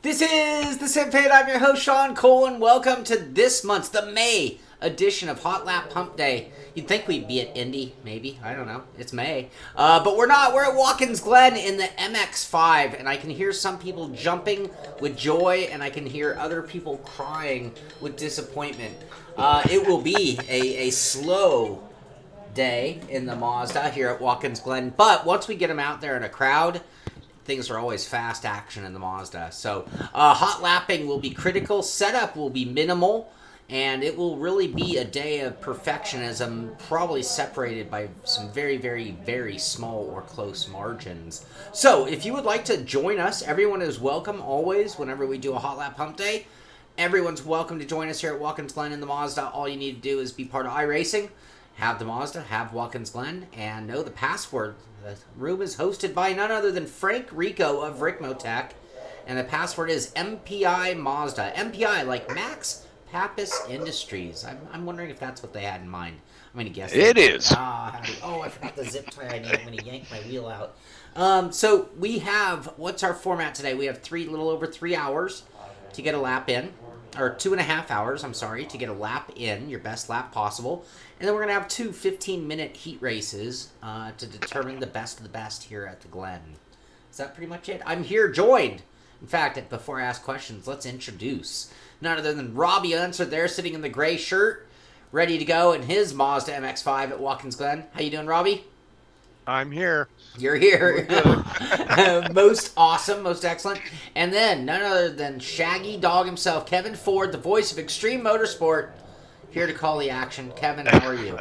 This is the Simpit. I'm your host, Shaun Cole, and welcome to this month's, the May edition of Hotlap Humpday. You'd think we'd be at Indy, maybe. I don't know. It's May. But we're not. We're at Watkins Glen in the MX5, and I can hear some people jumping with joy, and I can hear other people crying with disappointment. It will be a slow day in the Mazda here at Watkins Glen, but once we get them out there in a crowd, things are always fast action in the Mazda. So hot lapping will be critical, setup will be minimal, and it will really be a day of perfectionism, probably separated by some very, very, very small or close margins. So if you would like to join us, everyone is welcome always whenever we do a Hot Lap Hump Day. Everyone's welcome to join us here at Watkins Glen in the Mazda. All you need to do is be part of iRacing, have the Mazda, have Watkins Glen, and know the password. The room is hosted by none other than Frank Rico of Ricmotech, and the password is MPI Mazda. MPI, like Max Pappas Industries. I'm wondering if that's what they had in mind. I'm going to guess. It is. I forgot the zip tie I need. I'm going to yank my wheel out. So we have, what's our format today? We have a little over 3 hours to get a lap in. Or 2.5 hours, to get a lap in, your best lap possible. And then we're going to have two 15-minute heat races to determine the best of the best here at the Glen. Is that pretty much it? I'm here joined. In fact, before I ask questions, let's introduce none other than Robby Unser there sitting in the gray shirt, ready to go in his Mazda MX5 at Watkins Glen. How you doing, Robby? I'm here. You're here. Most awesome, most excellent. And then, none other than Shaggy Dog himself, Kevin Ford, the voice of Extreme Motorsport, here to call the action. Kevin, how are you?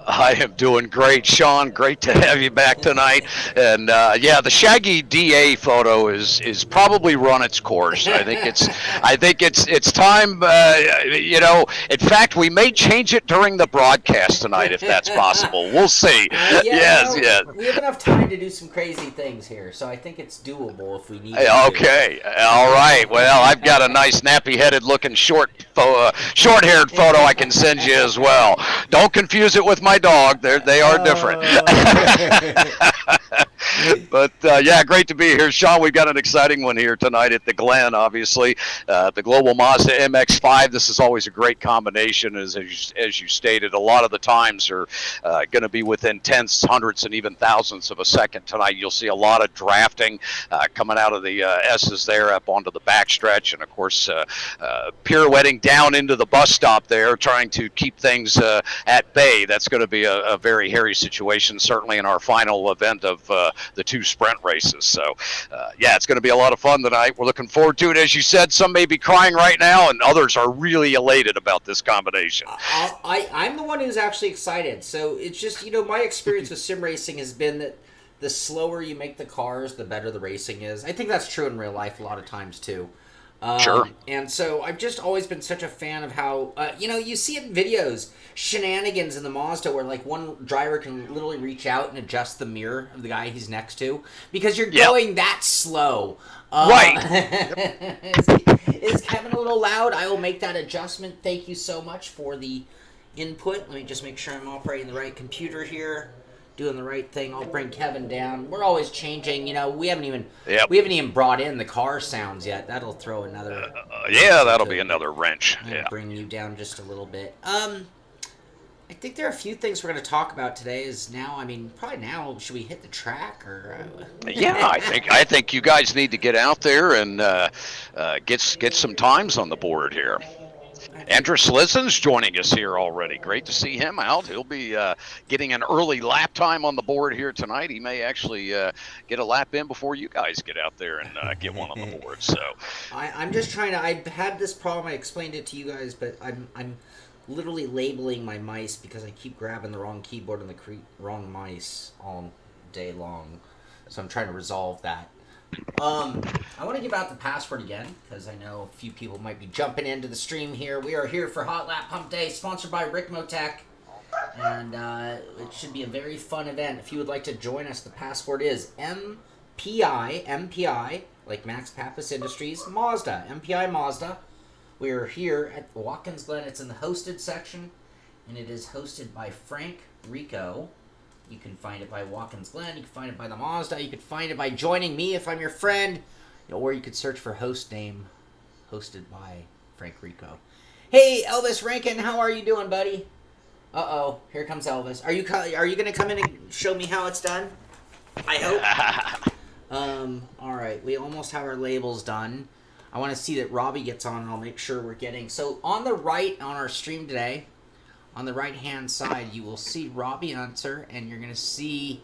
I am doing great, Shaun. Great to have you back tonight. And the Shaggy DA photo is probably run its course. I think it's time. In fact, we may change it during the broadcast tonight if that's possible. We'll see. Yes. We have enough time to do some crazy things here, so I think it's doable if we need to. Okay. All right. Well, I've got a nice nappy-headed looking short-haired photo I can send you as well. Don't confuse it with my dog. They are different. But, great to be here. Shaun, we've got an exciting one here tonight at the Glen, obviously. The Global Mazda MX5. This is always a great combination, as you stated. A lot of the times are going to be within tenths, hundredths, and even thousandths of a second tonight. You'll see a lot of drafting coming out of the S's there up onto the backstretch, and, of course, pirouetting down into the bus stop there, trying to keep things at bay. That's going to be a very hairy situation, certainly in our final event of the two sprint races. So, it's going to be a lot of fun tonight. We're looking forward to it. As you said, some may be crying right now, and others are really elated about this combination. I'm the one who's actually excited. So it's just, my experience with sim racing has been that the slower you make the cars, the better the racing is. I think that's true in real life a lot of times, too. Sure. And so I've just always been such a fan of how, you see it in videos, shenanigans in the Mazda where, like, one driver can literally reach out and adjust the mirror of the guy he's next to because you're going that slow. Right. Is Kevin a little loud? I will make that adjustment. Thank you so much for the input. Let me just make sure I'm operating the right computer here. Doing the right thing. I'll bring Kevin down. We're always changing. We haven't even brought in the car sounds yet. That'll throw another. That'll be another wrench. Bring you down just a little bit. I think there are a few things we're going to talk about today. Probably now. Should we hit the track or? I think you guys need to get out there and get some times on the board here. Andrew Slissen's joining us here already. Great to see him out. He'll be getting an early lap time on the board here tonight. He may actually get a lap in before you guys get out there and get one on the board. So I'm just trying to. I had this problem. I explained it to you guys, but I'm literally labeling my mice because I keep grabbing the wrong keyboard and the wrong mice all day long. So I'm trying to resolve that. I want to give out the password again because I know a few people might be jumping into the stream here. We are here for Hot Lap Hump Day, sponsored by Ricmotech, and it should be a very fun event. If you would like to join us, the password is MPI, like Max Pappas Industries, Mazda, MPI Mazda. We are here at Watkins Glen. It's in the hosted section, and it is hosted by Frank Rico. You can find it by Watkins Glen. You can find it by the Mazda. You can find it by joining me if I'm your friend. Or you could search for host name, hosted by Frank Rico. Hey, Elvis Rankin, how are you doing, buddy? Uh-oh, here comes Elvis. Are you going to come in and show me how it's done? I hope. All right, we almost have our labels done. I want to see that Robby gets on, and I'll make sure we're getting... So on the right, on our stream today, on the right-hand side, you will see Robby Unser, and you're going to see...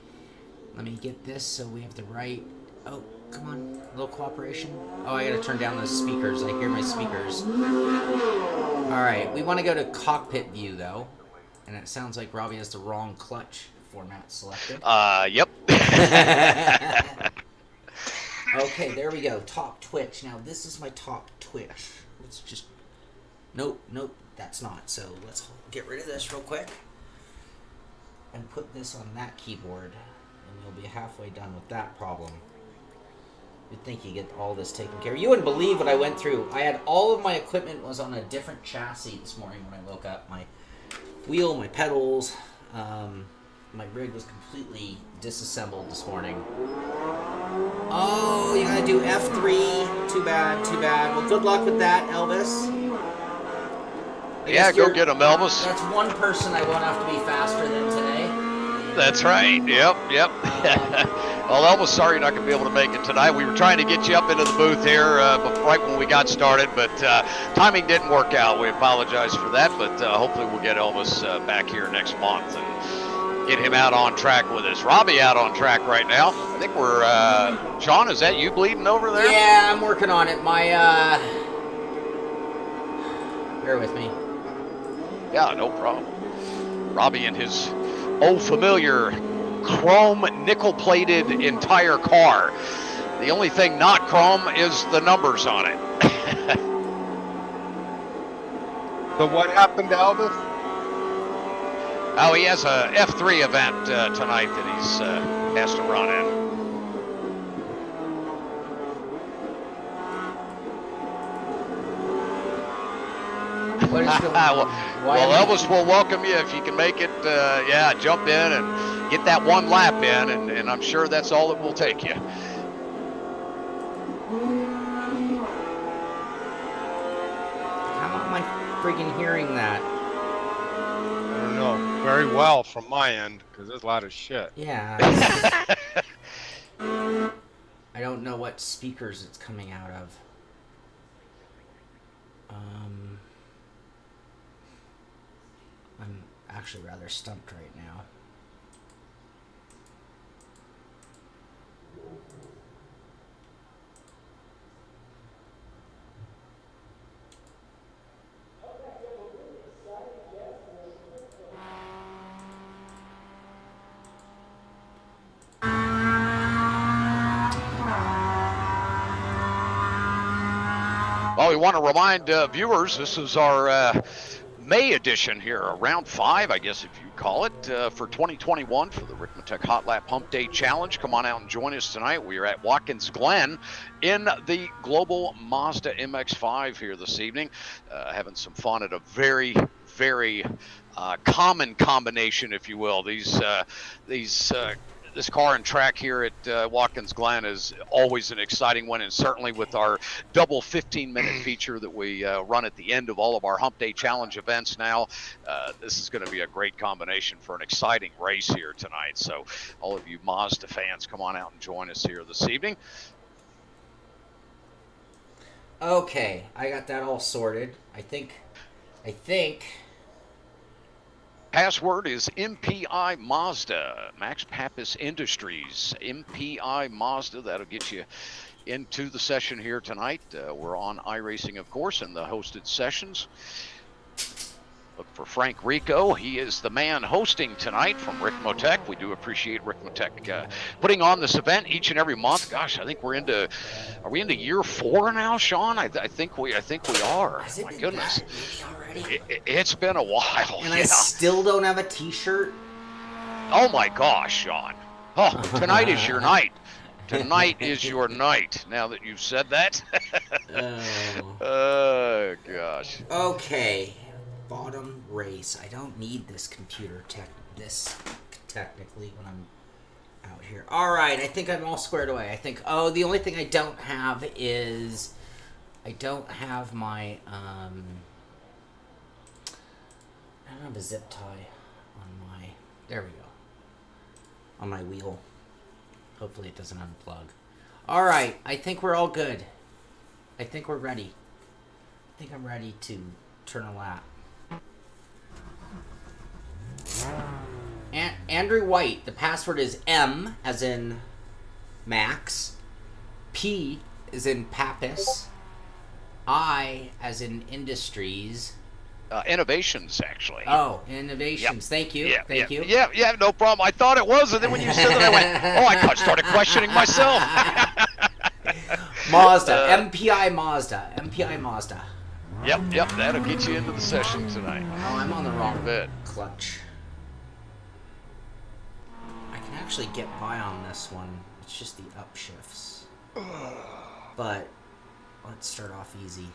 Let me get this so we have the right... Oh, come on, a little cooperation. Oh, I got to turn down those speakers. I hear my speakers. All right, we want to go to cockpit view, though. And it sounds like Robby has the wrong clutch format selected. Yep. Okay, there we go. Top twitch. Now, this is my top twitch. Let's just... Nope, that's not. So, let's get rid of this real quick. And put this on that keyboard. And you'll be halfway done with that problem. You'd think you get all this taken care of. You wouldn't believe what I went through. I had all of my equipment was on a different chassis this morning when I woke up. My wheel, my pedals, my rig was completely disassembled this morning. Oh, you gotta do F3. Too bad. Well, good luck with that, Elvis. Yeah, go get him, Elvis. That's one person I won't have to be faster than today. That's right. Yep. Well, Elvis, sorry you're not going to be able to make it tonight. We were trying to get you up into the booth here right when we got started, but timing didn't work out. We apologize for that, but hopefully we'll get Elvis back here next month and get him out on track with us. Robby out on track right now. I think we're, Shaun, is that you bleeding over there? Yeah, I'm working on it. Bear with me. Yeah, no problem. Robby and his old familiar chrome nickel-plated entire car. The only thing not chrome is the numbers on it. So what happened to Elvis? Oh, he has a F3 event tonight that he's has to run in. What is going on? Well, Elvis will welcome you if you can make it. Jump in and get that one lap in, and I'm sure that's all it will take you. How am I freaking hearing that? I don't know. Very well from my end, because there's a lot of shit. Yeah. I don't know what speakers it's coming out of. I'm actually rather stumped right now. Well, we want to remind viewers, this is our May edition here, round 5, I guess if you call it, for 2021 for the Ricmotech Hotlap Humpday Challenge. Come on out and join us tonight. We are at Watkins Glen in the Global Mazda MX5 here this evening, having some fun at a very, very common combination, if you will. This car and track here at Watkins Glen is always an exciting one, and certainly with our double 15-minute feature that we run at the end of all of our Hump Day Challenge events now, this is going to be a great combination for an exciting race here tonight. So all of you Mazda fans, come on out and join us here this evening. Okay, I got that all sorted. I think Password is MPI Mazda, Max Pappas Industries, MPI Mazda. That'll get you into the session here tonight. We're on iRacing, of course, in the hosted sessions. Look for Frank Rico. He is the man hosting tonight from Ricmotech. We do appreciate Ricmotech putting on this event each and every month. Gosh, I think are we into year 4 now, Shaun? I think we are. My goodness. It's been a while. And I still don't have a t-shirt. Oh my gosh, Shaun. Oh, tonight is your night. Tonight is your night, now that you've said that. Oh, gosh. Okay. Bottom race. I don't need this computer technically when I'm out here. All right, I think I'm all squared away. I think. Oh, the only thing I don't have is I don't have my I don't have a zip tie on my. There we go. On my wheel. Hopefully it doesn't unplug. All right, I think we're all good. I think we're ready. I think I'm ready to turn a lap. Andrew White, the password is M as in Max, P as in Pappas, I as in Industries. Innovations, actually. Oh, Innovations. Yep. Thank you. Yeah, Thank you. Yeah, no problem. I thought it was, and then when you said that, I went, oh, I started questioning myself. Mazda, MPI Mazda. Yep, that'll get you into the session tonight. Oh, I'm on the wrong bit. Clutch. I can actually get by on this one. It's just the upshifts. But let's start off easy.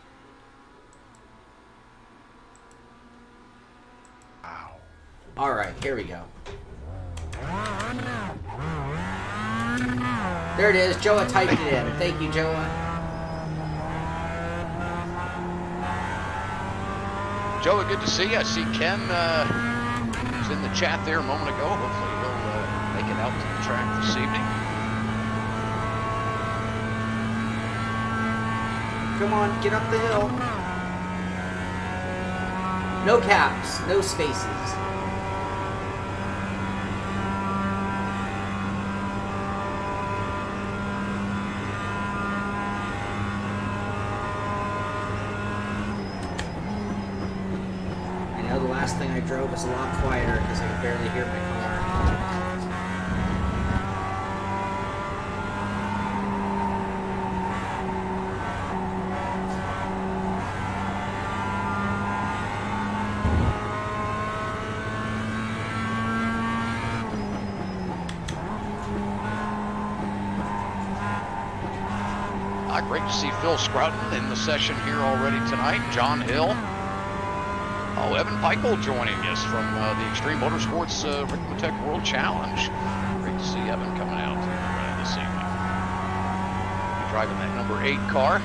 Wow. All right, here we go. There it is. Joa typed it in. Thank you, Joa. Joa, good to see you. I see Ken was in the chat there a moment ago. Hopefully he'll make it out to the track this evening. Come on, get up the hill. No caps, no spaces. I know the last thing I drove was a lot quieter because I could barely hear my car. Great to see Phil Scrouton in the session here already tonight. John Hill. Oh, Evan Peichel joining us from the Extreme Motorsports Ricmotech World Challenge. Great to see Evan coming out this evening. Driving that number 8 car.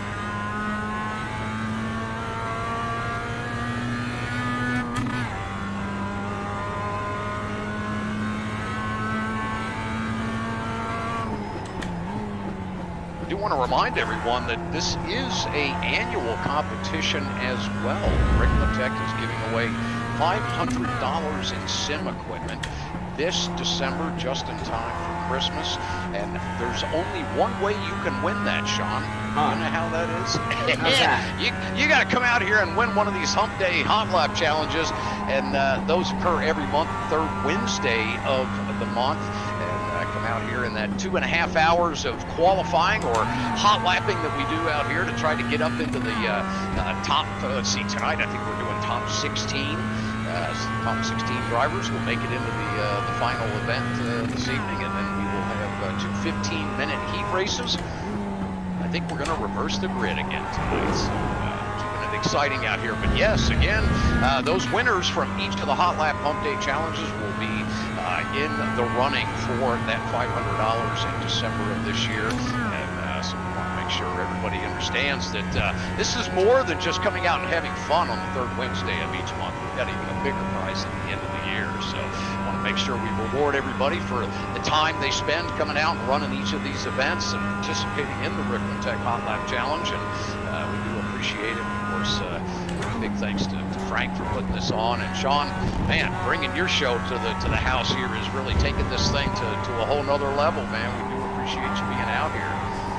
I want to remind everyone that this is an annual competition as well. Ricmotech is giving away $500 in sim equipment this December, just in time for Christmas. And there's only one way you can win that, Shaun. You know how that is? How's that? You got to come out here and win one of these Hump Day Hotlap challenges, and those occur every month, third Wednesday of the month. Come out here in that 2.5 hours of qualifying or hot lapping that we do out here to try to get up into the top. Let's see, tonight I think we're doing top 16. Top 16 drivers will make it into the final event this evening, and then we will have 2 15-minute heat races. I think we're going to reverse the grid again tonight. So, keeping it exciting out here. But yes, again, those winners from each of the Hotlap Humpday challenges will be in the running for that $500 in December of this year. And so we want to make sure everybody understands that this is more than just coming out and having fun on the third Wednesday of each month. We've got even a bigger prize at the end of the year. So we want to make sure we reward everybody for the time they spend coming out and running each of these events and participating in the Ricmotech Hotlap Challenge. And we do appreciate it. Of course, big thanks to Frank for putting this on, and Shaun, man, bringing your show to the house here is really taking this thing to a whole nother level, man. We do appreciate you being out here.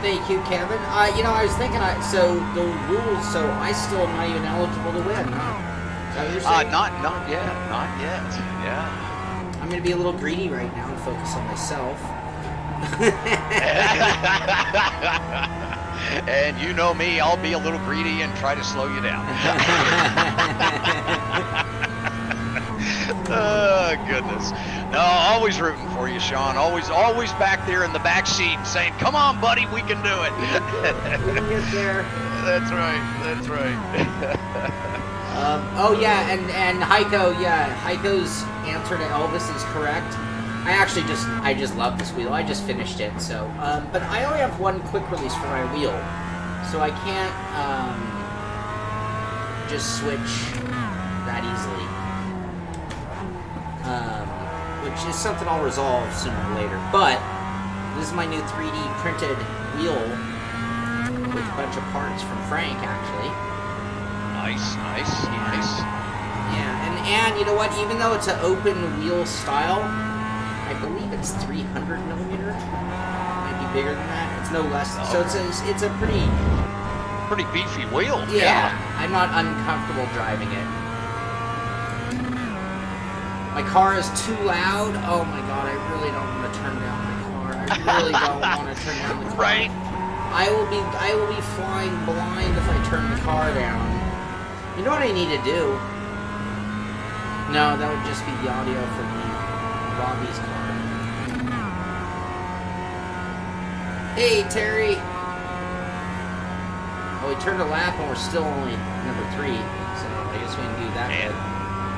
Thank you, Kevin. You know, I was thinking, so the rules, so I still am not even eligible to win, huh? Is that what you're saying? Not yet. Yeah. I'm gonna be a little greedy right now and focus on myself. And you know me, I'll be a little greedy and try to slow you down. Oh, goodness. No, always rooting for you, Shaun. Always back there in the back seat saying, come on, buddy, we can do it. We can get there. That's right. Oh, yeah, and Heiko, Heiko's answer to Elvis is correct. I just love this wheel. I just finished it, so but I only have one quick release for my wheel, so I can't just switch that easily. Which is something I'll resolve sooner or later. But this is my new 3D printed wheel with a bunch of parts from Frank, actually. Nice. Yeah, and you know what? Even though it's an open wheel style, I believe it's 300 millimeter. Might be bigger than that. It's no less. So it's a pretty beefy wheel. Yeah, I'm not uncomfortable driving it. My car is too loud. Oh my god, I really don't want to turn down my car. I really don't want to turn down the car. Right. I will be flying blind if I turn the car down. You know what I need to do? No, that would just be the audio for Robby's car. Hey, Terry. Oh, we turned a lap and we're still only number 3, so I guess we can do that.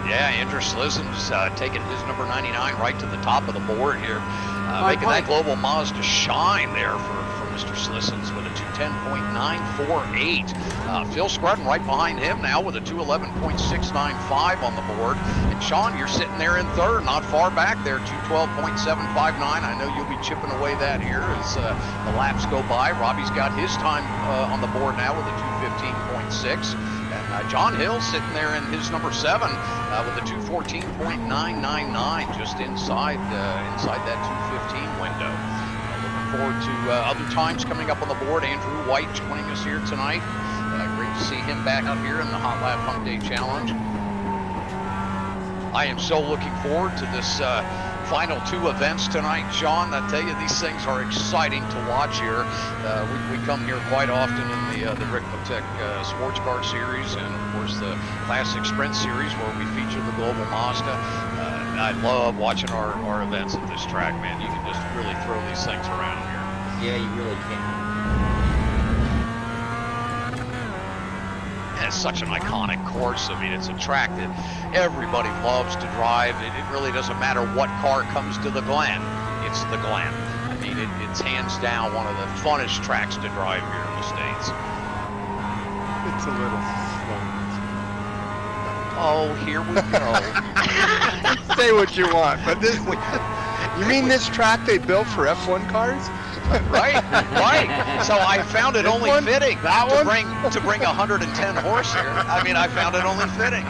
Yeah, Andrew Slissen's taking his number 99 right to the top of the board here, making that Global Mazda shine there for Mr. Slissen's with a 210.948. Phil Scrudden right behind him now with a 211.695 on the board. And Shaun, you're sitting there in third, not far back there, 212.759. I know you'll be chipping away that here as the laps go by. Robby's got his time on the board now with a 215.6. John Hill sitting there in his number 7 with a 214.999, just inside that 215 window. Looking forward to other times coming up on the board. Andrew White joining us here tonight. Great to see him back out here in the Hotlap Humpday Challenge. I am so looking forward to this final 2 events tonight, Shaun. I tell you, these things are exciting to watch here. We come here quite often in the Ricmotech Sports Car Series and, of course, the Classic Sprint Series where we feature the Global Mazda. I love watching our events at this track, man. You can just really throw these things around here. Yeah, you really can. It's such an iconic course. I mean, it's a track that everybody loves to drive. It really doesn't matter what car comes to the Glen. It's the Glen. I mean, it's hands down one of the funnest tracks to drive here in the States. It's a little slow. Oh, here we go. Say what you want, but this. You mean this track they built for F1 cars? Right. So I found it only fitting to bring 110 horse here. I mean, I found it only fitting.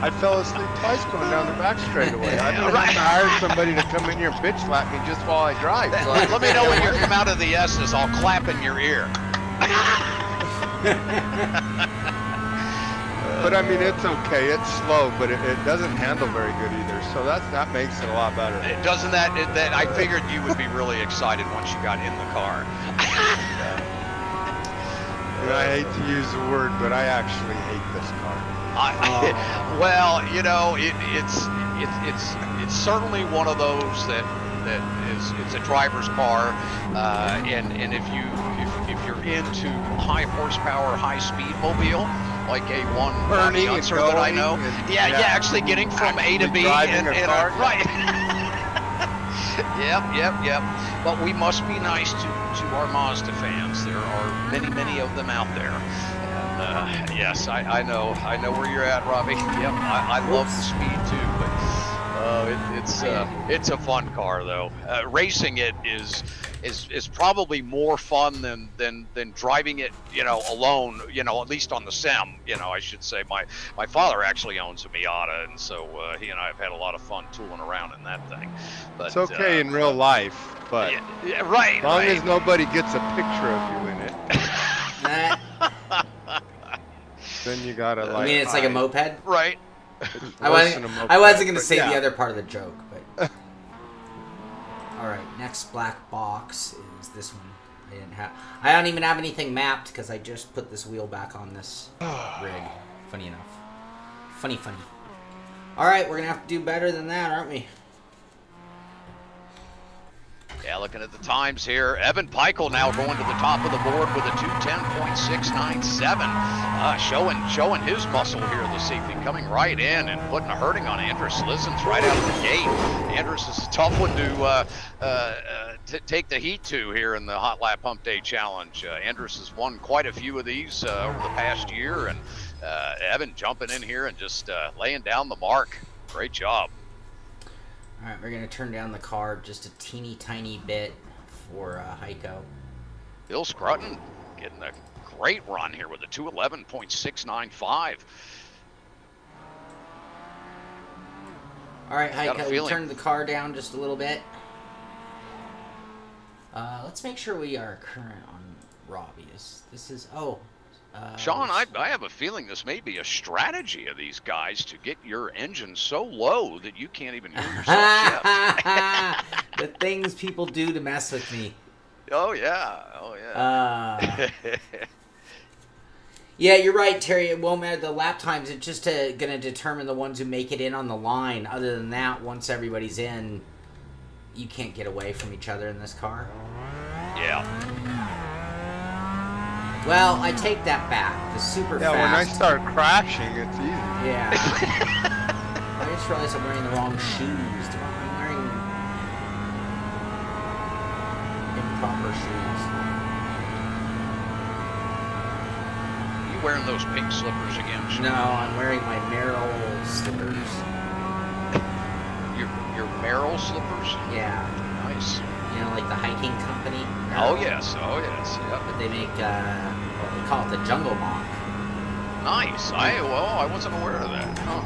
I fell asleep twice going down the back straightaway. I'm gonna have to hire somebody to come in here and bitch slap me just while I drive. So let me know when you come out of the S's. I'll clap in your ear. But I mean, it's okay. It's slow, but it doesn't handle very good either. So that makes it a lot better. Doesn't that I figured you would be really excited once you got in the car. And I hate to use the word, but I actually hate this car. Well, you know, it's certainly one of those that is it's a driver's car, and if you're into high horsepower, high speed mobile, like a Robby Unser that I know, actually getting from A to B and right. Yep. But we must be nice to our Mazda fans. There are many of them out there. And yes, I know where you're at, Robby. Yep, I love the speed too, but it's a fun car though. Racing it is probably more fun than driving it, alone, at least on the sim, I should say. My father actually owns a Miata, and so he and I have had a lot of fun tooling around in that thing. But it's okay in real life, but right, as long as nobody gets a picture of you in it. Then you gotta I mean, it's like a moped? Right. I wasn't going to say the other part of the joke, but... Alright, next black box is this one. I don't even have anything mapped because I just put this wheel back on this rig. Funny enough. Funny. Alright, we're going to have to do better than that, aren't we? Yeah, looking at the times here. Evan Peichel now going to the top of the board with a 2:10.697. Showing his muscle here this evening, coming right in and putting a hurting on Andrus Lizens right out of the gate. Andrus is a tough one to take the heat to here in the Hotlap Humpday Challenge. Andrus has won quite a few of these over the past year, and Evan jumping in here and just laying down the mark. Great job. All right, we're going to turn down the car just a teeny tiny bit for Heiko. Bill Scruton getting a great run here with a 2:11.695. All right, Heiko, we turn the car down just a little bit. Let's make sure we are current on Robby. This is Shaun, I have a feeling this may be a strategy of these guys to get your engine so low that you can't even hear yourself shift. The things people do to mess with me. Oh, yeah. Yeah, you're right, Terry. It won't matter the lap times. It's just going to determine the ones who make it in on the line. Other than that, once everybody's in, you can't get away from each other in this car. Yeah. Well, I take that back. The super fast. Yeah, when I start crashing, it's easy. Yeah. I just realized I'm wearing the wrong shoes. I'm wearing improper shoes. You wearing those pink slippers again, Shaun? No, I'm wearing my Merrill slippers. Your Merrill slippers? Yeah. Nice. You know, like the hiking company. Oh yes. Yep. But they make, they call it the Jungle Mock. Nice. I wasn't aware of that. Huh.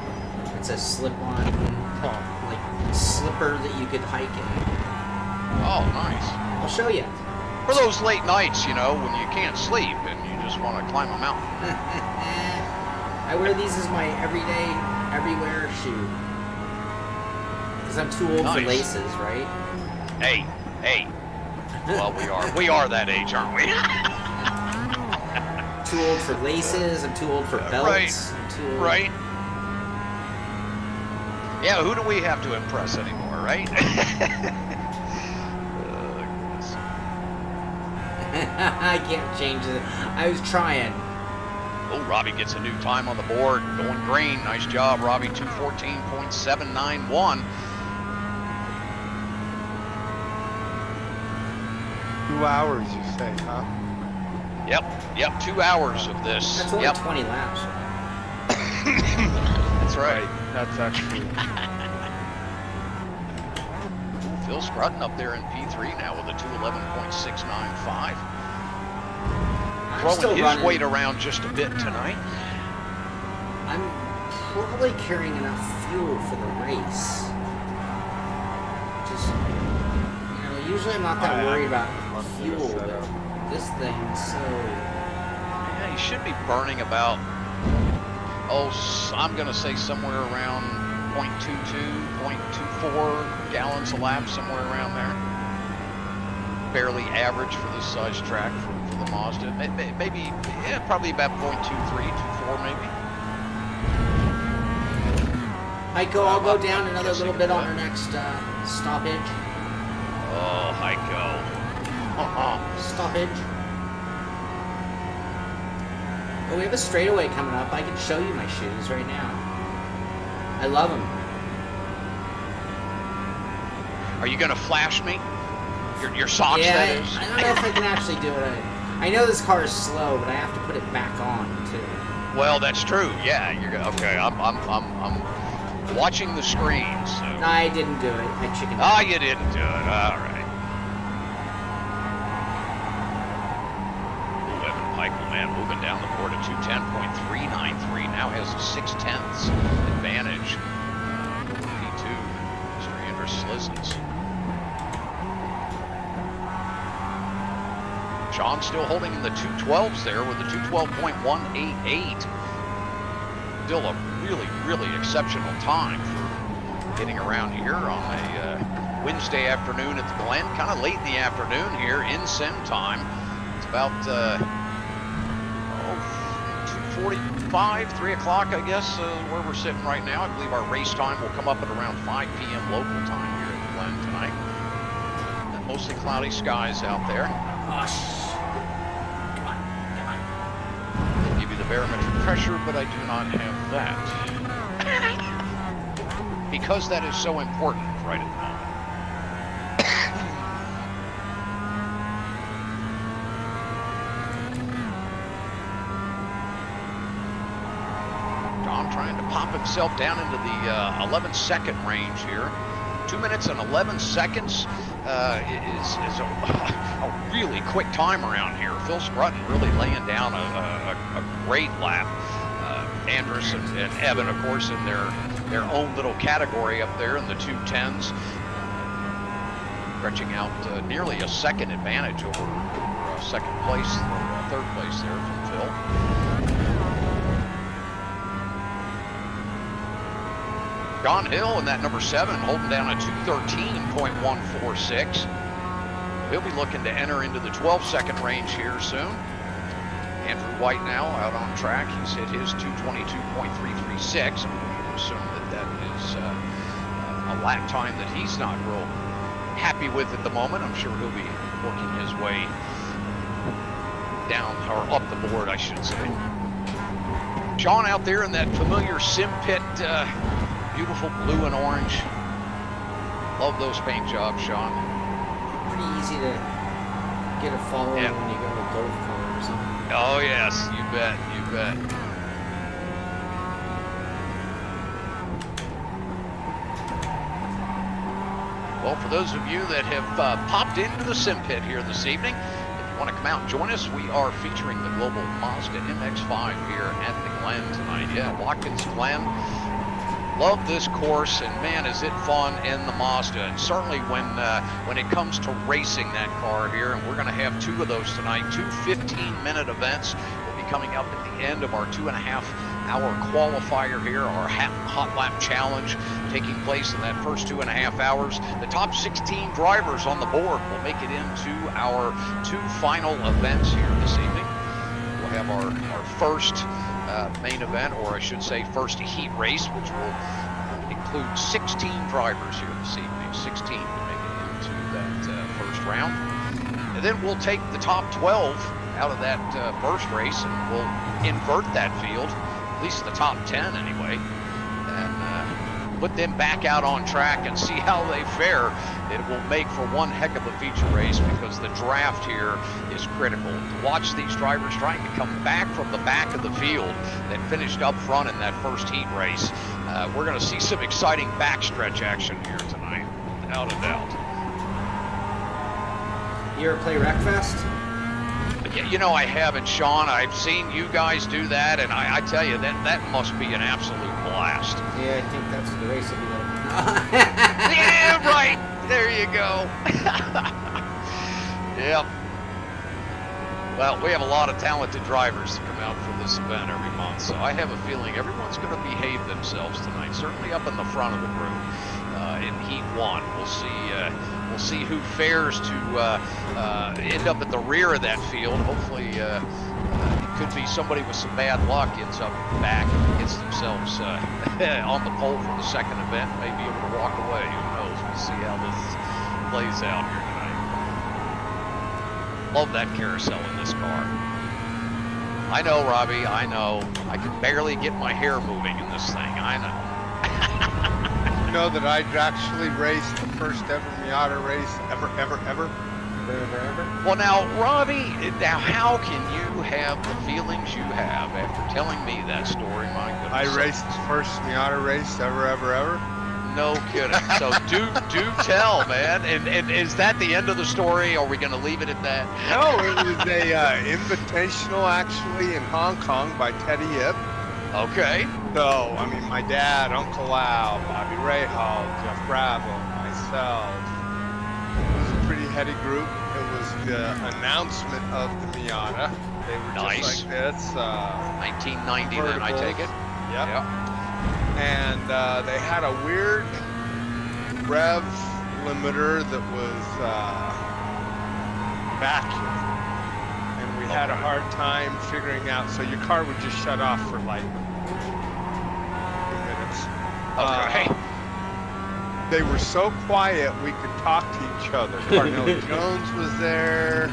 It's a slip-on, like, slipper that you could hike in. Oh, nice. I'll show you. For those late nights, you know, when you can't sleep and you just want to climb a mountain. I wear these as my everyday, everywhere shoe. Because I'm too old for laces, right? Hey. Well, we are that age, aren't we? Too old for laces. I'm too old for belts. Right. I'm too old. Right. Yeah, who do we have to impress anymore, right? I can't change it. I was trying. Oh, Robby gets a new time on the board. Going green. Nice job, Robby. 2:14.791. 2 hours, you say, huh? Yep. 2 hours of this. That's only 20 laps. That's right. That's actually. Phil Scruton up there in P3 now with a 2:11.695. Throwing his weight around just a bit tonight. I'm probably carrying enough fuel for the race. Just, you know, usually I'm not that worried about fuel, but this thing's so... Yeah, you should be burning about, I'm going to say somewhere around 0.22, 0.24 gallons a lap, somewhere around there. Fairly average for this size track for the Mazda. Maybe, probably about 0.23, 24 maybe. Heiko, I'll go down another little bit on our next stoppage. Oh, Heiko. Stoppage. Oh, we have a straightaway coming up. I can show you my shoes right now. I love them. Are you going to flash me? Your socks, that is? I don't know if I can actually do it. I know this car is slow, but I have to put it back on, too. Well, that's true. Yeah, okay. I'm watching the screens. So. No, I didn't do it. I chickened out. Oh, you didn't do it. All right. Evan Peichel, man, moving down the board at 2:10.393. Now has a 0.6 advantage. P2, Mr. Andrus Lizens. Shaun still holding in the 2:12s there with a 2:12.188. Still a really exceptional time for getting around here on a Wednesday afternoon at the Glen. Kind of late in the afternoon here in sim time. It's about 2:45, 3 o'clock, I guess, where we're sitting right now. I believe our race time will come up at around 5 p.m. local time here at the Glen tonight. mostly cloudy skies out there. Come on. They give you the barometric pressure, but I do not have that. Because that is so important right at the moment. John trying to pop himself down into the 11-second range here. 2 minutes and 11 seconds is a really quick time around here. Phil Scruton really laying down a great lap. Andrus and Evan, of course, in their own little category up there in the 210s, stretching out nearly a second advantage over second place, third place there from Phil. John Hill in that number 7, holding down a 2:13.146. He'll be looking to enter into the 12-second range here soon. Andrew White now out on track. He's hit his 2:22.336. We assume that is a lap time that he's not real happy with at the moment. I'm sure he'll be working his way down, or up the board, I should say. Shaun out there in that familiar Simpit, beautiful blue and orange. Love those paint jobs, Shaun. Pretty easy to get a follow when you go to golf color or something. Oh yes, you bet, you bet. Well, for those of you that have popped into the Simpit here this evening, if you want to come out and join us, we are featuring the Global Mazda MX5 here at the Glen tonight. Yeah, Watkins Glen. Love this course, and man, is it fun in the Mazda. And certainly when it comes to racing that car here, and we're going to have 2 of those tonight, 2 15-minute events. We'll be coming up at the end of our 2.5-hour qualifier here, our Hot Lap Challenge taking place in that first 2.5 hours. The top 16 drivers on the board will make it into our 2 final events here this evening. We'll have our first main event, or I should say first heat race, which will include 16 drivers here this evening, 16 to make it into that first round. And then we'll take the top 12 out of that first race, and we'll invert that field, at least the top 10 anyway, and put them back out on track and see how they fare. It will make for one heck of a feature race, because the draft here is critical. To watch these drivers trying to come back from the back of the field that finished up front in that first heat race. We're going to see some exciting backstretch action here tonight, without a doubt. You ever play Wreckfest? Yeah, you know I haven't, Shaun. I've seen you guys do that, and I tell you, that must be an absolute blast. Yeah, I think that's the race will be like. Yeah, right. There you go. Yep. Well, we have a lot of talented drivers to come out for this event every month, so I have a feeling everyone's going to behave themselves tonight. Certainly up in the front of the group in Heat 1. We'll see who fares to end up at the rear of that field. Hopefully, it could be somebody with some bad luck ends up back and gets themselves on the pole for the second event, may be able to walk away. Who knows? We'll see how this plays out here tonight. Love that carousel in this car. I know, Robbie, I know. I can barely get my hair moving in this thing. I know. You know that I actually raced the first ever Miata race ever. Forever. Well, now, Robbie, now how can you have the feelings you have after telling me that story? My goodness. I raced the first Miata race ever. No kidding. So do tell, man. And is that the end of the story? Are we going to leave it at that? No, it was a invitational actually in Hong Kong by Teddy Yip. Okay. So, I mean, my dad, Uncle Al, Bobby Rahal, Jeff Bravo, myself. It was a pretty heady group. It was the announcement of the Miata. They were Nice. just like this. 1990 then, I take it. Yep. And they had a weird rev limiter that was vacuum. And we had a hard time figuring out, so your car would just shut off for like 2 minutes. Okay. They were so quiet we could talk to each other. Carnell Jones was there.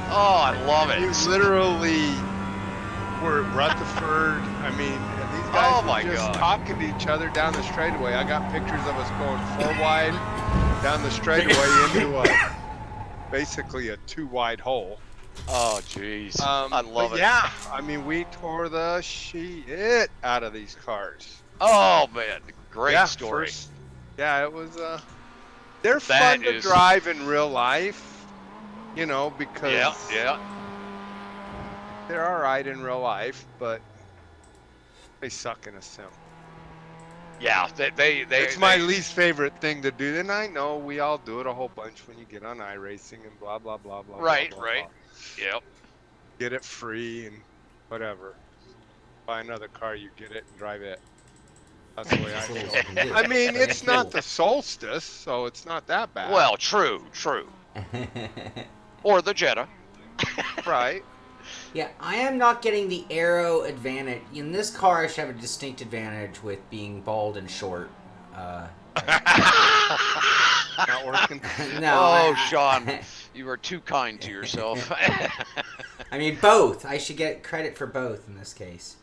Oh, I love it. You literally were at Rutherford. I mean, these guys were just talking to each other down the straightaway. I got pictures of us going 4 wide down the straightaway into basically a 2 wide hole. Oh, jeez. I love it. Yeah, I mean, we tore the shit out of these cars. Oh, man. Great story. Yeah, it was, they're fun to drive in real life, you know, because they're all right in real life, but they suck in a sim. Yeah, it's my least favorite thing to do, and I know we all do it a whole bunch when you get on iRacing and blah, blah, blah, blah. Right, blah, right. Blah. Yep. Get it free and whatever. Buy another car, you get it and drive it. That's the way I feel. I mean, it's not the solstice, so it's not that bad. Well, true. Or the Jetta. Right. Yeah, I am not getting the aero advantage. In this car, I should have a distinct advantage with being bald and short. Not working? No. Shaun, you are too kind to yourself. I mean, both. I should get credit for both in this case.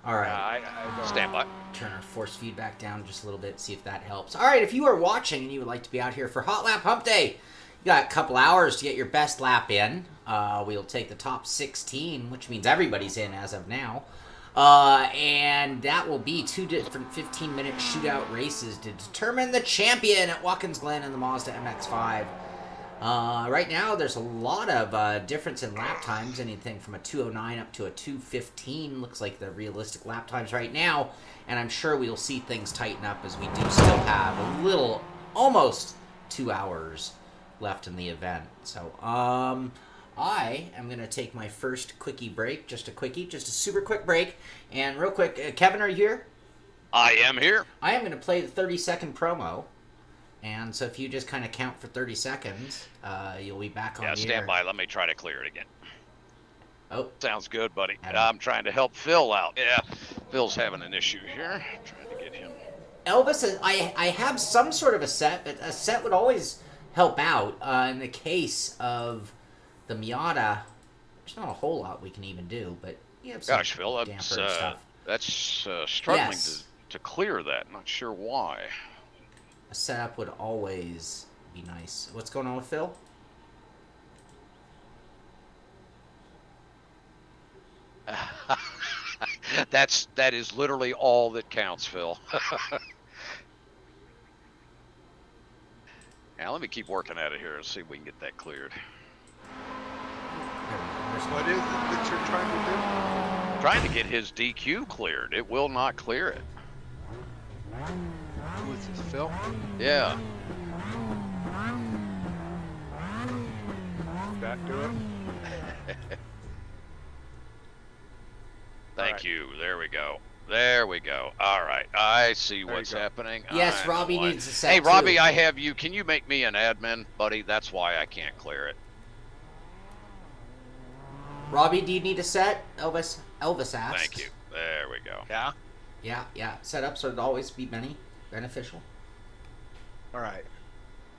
All right. I stand by. Turn our force feedback down just a little bit, see if that helps. All right, if you are watching and you would like to be out here for Hotlap Humpday, you got a couple hours to get your best lap in. We'll take the top 16, which means everybody's in as of now. And that will be 2 different 15-minute shootout races to determine the champion at Watkins Glen in the Mazda MX5. Right now, there's a lot of difference in lap times, anything from a 2:09 up to a 2:15 looks like the realistic lap times right now, and I'm sure we'll see things tighten up as we do still have a little, almost 2 hours left in the event. So, I am going to take my first quickie break, just a super quick break, and real quick, Kevin, are you here? I am here. I am going to play the 30-second promo. And so if you just kind of count for 30 seconds, you'll be back on the air. Yeah, stand by. Let me try to clear it again. Oh. Sounds good, buddy. I'm trying to help Phil out. Yeah, Phil's having an issue here. I'm trying to get him. Elvis, I have some sort of a set, but a set would always help out. In the case of the Miata, there's not a whole lot we can even do, but you have some Gosh, Phil, that's struggling to clear that. Not sure why. A setup would always be nice. What's going on with Phil? That is literally all that counts, Phil. Now let me keep working at it here and see if we can get that cleared. What is it that you're trying to do? Trying to get his DQ cleared. It will not clear it. Who is this, Phil? Yeah. Did that do it? Thank you. There we go. There we go. All right. I see what's happening. Yes, Robby needs a set. Hey, Robby, I have you. Can you make me an admin, buddy? That's why I can't clear it. Robby, do you need a set? Elvis asks. Thank you. There we go. Yeah? Yeah. Setups would always be beneficial. All right.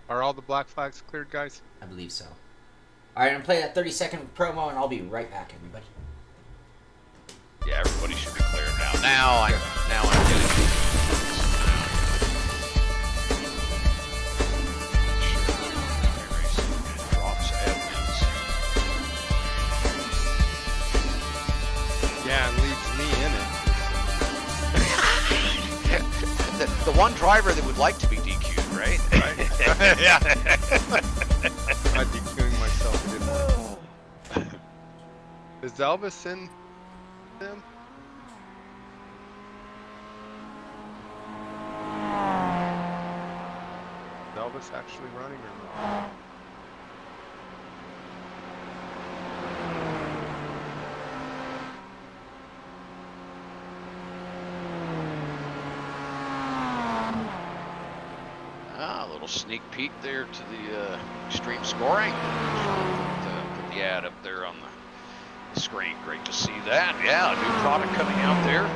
Are all the black flags cleared, guys? I believe so. All right, I'm going to play that 30-second promo, and I'll be right back, everybody. Yeah, everybody should be cleared now. Now I'm getting it. Yeah, and leaves me in it. The one driver that would like to be DQ'd, right? Yeah. I'm DQing myself, didn't I? Is Elvis in them? Is Elvis actually running or not? A little sneak peek there to the extreme scoring. Put the ad up there on screen. Great to see that. Yeah, a new product coming out there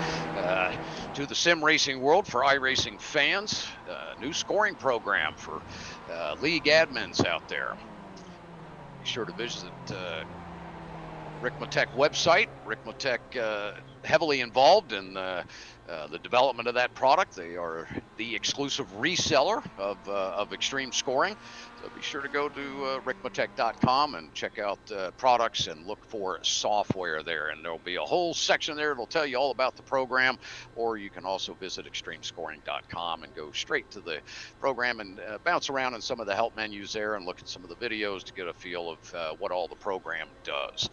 to the sim racing world for iRacing fans. New scoring program for league admins out there. Be sure to visit Ricmotech website. Ricmotech heavily involved in the development of that product. They are the exclusive reseller of extreme scoring. So be sure to go to ricmotech.com and check out products and look for software there. And there'll be a whole section there that'll tell you all about the program. Or you can also visit extremescoring.com and go straight to the program and bounce around in some of the help menus there and look at some of the videos to get a feel of what all the program does.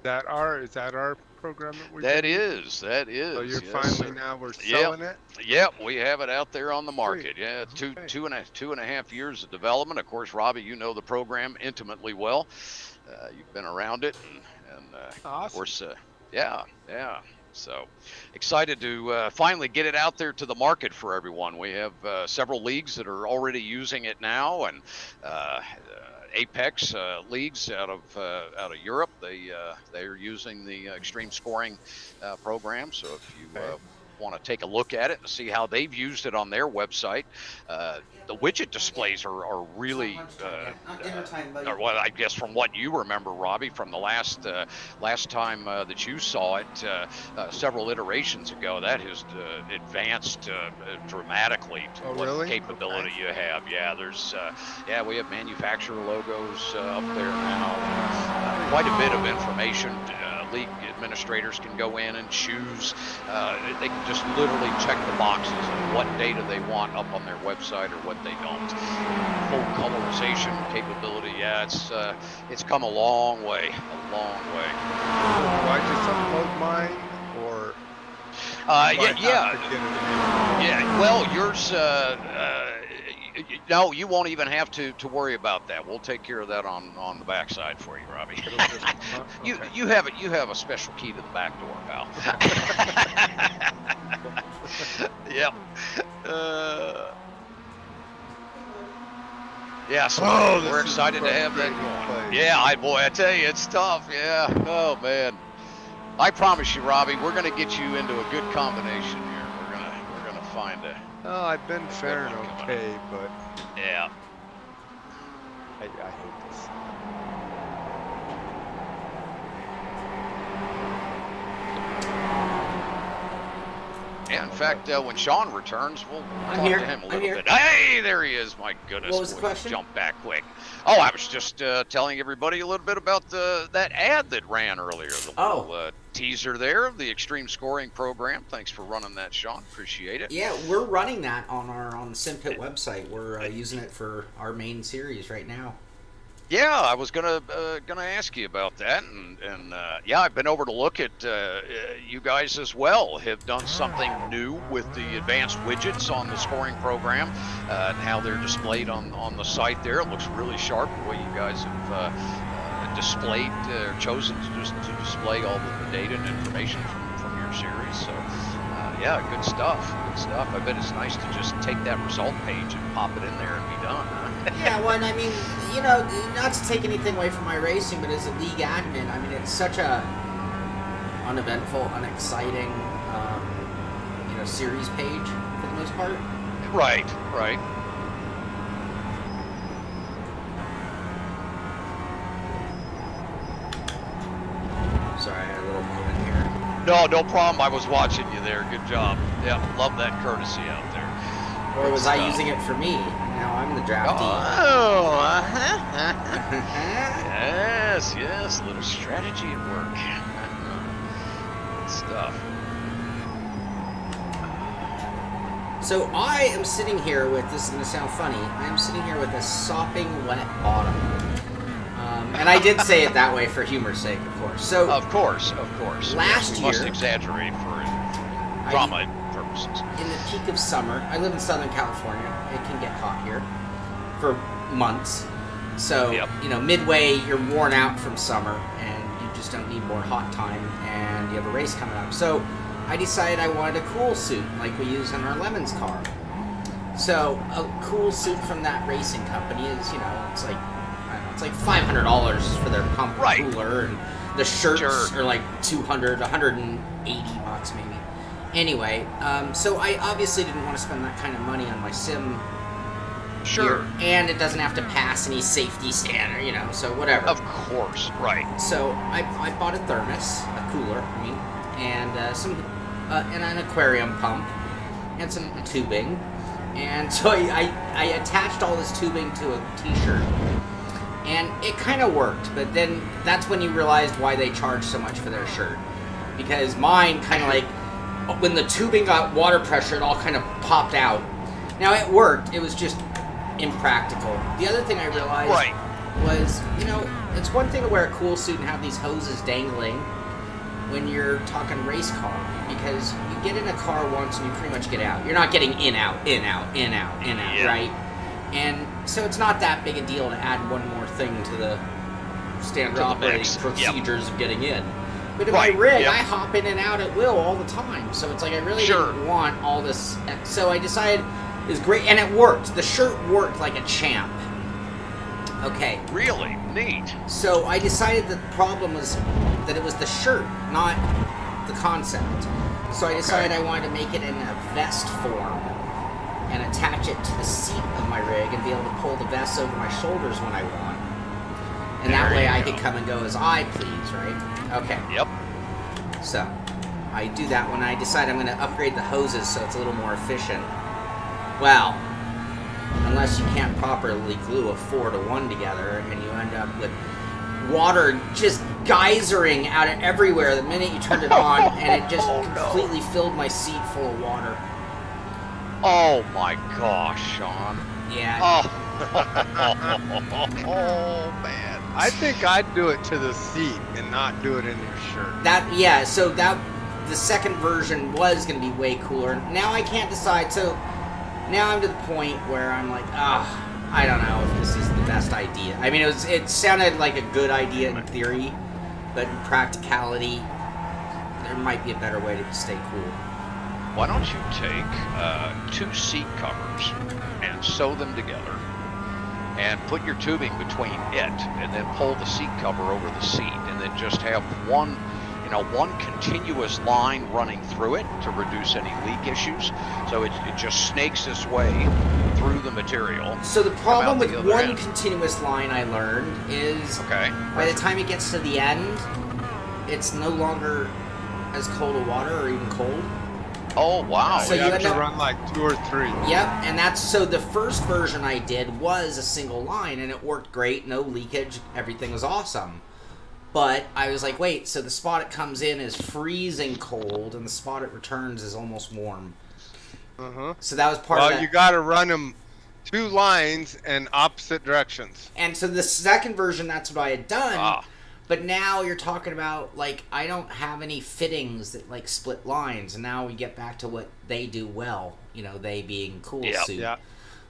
Is that our program that we're That doing? is. So you're yes, finally sir. now we're selling it? Yep, we have it out there on the market. Sweet. Yeah, Okay. two and a half years of development. Of course, Robby, you know the program intimately well. You've been around it, and Awesome. of course, yeah. So excited to finally get it out there to the market for everyone. We have several leagues that are already using it now, and Apex leagues out of Europe. They are using the extreme scoring program. So if you want to take a look at it and see how they've used it on their website, the widget displays are really, well, I guess from what you remember, Robby, from the last time that you saw it several iterations ago, that has advanced dramatically to what capability you have. Yeah, there's we have manufacturer logos up there now. Quite a bit of information. League administrators can go in and choose. They can just literally check the boxes of what data they want up on their website or what they don't. Full colorization capability. Yeah, it's come a long way. A long way. Do I just upload mine, or? Yeah. Well, yours. No, you won't even have to worry about that. We'll take care of that on the backside for you, Robby. You have a special key to the back door, pal. Yep. Yeah, so we're excited to have that going. Yeah, I tell you, it's tough. Yeah. Oh man. I promise you, Robby, we're gonna get you into a good combination here. We're gonna find a. Oh, I've been faring okay, but yeah, I hate this. Yeah, in fact, when Shaun returns, we'll talk here. to him a little here. bit. Hey, there he is. My goodness. What was the question? Jump back quick. Oh, I was just telling everybody a little bit about that ad that ran earlier. The little teaser there of the extreme scoring program. Thanks for running that, Shaun. Appreciate it. Yeah, we're running that on the Simpit website. We're using it for our main series right now. Yeah, I was gonna ask you about that, and yeah, I've been over to look at you guys as well. Have done something new with the advanced widgets on the scoring program, and how they're displayed on the site there. It looks really sharp the way you guys have displayed or chosen to display all the data and information from your series. So yeah, good stuff. Good stuff. I bet it's nice to just take that result page and pop it in there and be done. Yeah, well, and I mean, you know, not to take anything away from my racing, but as a league admin, I mean, it's such a uneventful, unexciting, series page for the most part. Right. Sorry, I had a little moment here. No problem. I was watching you there. Good job. Yeah, love that courtesy out there. Or was I using it for me? Now I'm the draftee. Oh, yes, a little strategy at work. Good stuff. So I am sitting here with, this is going to sound funny, I am sitting here with a sopping wet bottom. And I did say it that way for humor's sake, of course. So Of course. Last we year, must exaggerate for drama purposes. In the peak of summer, I live in Southern California. It can get hot here for months. So, midway, you're worn out from summer, and you just don't need more hot time, and you have a race coming up. So I decided I wanted a cool suit, like we use in our Lemons car. So a cool suit from that racing company is, it's like $500 for their pump cooler, and The shirts Sure. are like 200, 180 bucks maybe. Anyway, so I obviously didn't want to spend that kind of money on my sim Sure. gear, and it doesn't have to pass any safety standard, you know, so whatever. Of course, right. So I bought a thermos, a cooler, I mean, and and an aquarium pump, and some tubing, and so I attached all this tubing to a t-shirt, and it kind of worked, but then that's when you realized why they charge so much for their shirt, because mine kind of like, when the tubing got water pressure, it all kind of popped out. Now it worked, it was just impractical. The other thing I realized was, you know, it's one thing to wear a cool suit and have these hoses dangling when you're talking race car, because you get in a car once and you pretty much get out. You're not getting in, out, in, out, in, out, in, out, right? And so it's not that big a deal to add one more thing to the standard operating procedures of getting in. But in my rig, I hop in and out at will all the time. So it's like I really didn't want all this. So I decided it was great, and it worked. The shirt worked like a champ. Okay. Really? Neat. So I decided that the problem was that it was the shirt, not the concept. So I decided I wanted to make it in a vest form and attach it to the seat of my rig and be able to pull the vest over my shoulders when I want. And that way I could come and go as I please, right? Okay. Yep. So I do that when I decide I'm going to upgrade the hoses so it's a little more efficient. Well, unless you can't properly glue a 4-to-1 together and you end up with water just geysering out of everywhere the minute you turned it on, and it just completely filled my seat full of water. Oh my gosh, Shaun. Yeah. Oh man. I think I'd do it to the seat and not do it in your shirt. So the second version was going to be way cooler. Now I can't decide. So now I'm to the point where I'm like, I don't know if this is the best idea. I mean, it sounded like a good idea in theory, but in practicality, there might be a better way to stay cool. Why don't you take 2 seat covers and sew them together and put your tubing between it, and then pull the seat cover over the seat, and then just have one continuous line running through it to reduce any leak issues. So it just snakes its way through the material. So the problem with one continuous line, I learned, is by the time it gets to the end, it's no longer as cold of water or even cold. Oh, wow. So you have to run like 2 or 3. Yep, and so the first version I did was a single line, and it worked great, no leakage, everything was awesome. But I was like, wait, so the spot it comes in is freezing cold, and the spot it returns is almost warm. So that was part of that. Well, you got to run them 2 lines in opposite directions. And so the second version, that's what I had done. But now you're talking about, like, I don't have any fittings that, like, split lines. And now we get back to what they do well, you know, they being Cool Suit. Yeah.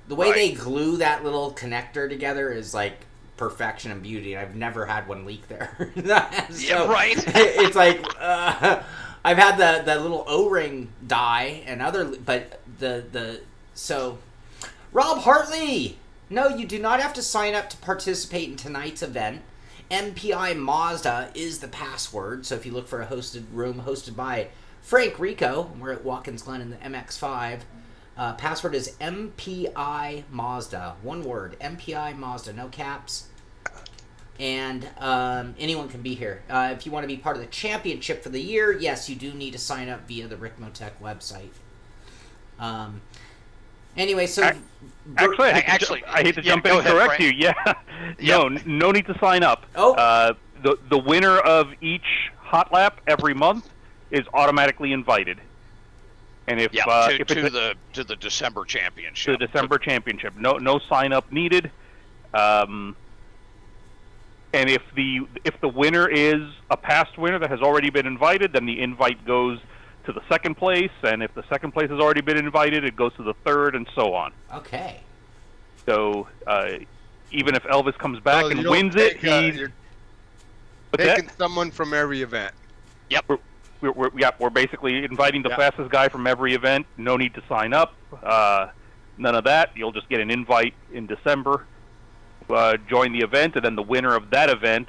The way they glue that little connector together is, like, perfection and beauty. I've never had one leak there. It's like, I've had the little O-ring die and but so, Rob Hartley! No, you do not have to sign up to participate in tonight's event. MPI Mazda is the password, so if you look for a hosted room hosted by Frank Rico, we're at Watkins Glen in the MX5, password is MPI Mazda, one word, MPI Mazda, no caps, and anyone can be here. If you want to be part of the championship for the year, yes, you do need to sign up via the Ricmotech website. Anyway, so actually, I hate to jump in and correct you. Yeah, no need to sign up. The winner of each hot lap every month is automatically invited. And if to the December championship, no sign up needed. And if the winner is a past winner that has already been invited, then the invite goes to the second place, and if the second place has already been invited, it goes to the third, and so on. Okay. So even if Elvis comes back and wins it, you're taking someone from every event. Yep. We're basically inviting the fastest guy from every event. No need to sign up. None of that. You'll just get an invite in December. Join the event, and then the winner of that event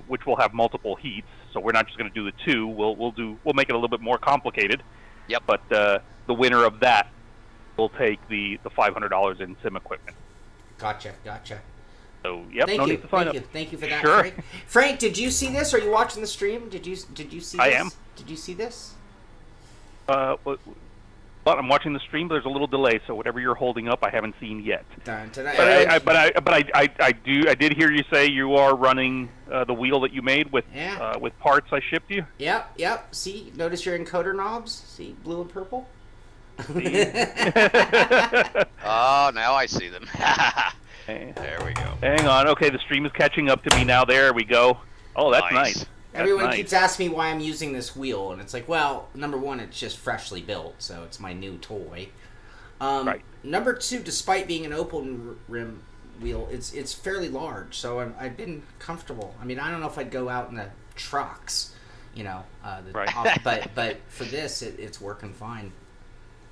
which will have multiple heats. So we're not just going to do the 2. We'll make it a little bit more complicated. Yep. But the winner of that will take the $500 in sim equipment. Gotcha. So no need to sign up. Thank you for that, Sure. Frank. Frank, did you see this? Are you watching the stream? Did you see this? I am. Did you see this? But I'm watching the stream. But there's a little delay, so whatever you're holding up, I haven't seen yet. Today. I did hear you say you are running the wheel that you made with parts I shipped you. Yep. See, notice your encoder knobs. See, blue and purple. Oh, now I see them. There we go. Hang on. Okay, the stream is catching up to me now. There we go. Oh, that's nice. Everyone keeps asking me why I'm using this wheel, and it's like, well, number one, it's just freshly built, so it's my new toy. Right. Number two, despite being an open rim wheel, it's fairly large, so I've been comfortable. I mean, I don't know if I'd go out in the trucks, Right. but for this, it's working fine.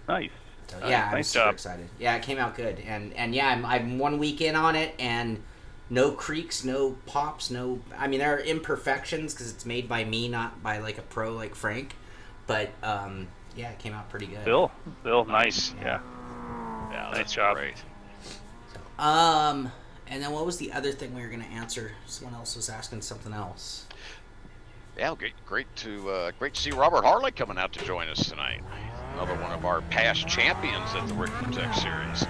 Nice. So, yeah, I'm nice super job. excited. Yeah, it came out good, and yeah, I'm 1 week in on it, and no creaks, no pops, no. I mean, there are imperfections because it's made by me, not by like a pro like Frank. But yeah, it came out pretty good. Still nice. Yeah, Yeah, nice that's job. great. And then what was the other thing we were gonna answer? Someone else was asking something else. Yeah, great to see Robert Harley coming out to join us tonight. Another one of our past champions at the Ricmotech series.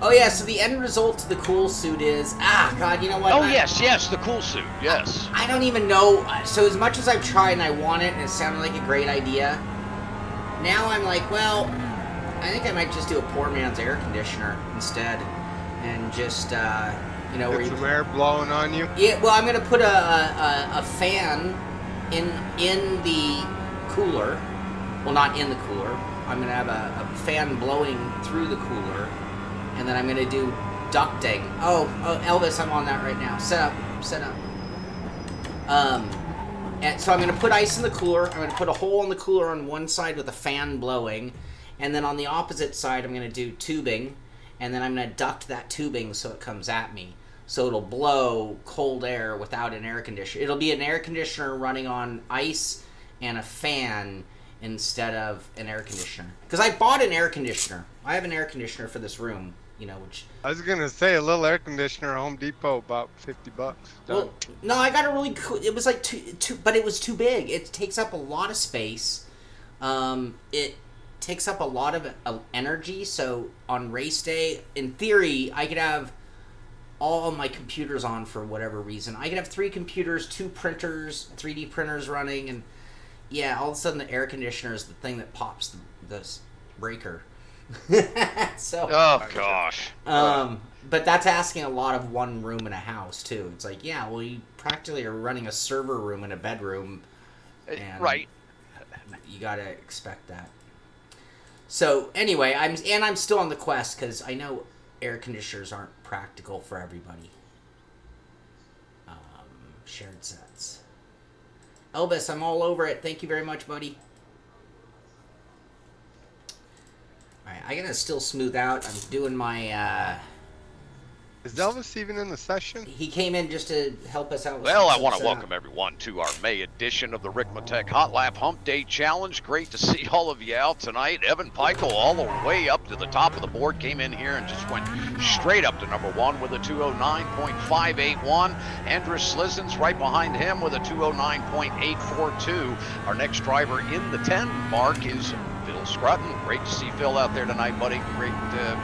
Oh yeah, so the end result to the cool suit is God, you know what? Yes, the cool suit. Yes. I don't even know. So as much as I've tried and I want it, and it sounded like a great idea, now I'm like, well, I think I might just do a poor man's air conditioner instead, and just where Get some air blowing on you. Yeah, well, I'm gonna put a fan in the cooler. Well, not in the cooler. I'm gonna have a fan blowing through the cooler, and then I'm gonna do ducting. Oh, Elvis, I'm on that right now. Set up. And so I'm gonna put ice in the cooler. I'm gonna put a hole in the cooler on one side with a fan blowing, and then on the opposite side I'm gonna do tubing, and then I'm gonna duct that tubing so it comes at me. So it'll blow cold air without an air conditioner. It'll be an air conditioner running on ice and a fan instead of an air conditioner. Because I bought an air conditioner. I have an air conditioner for this room, which... I was gonna say a little air conditioner at Home Depot, about $50. Done. Well, no, I got a really cool... It was like but it was too big. It takes up a lot of space. It takes up a lot of energy, so on race day, in theory, I could have all my computers on for whatever reason. I could have 3 computers, 2 printers, 3D printers running, and yeah, all of a sudden the air conditioner is the thing that pops the breaker. So. Oh gosh. But that's asking a lot of one room in a house too. It's like, yeah, well, you practically are running a server room in a bedroom, and Right. you gotta expect that. So anyway, I'm still on the quest because I know air conditioners aren't practical for everybody. Shared sets. Elvis, I'm all over it. Thank you very much, buddy. Alright, I gotta still smooth out. I'm doing my, Is Elvis even in the session? He came in just to help us out with Well, I some want to setup. welcome everyone to our May edition of the Ricmotech Hotlap Humpday Challenge. Great to see all of you out tonight. Evan Peichel all the way up to the top of the board, came in here and just went straight up to number 1 with a 209.581. Andrus Slizin's right behind him with a 209.842. Our next driver in the 10 mark is Phil Scruton. Great to see Phil out there tonight, buddy. Great,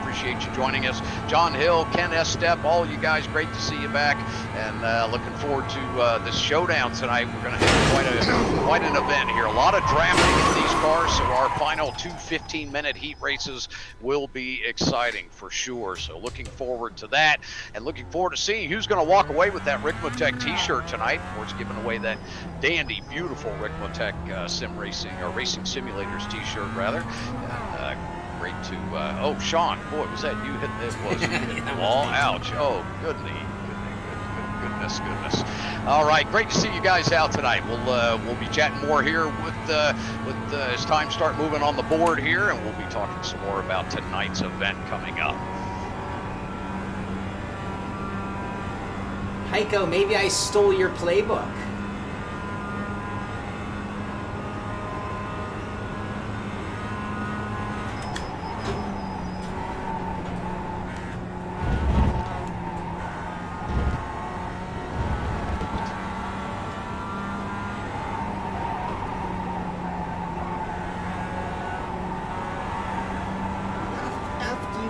appreciate you joining us. John Hill, Ken Estep, all you guys, great to see you back. And looking forward to this showdown tonight. We're going to have quite an event here. A lot of drafting in these cars, so our final 2 15-minute heat races will be exciting for sure. So looking forward to that, and looking forward to seeing who's going to walk away with that Ricmotech t-shirt tonight. Of course, giving away that dandy, beautiful Ricmotech sim racing, or racing simulators t-shirt rather. Great to oh, Shaun, boy, was that you hit it was the wall? Ouch. Oh, goodness. All right, great to see you guys out tonight. We'll be chatting more here with as time start moving on the board here, and we'll be talking some more about tonight's event coming up. Heiko, maybe I stole your playbook.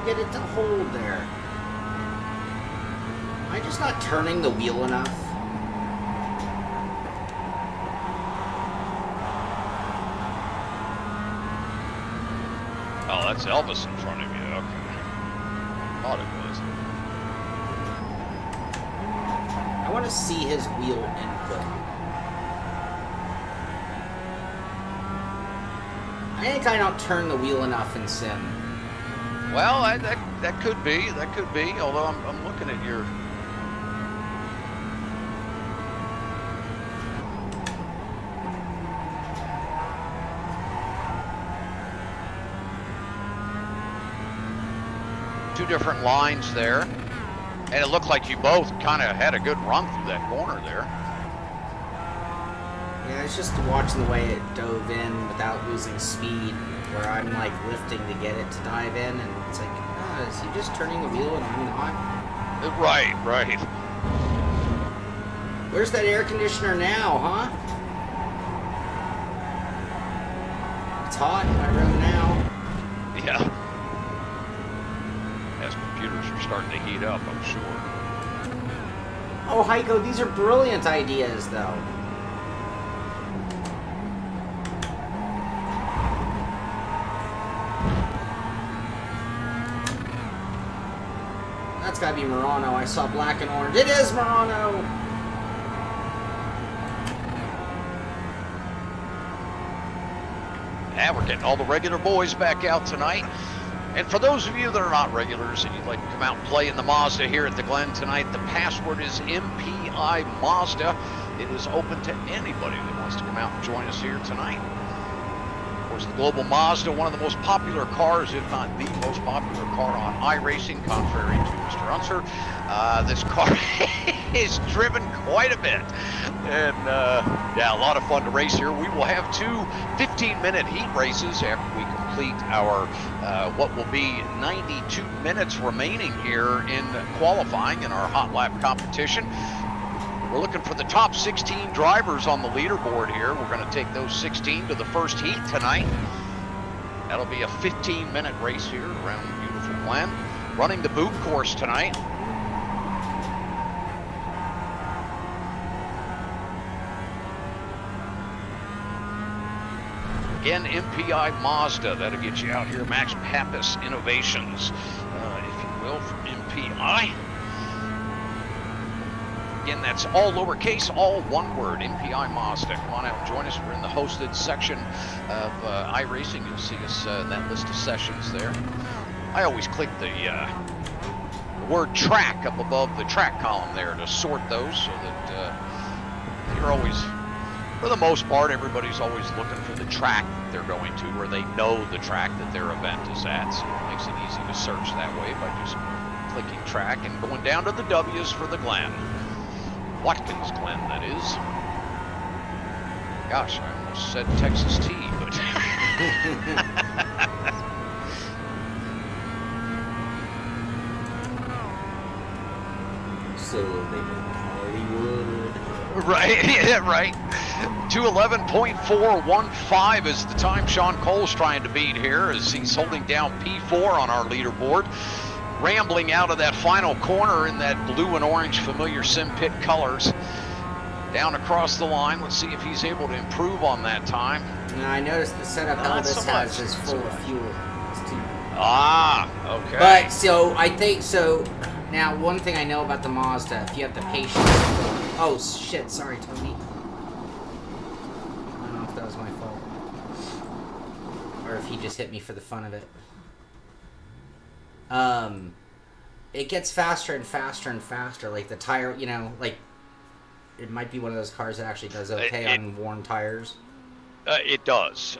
Get it to hold there. Am I just not turning the wheel enough? Oh, that's Elvis in front of you. Okay. Thought it was. I want to see his wheel input. I think I don't turn the wheel enough in Sim. Well, that could be. That could be. Although I'm looking at your. Two different lines there. And it looked like you both kind of had a good run through that corner there. Yeah, it's just watching the way it dove in without losing speed, where I'm like lifting to get it to dive in, and it's like, oh, is he just turning the wheel and I'm not? Right, right. Where's that air conditioner now, huh? It's hot in my room now. Yeah. As computers are starting to heat up, I'm sure. Oh, Heiko, these are brilliant ideas, though. That's gotta be Murano. I saw black and orange. It is Murano! Yeah, we're getting all the regular boys back out tonight. And for those of you that are not regulars and you'd like to come out and play in the Mazda here at the Glen tonight, the password is MPI Mazda. It is open to anybody that wants to come out and join us here tonight. Of course, the Global Mazda, one of the most popular cars, if not the most popular car on iRacing, contrary to Mr. Unser. This car is driven quite a bit. And yeah, a lot of fun to race here. We will have two 15-minute heat races after we complete our what will be 92 minutes remaining here in qualifying in our hot lap competition. We're looking for the top 16 drivers on the leaderboard here. We're going to take those 16 to the first heat tonight. That'll be a 15-minute race here around beautiful Glen. Running the boot course tonight. Again, MPI Mazda, that'll get you out here. Max Pappas Innovations, if you will, from MPI. Again, that's all lowercase, all one word, MPI Mazda. Come on out and join us. We're in the hosted section of iRacing. You'll see us in that list of sessions there. I always click the word track up above the track column there to sort those so that you're always... For the most part, everybody's always looking for the track that they're going to, or they know the track that their event is at, so it makes it easy to search that way by just clicking track and going down to the W's for the Glen. Watkins Glen, that is. Gosh, I almost said Texas T, but... So they moved Hollywood. Right, yeah, right. 2:11.415 is the time Shaun Cole's trying to beat here as he's holding down P4 on our leaderboard. Rambling out of that final corner in that blue and orange familiar Simpit colors. Down across the line. Let's see if he's able to improve on that time. Now, I noticed the setup Elvis has is full of fuel. Ah, okay. But, so, I think, so, now, one thing I know about the Mazda, if you have the patience... Oh, shit, sorry, Tony. I don't know if that was my fault. Or if he just hit me for the fun of it. It gets faster and faster and faster. Like, the tire, you know, like, it might be one of those cars that actually does okay on worn tires. It does.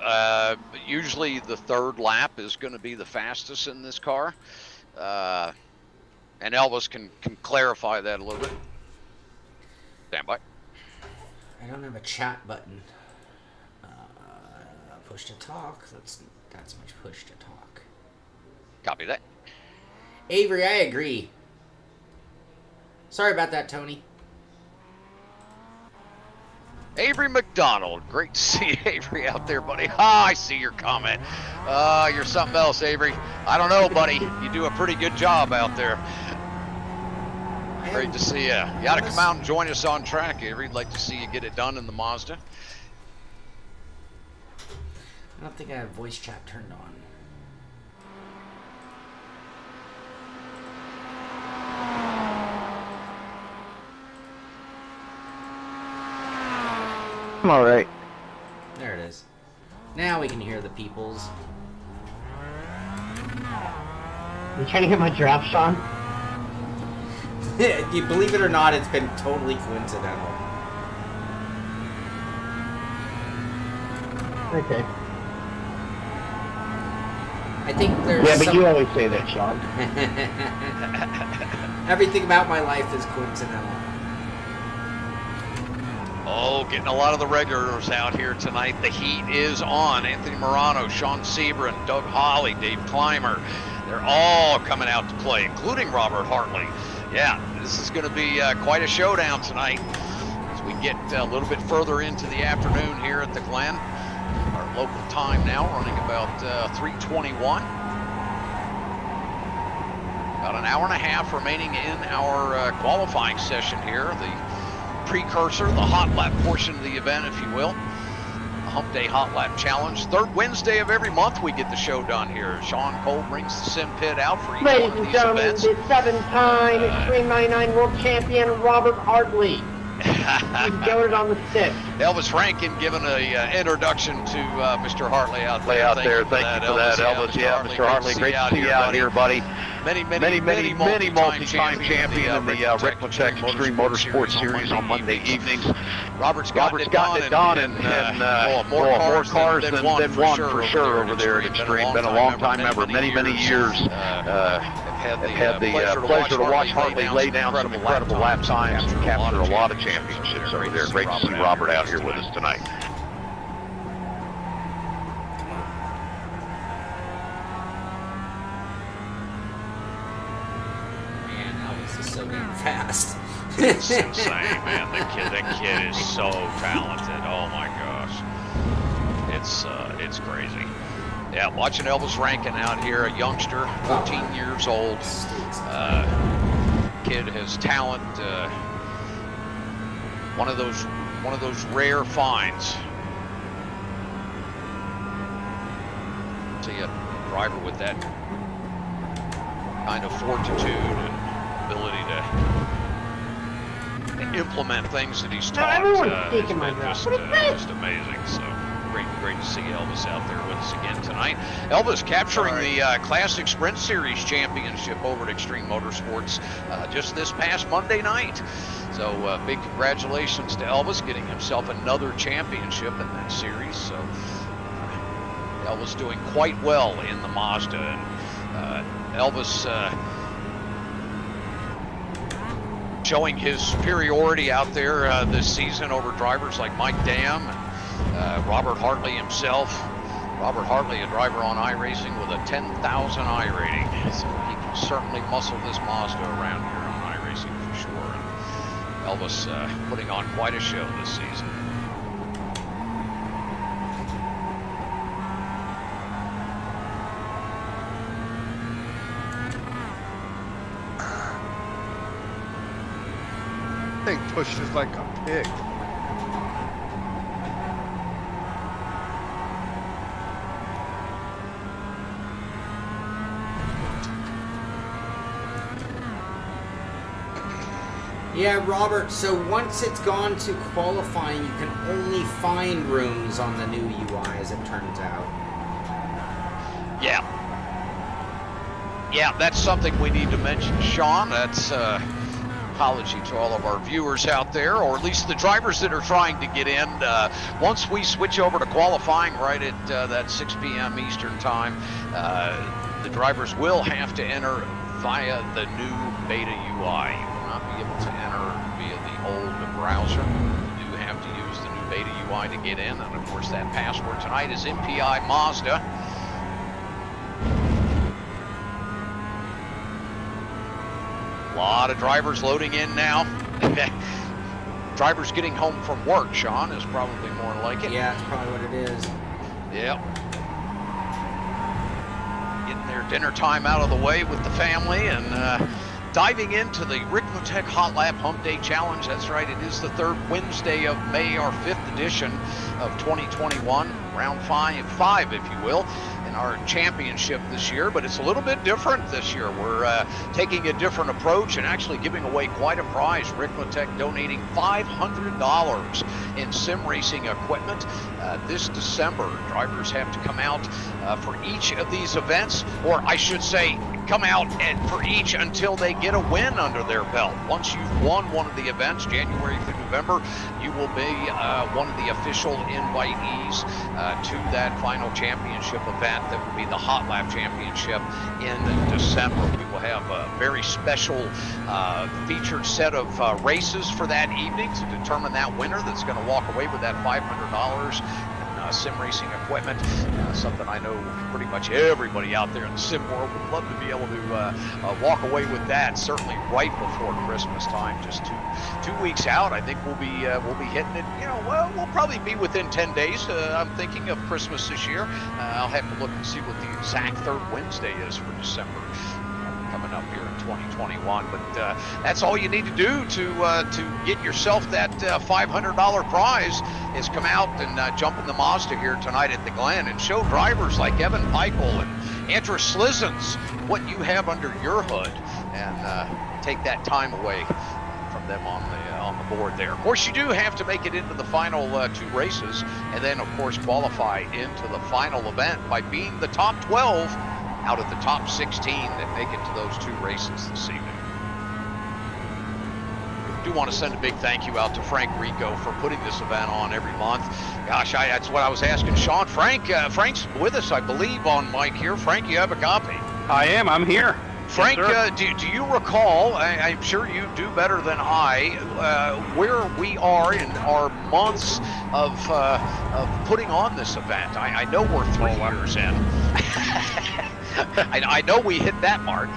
Usually the third lap is going to be the fastest in this car. And Elvis can clarify that a little bit. Stand by. I don't have a chat button. Push to talk. That's much push to talk. Copy that. Avery, I agree. Sorry about that, Tony. Avery McDonald. Great to see Avery out there, buddy. Ah, I see your comment. You're something else, Avery. I don't know, buddy. You do a pretty good job out there. Great to see you. You got to come out and join us on track, Avery. I'd like to see you get it done in the Mazda. I don't think I have voice chat turned on. I'm all right. There it is. Now we can hear the peoples. You trying to get my draft, Sean? You believe it or not, it's been totally coincidental. Okay. I think there's Yeah, but you always say that, Sean. Everything about my life is coincidental. Oh, getting a lot of the regulars out here tonight. The heat is on. Anthony Morano, Sean Sebring, Doug Hawley, Dave Clymer. They're all coming out to play, including Robert Hartley. Yeah, this is going to be quite a showdown tonight as we get a little bit further into the afternoon here at the Glen. Our local time now running about 3:21. About an hour and a half remaining in our qualifying session here. The precursor, the hot lap portion of the event, if you will. The Humpday Hot Lap Challenge. Third Wednesday of every month we get the show done here. Shaun Cole brings the Simpit out for each Ladies one of and these gentlemen, events. the 7-time Extreme 99 World Champion Robert Hartley. He's goaded on the stick. Elvis Rankin giving a introduction to Mr. Hartley out there. Thank you for that, Elvis. Yeah, Mr. Hartley, great to see you out here, buddy. Many multi-time champion in the Ricmotech Extreme Motorsports Series on Monday evenings. Robert's gotten it done, and more cars than one for sure over there at Extreme. Been a long time member, many years. Have had the pleasure to watch Hartley lay down some incredible lap times and capture a lot of championships over there. Great to see Robert out here with us tonight. Man, Elvis is so damn fast. It's insane, man. That kid is so talented. Oh my gosh, it's crazy. Yeah, watching Elvis Rankin out here, a youngster, 14 years old. Kid has talent. One of those rare finds. See a driver with that kind of fortitude and ability to implement things that he's taught. Just amazing. So great to see Elvis out there with us again tonight. Elvis capturing the Classic Sprint Series championship over at Extreme Motorsports just this past Monday night. So big congratulations to Elvis getting himself another championship in that series. So Elvis doing quite well in the Mazda. And Elvis showing his superiority out there this season over drivers like Mike Dam and Robert Hartley himself. Robert Hartley, a driver on iRacing with a 10,000 I rating. So he can certainly muscle this Mazda around here on iRacing for sure. And Elvis putting on quite a show this season. Thing pushes like a pig. Yeah, Robert, so once it's gone to qualifying, you can only find rooms on the new UI, as it turns out. Yeah, that's something we need to mention, Sean. That's apology to all of our viewers out there, or at least the drivers that are trying to get in. Once we switch over to qualifying right at that 6 p.m. Eastern time, the drivers will have to enter via the new beta UI. You will not be able to enter via the old browser. You do have to use the new beta UI to get in, and of course that password tonight is MPI Mazda. A lot of drivers loading in now. Drivers getting home from work, Shaun, is probably more like it. Yeah, that's probably what it is. Yep. Getting their dinner time out of the way with the family and diving into the Ricmotech Hotlap Humpday Challenge. That's right, it is the third Wednesday of May, our 5th edition of 2021, round five, if you will, in our championship this year. But it's a little bit different this year. We're taking a different approach and actually giving away quite a prize. Ricmotech donating $500 in sim racing equipment this December. Drivers have to come out for each of these events, or I should say, come out for each until they get a win under their belt. Once you've won one of the events, January through November, you will be one of the official invitees to that final championship event. That will be the Hotlap Championship in December. We will have a very special featured set of races for that evening to determine that winner that's going to walk away with that $500 sim racing equipment. Something I know pretty much everybody out there in the sim world would love to be able to walk away with that. Certainly right before Christmas time, just two weeks out. I think we'll be hitting it. You know, well, we'll probably be within 10 days. I'm thinking of Christmas this year. I'll have to look and see what the exact third Wednesday is for December. Coming up here in 2021, but that's all you need to do to get yourself that $500 prize is come out and jump in the Mazda here tonight at the Glen and show drivers like Evan Peichel and Andrew Slizens what you have under your hood, and take that time away from them on the board there. Of course, you do have to make it into the final 2 races, and then of course qualify into the final event by being the top 12 out of the top 16 that make it to those 2 races this evening. I do want to send a big thank you out to Frank Rico for putting this event on every month. Gosh, that's what I was asking Shaun. Frank's with us, I believe, on mic here. Frank, you have a copy? I am. I'm here. Frank, yes, do you recall, I'm sure you do better than I, where we are in our months of putting on this event? I know we're 3 years in. I know we hit that mark.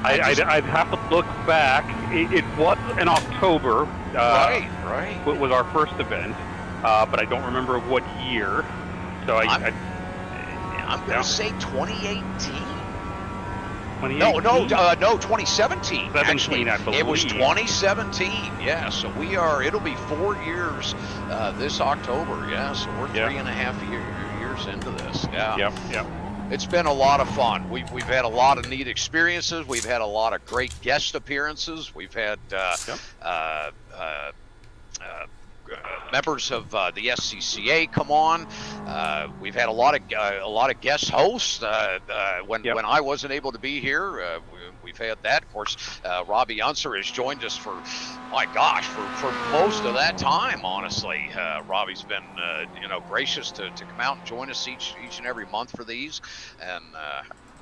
I'd have to look back. It was in October. Right. It was our first event, but I don't remember what year. So I'm going to say 2018. 2018? No, 2017. 17, actually, I believe. It was 2017. Yeah, so it'll be 4 years this October. Yeah, so we're 3.5 years into this. Yeah. Yep. It's been a lot of fun. We've had a lot of neat experiences. We've had a lot of great guest appearances. We've had members of the SCCA come on. We've had a lot of guest hosts when I wasn't able to be here. We've had that. Of course, Robby Unser has joined us for most of that time. Honestly, Robby's been gracious to come out and join us each and every month for these, and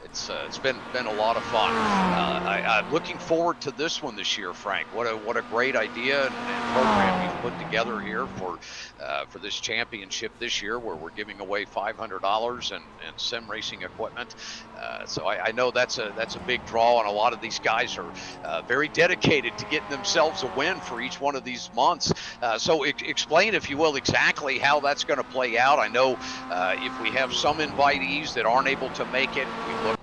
it's been a lot of fun. I'm looking forward to this one this year, Frank. What a great idea and program you've put together here for this championship this year, where we're giving away $500 and sim racing equipment. So I know that's a big draw, and a lot of these guys are very dedicated to getting themselves a win for each one of these months. So explain, if you will, exactly how that's going to play out. I know if we have some invitees that aren't able to make it, we look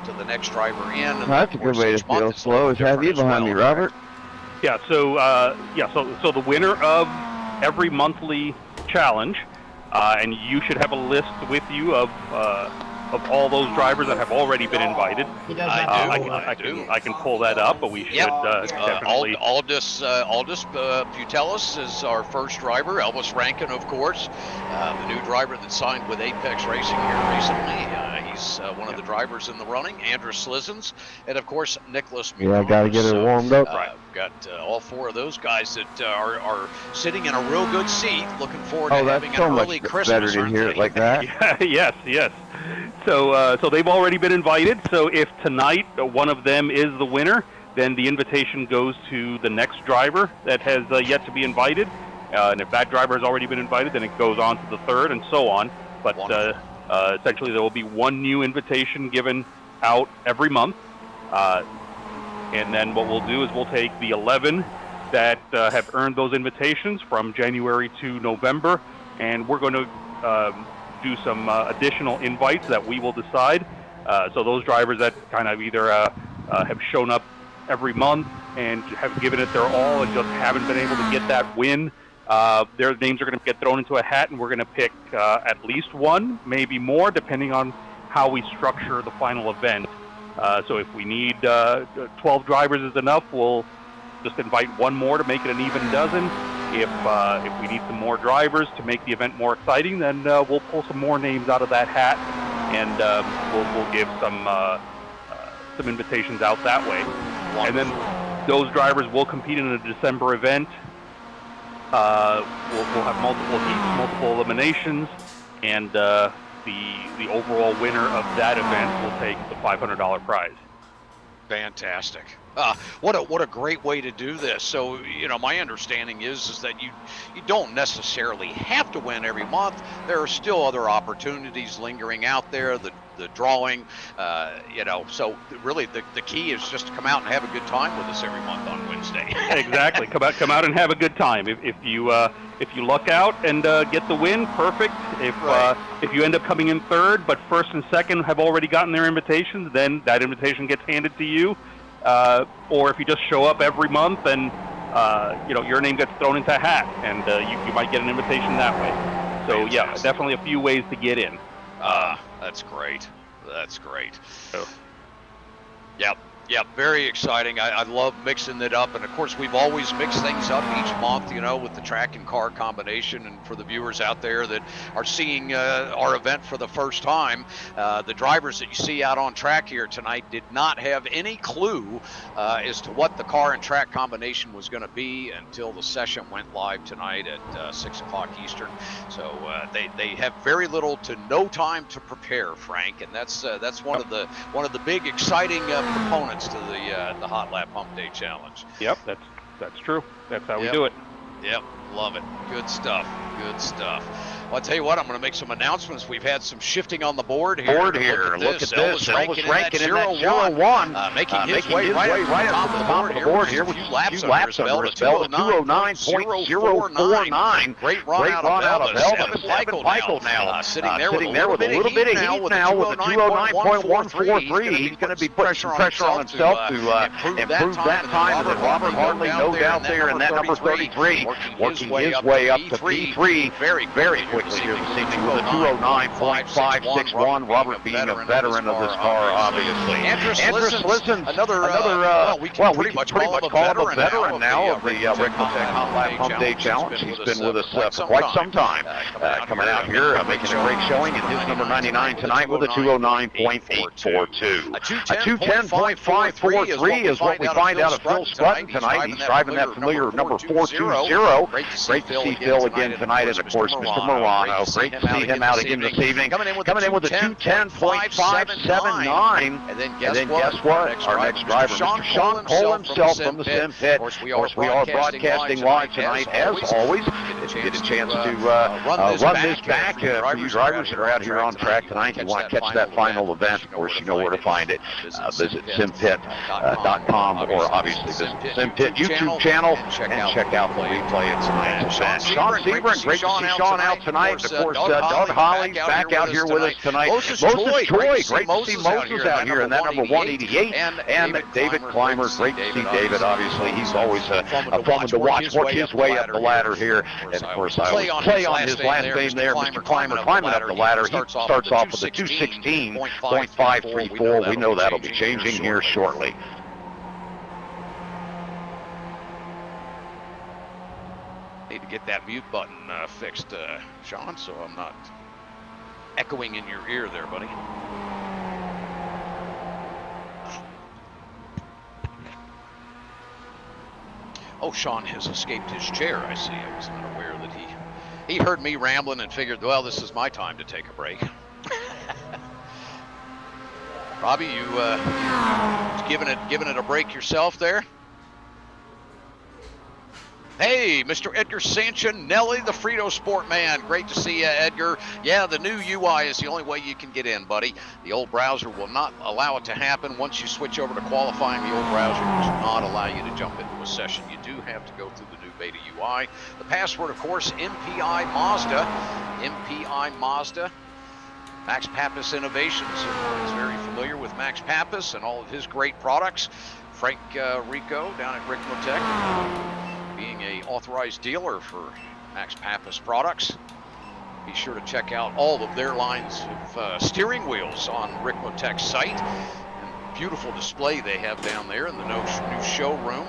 to the next driver in. And that's a good way to feel slow is have you behind me, Robert. Yeah. So the winner of every monthly challenge, and you should have a list with you of all those drivers that have already been invited. I can pull that up, but we should definitely. Aldous Putelis is our first driver. Elvis Rankin, of course, the new driver that signed with Apex Racing here recently. He's one of the drivers in the running. Andrew Slizens, and of course Nicholas Muir. Yeah, I got to get it warmed up. Got all 4 of those guys that are sitting in a real good seat. Looking forward to having an early Christmas. Better to hear it like that. Yes. So they've already been invited. So if tonight one of them is the winner, then the invitation goes to the next driver that has yet to be invited. And if that driver has already been invited, then it goes on to the third and so on. But essentially there will be one new invitation given out every month. And then what we'll do is we'll take the 11 that have earned those invitations from January to November, and we're going to do some additional invites that we will decide. So those drivers that kind of either have shown up every month and have given it their all and just haven't been able to get that win, their names are going to get thrown into a hat, and we're going to pick at least one, maybe more, depending on how we structure the final event. So if we need 12 drivers is enough, we'll just invite one more to make it an even dozen. If we need some more drivers to make the event more exciting, then we'll pull some more names out of that hat, and we'll give some invitations out that way. And then those drivers will compete in a December event. We'll have multiple heats, multiple eliminations, and the overall winner of that event will take the $500 prize. Fantastic. What a great way to do this. So, you know, my understanding is that you don't necessarily have to win every month. There are still other opportunities lingering out there, the drawing, you know, so really the key is just to come out and have a good time with us every month on Wednesday. Exactly. Come out and have a good time. If you luck out and get the win, perfect. If you end up coming in third, but first and second have already gotten their invitations, then that invitation gets handed to you. Or if you just show up every month and you know, your name gets thrown into a hat, and you might get an invitation that way. So yeah, definitely a few ways to get in. That's great. That's great. Yep, very exciting. I love mixing it up, and of course we've always mixed things up each month, you know, with the track and car combination. And for the viewers out there that are seeing our event for the first time, the drivers that you see out on track here tonight did not have any clue as to what the car and track combination was going to be until the session went live tonight at 6 o'clock Eastern. So they have very little to no time to prepare, Frank, and that's one of the big exciting components to the Hotlap Humpday Challenge. Yep, that's true. That's how we do it. Yep, love it. Good stuff. Good stuff. Well, I'll tell you what, I'm going to make some announcements. We've had some shifting on the board here. Look at this. Elvis ranking in that 0-1. Making his way right up to the top of the board here with a few laps under his belt. 209.049. Great run out of Elvis. Evan Michael now sitting there with a little bit of heat now with a 209.143. He's going to be putting some pressure on himself to improve that time. And then Robert Hartley, no doubt there in that number 33, working his way up to P3 very quickly here this evening with a 209.561. Robert being a veteran of this car, obviously. Andrus Listen, another we can pretty much call him a veteran now of the Ricmotech Hotlap Humpday Challenge. He's been with us for quite some time. Coming out here, making a great showing in his number 99 tonight with a 209.842. A 210.543 is what we find out of Phil Scutton tonight. He's driving that familiar number 420. Great to see Phil again tonight, and of course Mr. Morano. Great to see him out again this evening. Coming in with a 210.579. And then guess what? Our next driver, Mr. Shaun Cole himself from the Simpit. Of course, we are broadcasting live tonight, as always. Get a chance to run this back for you drivers that are out here on track tonight. You want to catch that final event, of course, you know where to find it. Visit simpit.com or obviously visit the Simpit YouTube channel and check out the replay of tonight's event. Sean Sebring, great to see Sean out tonight. Of course, Doug Holly's back out here with us tonight. Moses Choi, great to see Moses out here in that number 188. And David Clymer, great to see David, obviously. He's always a fun to watch, work his way up the ladder here. And of course, I always play on his last name there, Mr. Clymer, climbing up the ladder. He starts off with a 216.534. We know that'll be changing here shortly. Need to get that mute button fixed, Sean, so I'm not echoing in your ear there, buddy. Oh, Sean has escaped his chair, I see. I was not aware that he heard me rambling and figured, well, this is my time to take a break. Robby, you giving it a break yourself there? Hey, Mr. Edgar Sancinelli, the Frito Sport Man. Great to see you, Edgar. Yeah, the new UI is the only way you can get in, buddy. The old browser will not allow it to happen. Once you switch over to qualifying, the old browser does not allow you to jump into a session. You do have to go through the new beta UI. The password, of course, MPI Mazda. MPI Mazda. Max Pappas Innovations. Everyone's very familiar with Max Pappas and all of his great products. Frank Rico down at Ricmotech, being a authorized dealer for Max Pappas products. Be sure to check out all of their lines of steering wheels on Ricmotech's site. And beautiful display they have down there in the new showroom.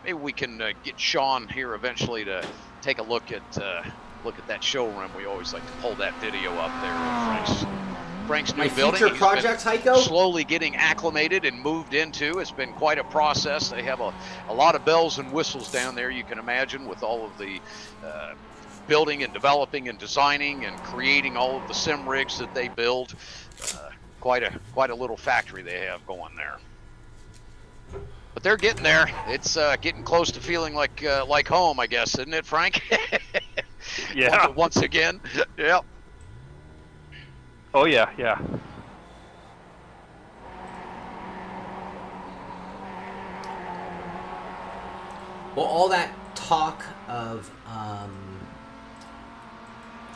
Maybe we can get Shaun here eventually to take a look at that showroom. We always like to pull that video up there of Frank's new building. Future project, Heiko? Slowly getting acclimated and moved into. It's been quite a process. They have a lot of bells and whistles down there, you can imagine, with all of the building and developing and designing and creating all of the sim rigs that they build. Quite a little factory they have going there. But they're getting there. It's getting close to feeling like home, I guess, isn't it, Frank? Yeah. Once again. Yep. Oh yeah, yeah. Well, all that talk of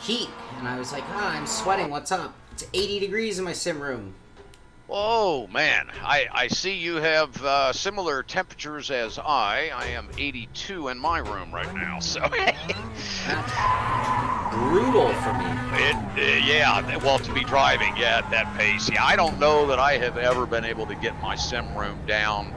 heat, and I was like, I'm sweating, what's up? It's 80 degrees in my sim room. Oh man, I see you have similar temperatures as I am 82 in my room right now, so brutal for me. Yeah, well, to be driving at that pace, yeah, I don't know that I have ever been able to get my sim room down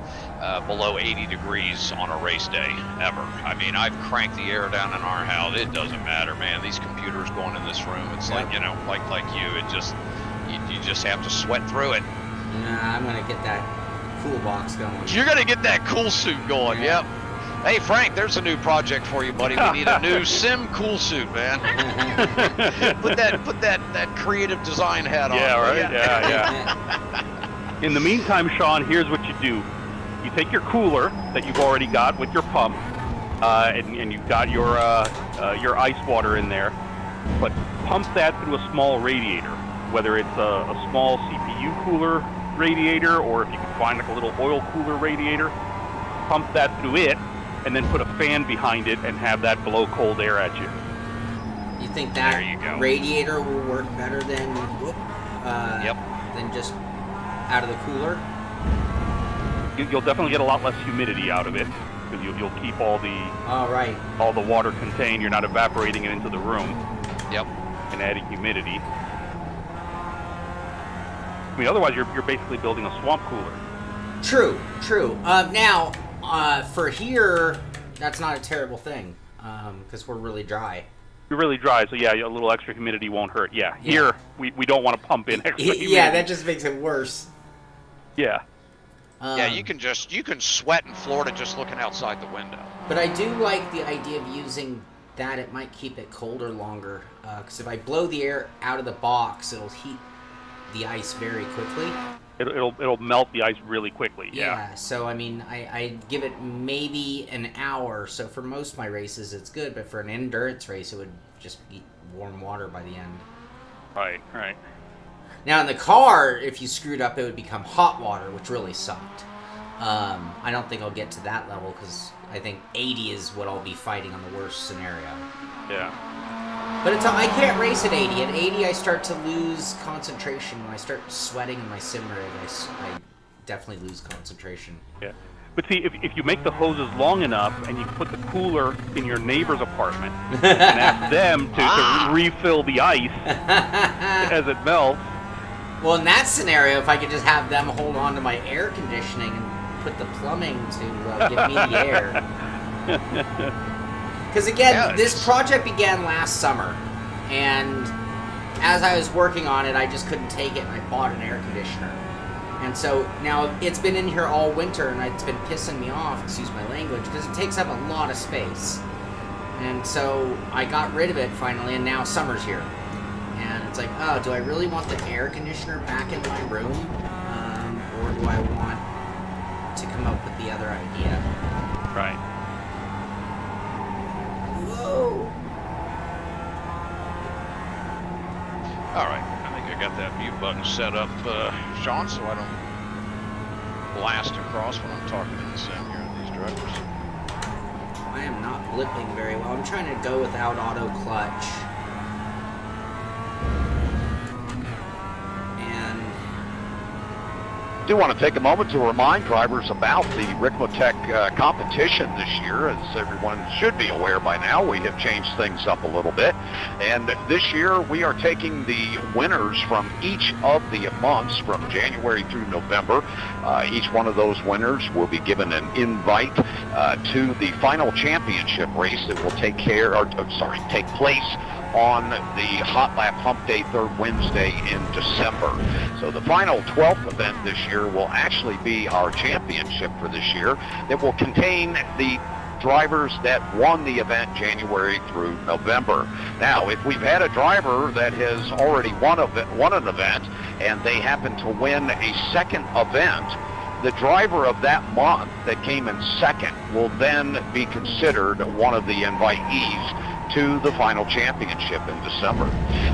below 80 degrees on a race day, ever. I mean, I've cranked the air down in our house. It doesn't matter, man. These computers going in this room, it's like, you know, like you, it just, you just have to sweat through it. Nah, I'm gonna get that cool box going. You're gonna get that cool suit going, yep. Hey Frank, there's a new project for you, buddy. We need a new sim cool suit, man. put that creative design hat on. Yeah, right. Yeah. In the meantime, Shaun, here's what you do: you take your cooler that you've already got with your pump, and you've got your ice water in there, but pump that through a small radiator, whether it's a small CPU cooler radiator, or if you can find like a little oil cooler radiator, pump that through it, and then put a fan behind it and have that blow cold air at you. You think that radiator will work better than just out of the cooler? You'll definitely get a lot less humidity out of it, because you'll keep all the water contained. You're not evaporating it into the room. Yep. And adding humidity. I mean, otherwise you're basically building a swamp cooler. True. Now, for here, that's not a terrible thing, because we're really dry. You're really dry, so yeah, a little extra humidity won't hurt. Yeah, here we don't want to pump in extra humidity. Yeah, that just makes it worse. Yeah. Yeah, you can sweat in Florida just looking outside the window. But I do like the idea of using that. It might keep it colder longer, because if I blow the air out of the box, it'll heat the ice very quickly. It'll melt the ice really quickly. Yeah. So I mean, I give it maybe an hour. So for most of my races, it's good. But for an endurance race, it would just be warm water by the end. Right. Now in the car, if you screwed up, it would become hot water, which really sucked. I don't think I'll get to that level, because I think 80 is what I'll be fighting on the worst scenario. Yeah. But I can't race at 80. At 80, I start to lose concentration. When I start sweating in my sim rig, I definitely lose concentration. Yeah. But see, if you make the hoses long enough and you put the cooler in your neighbor's apartment and ask them to refill the ice as it melts. Well, in that scenario, if I could just have them hold on to my air conditioning and put the plumbing to give me the air. Because again, this project began last summer, and as I was working on it, I just couldn't take it, and I bought an air conditioner. And so now it's been in here all winter, and it's been pissing me off, excuse my language, because it takes up a lot of space. And so I got rid of it finally, and now summer's here. and it's like, oh, do I really want the air conditioner back in my room? Or do I want to come up with the other idea? Right. Whoa! All right, I think I got that mute button set up, Shaun, so I don't blast across when I'm talking in the sim here with these drivers. I am not blipping very well. I'm trying to go without auto clutch. I do want to take a moment to remind drivers about the Ricmotech competition this year. As everyone should be aware by now, we have changed things up a little bit. And this year, we are taking the winners from each of the months from January through November. Each one of those winners will be given an invite to the final championship race that will take place on the Hotlap Humpday, third Wednesday in December. So the final 12th event this year will actually be our championship for this year that will contain the drivers that won the event January through November. Now, if we've had a driver that has already won an event and they happen to win a second event, the driver of that month that came in second will then be considered one of the invitees to the final championship in December.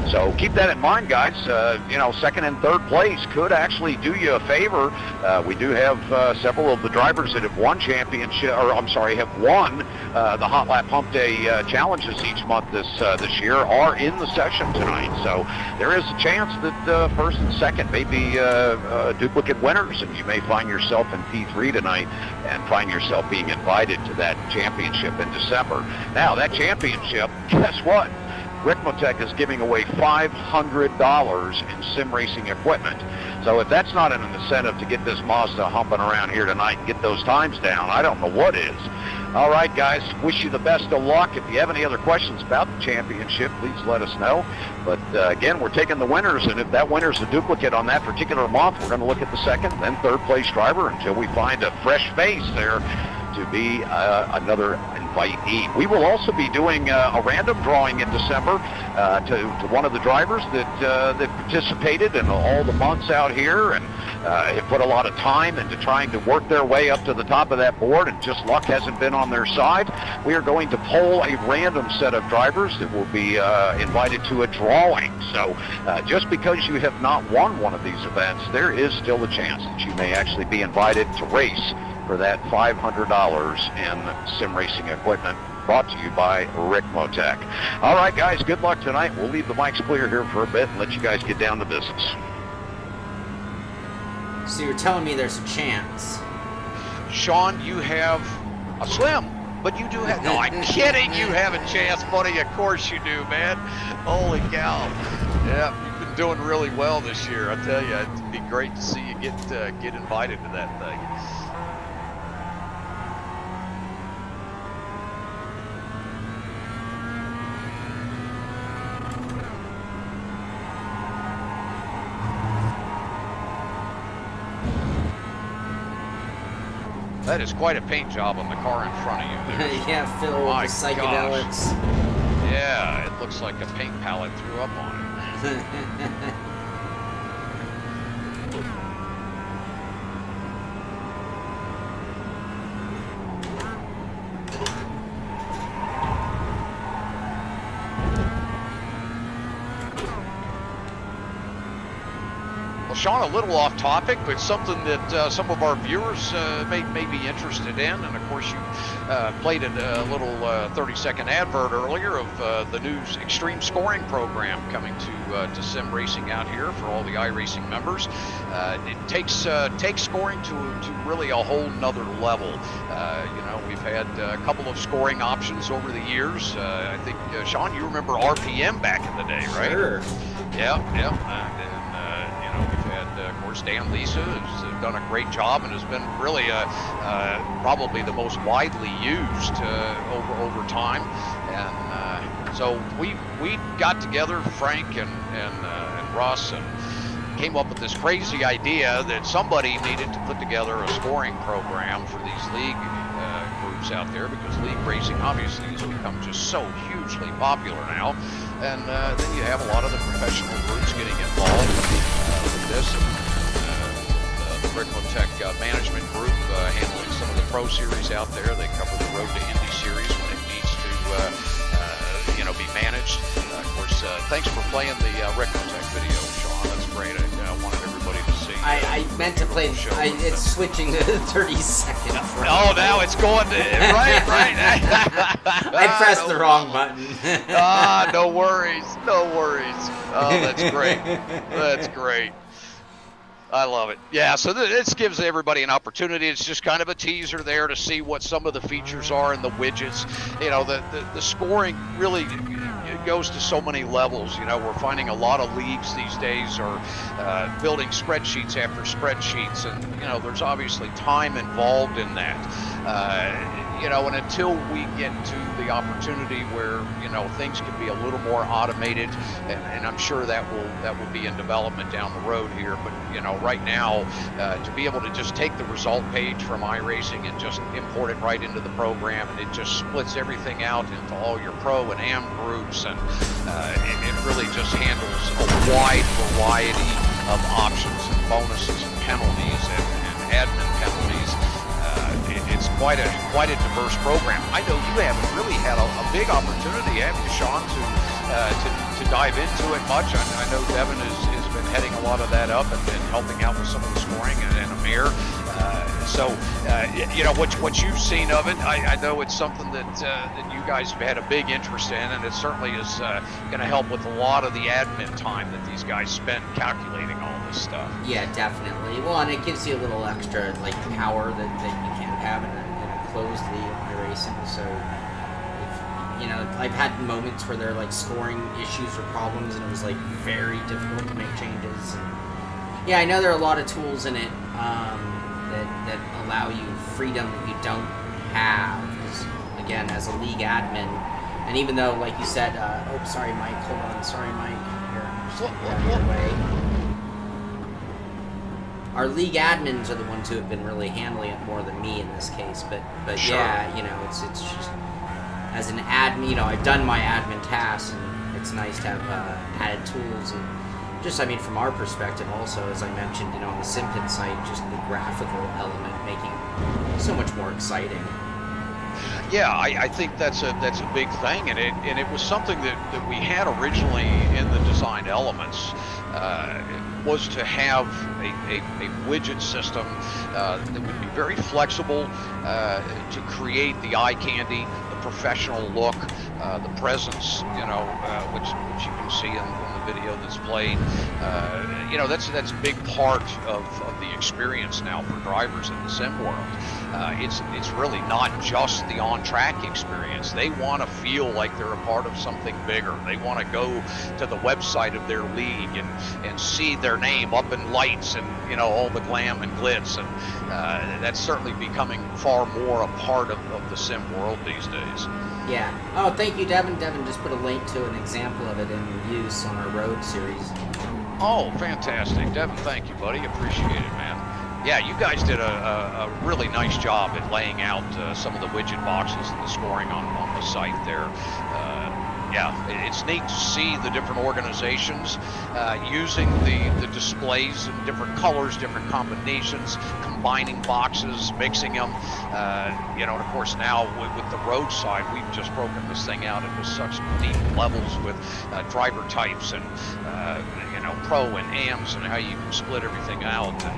So keep that in mind, guys. Second and third place could actually do you a favor. We do have several of the drivers that have won have won the Hotlap Humpday challenges each month this year are in the session tonight. So there is a chance that first and second may be duplicate winners, and you may find yourself in P3 tonight and find yourself being invited to that championship in December. Now, that championship, guess what? Ricmotech is giving away $500 in sim racing equipment. So if that's not an incentive to get this Mazda humping around here tonight and get those times down, I don't know what is. All right, guys, wish you the best of luck. If you have any other questions about the championship, please let us know. But again, we're taking the winners, and if that winner's a duplicate on that particular month, we're going to look at the second, then third place driver until we find a fresh face there to be another invitee. We will also be doing a random drawing in December to one of the drivers that participated in all the months out here and have put a lot of time into trying to work their way up to the top of that board, and just luck hasn't been on their side. We are going to poll a random set of drivers that will be invited to a drawing. So just because you have not won one of these events, there is still a chance that you may actually be invited to race for that $500 in sim racing equipment, brought to you by Ricmotech. All right, guys, good luck tonight. We'll leave the mics clear here for a bit and let you guys get down to business. So you're telling me there's a chance? Shaun, you have a slim, but you do have... No, I'm kidding. You have a chance, buddy. Of course you do, man. Holy cow. Yeah, you've been doing really well this year. I tell you, it'd be great to see you get invited to that thing. That is quite a paint job on the car in front of you there. Yeah, filled with psychedelics. Gosh. Yeah, it looks like a paint palette threw up on it. Shaun, a little off topic, but something that some of our viewers may be interested in. And of course, you played a little 30-second advert earlier of the new extreme scoring program coming to sim racing out here for all the iRacing members. It takes scoring to really a whole nother level. We've had a couple of scoring options over the years. I think, Shaun, you remember RPM back in the day, right? Sure. Yeah. We've had, of course, Dan Lisa has done a great job and has been really probably the most widely used over time. And so we got together, Frank and Russ, and came up with this crazy idea that somebody needed to put together a scoring program for these league groups out there, because league racing obviously has become just so hugely popular now. and then you have a lot of the professional groups getting involved with this. The Ricmotech management group handling some of the pro series out there. They cover the Road to Indy series when it needs to, be managed. Of course, thanks for playing the Ricmotech video, Shaun. That's great. I wanted everybody to see. I meant to play. It's switching to 30 seconds. Oh, now it's going to right. I pressed the wrong button. No worries. Oh, that's great. That's great. I love it. Yeah, so this gives everybody an opportunity. It's just kind of a teaser there to see what some of the features are in the widgets. The scoring really goes to so many levels. We're finding a lot of leagues these days are building spreadsheets after spreadsheets, and there's obviously time involved in that. And until we get to the opportunity where things can be a little more automated, and I'm sure that will be in development down the road here. But right now, to be able to just take the result page from iRacing and just import it right into the program, and it just splits everything out into all your pro and am groups, and it really just handles a wide variety of options and bonuses and penalties and admin penalties. It's quite a diverse program. I know you haven't really had a big opportunity, have you, Shaun, to dive into it much. I know Devin has been heading a lot of that up and helping out with some of the scoring, and Amir. What you've seen of it, I know it's something that you guys have had a big interest in, and it certainly is going to help with a lot of the admin time that these guys spend calculating all this stuff. Yeah, definitely. Well, and it gives you a little extra power that you can't have in a closed league iRacing. So, I've had moments where there are scoring issues or problems, and it was very difficult to make changes. And, yeah, I know there are a lot of tools in it that allow you freedom that you don't have. Because, again, as a league admin, and even though, like you said, sorry, Mike. Hold on, sorry, Mike. Here, just get out of your way. Our league admins are the ones who have been really handling it more than me in this case. But sure. Yeah, it's just as an admin, I've done my admin tasks, and it's nice to have added tools, and just, from our perspective also, as I mentioned, on the Simpit site, just the graphical element making it so much more exciting. Yeah, I think that's a big thing, and it was something that we had originally in the design elements. Was to have a widget system that would be very flexible to create the eye candy, the professional look, the presence, which you can see in the video that's played. That's a big part of the experience now for drivers in the sim world. It's really not just the on-track experience. They want to feel like they're a part of something bigger. They want to go to the website of their league and see their name up in lights and all the glam and glitz, and that's certainly becoming far more a part of the sim world these days. Yeah. Oh, thank you, Devin. Devin just put a link to an example of it in use on our road series. Oh, fantastic. Devin, thank you, buddy. Appreciate it, man. Yeah, you guys did a really nice job at laying out some of the widget boxes and the scoring on the site there. Yeah, it's neat to see the different organizations using the displays in different colors, different combinations, combining boxes, mixing them. And of course now with the road side, we've just broken this thing out into such deep levels with driver types and pro and AMs, and how you can split everything out. And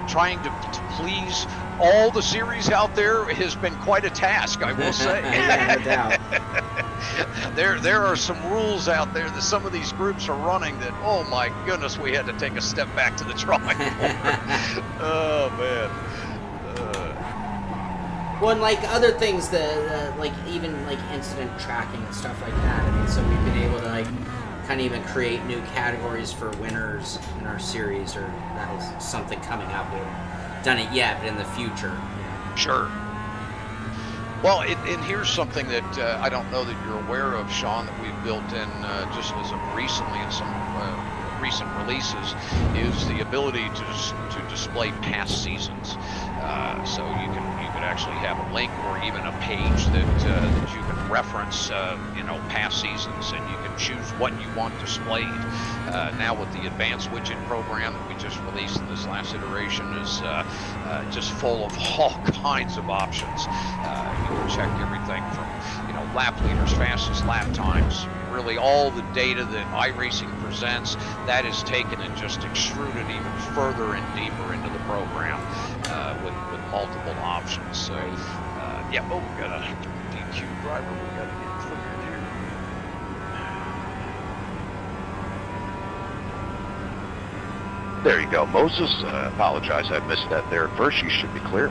trying to please all the series out there has been quite a task, I will say. No doubt. There are some rules out there that some of these groups are running that, oh my goodness, we had to take a step back to the drawing board. Oh man. Well, and other things, even incident tracking and stuff like that. So we've been able to kind of even create new categories for winners in our series, or that is something coming up. We haven't done it yet, but in the future. Sure. Well, and here's something that I don't know that you're aware of, Shaun, that we've built in just as of recently in some recent releases, is the ability to display past seasons. So you can actually have a link or even a page that you can reference, past seasons, and you can choose what you want displayed. Now with the advanced widget program that we just released in this last iteration is just full of all kinds of options. You can check everything from, lap leaders, fastest lap times, really all the data that iRacing presents, that is taken and just extruded even further and deeper into the program with multiple options. So, we got a DQ driver we got to get cleared here. There you go, Moses. Apologize, I missed that there at first. You should be clear.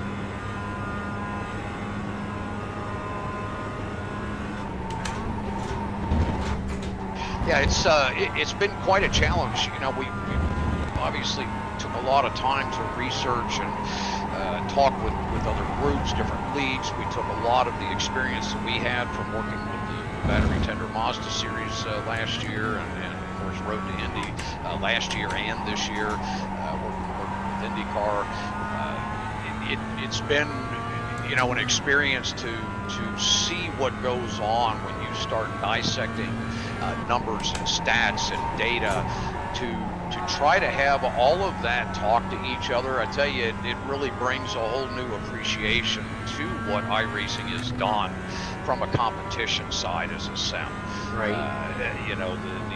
Yeah, it's been quite a challenge. We obviously took a lot of time to research and talk with other groups, different leagues. We took a lot of the experience that we had from working with the Battery Tender Mazda series last year, and of course Road to Indy last year and this year, working with IndyCar. It's been an experience to see what goes on when you start dissecting numbers and stats and data to try to have all of that talk to each other. I tell you, it really brings a whole new appreciation to what iRacing has done from a competition side as a sim. Right.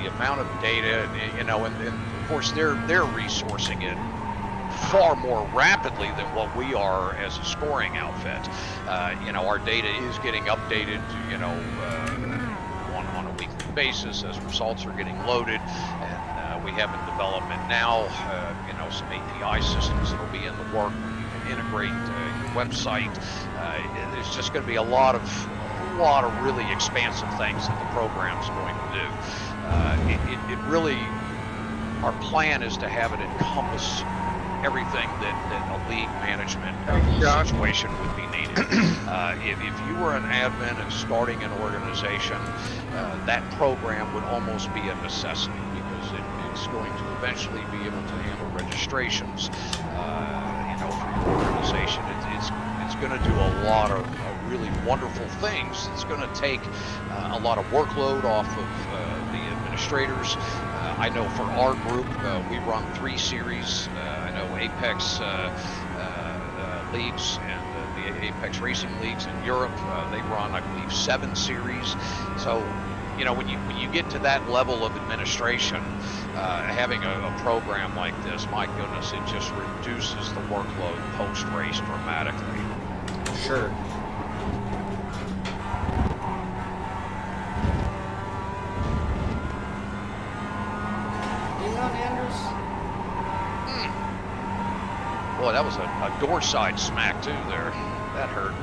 The amount of data, and of course they're resourcing it far more rapidly than what we are as a scoring outfit. Our data is getting updated, on a weekly basis as results are getting loaded, and we have in development now, some API systems that will be in the work. You can integrate your website. There's just going to be a lot of really expansive things that the program's going to do. It really, our plan is to have it encompass everything that a league management situation would be needed. If you were an admin and starting an organization, that program would almost be a necessity, because it's going to eventually be able to handle registrations, for your organization. It's going to do a lot of really wonderful things. It's going to take a lot of workload off of the administrators. I know for our group, we run 3 series. I know Apex leagues and the Apex Racing leagues in Europe, they run, I believe, 7 series. So, when you get to that level of administration, having a program like this, my goodness, it just reduces the workload post-race dramatically. Sure. Boy, that was a door side smack too there. That hurt.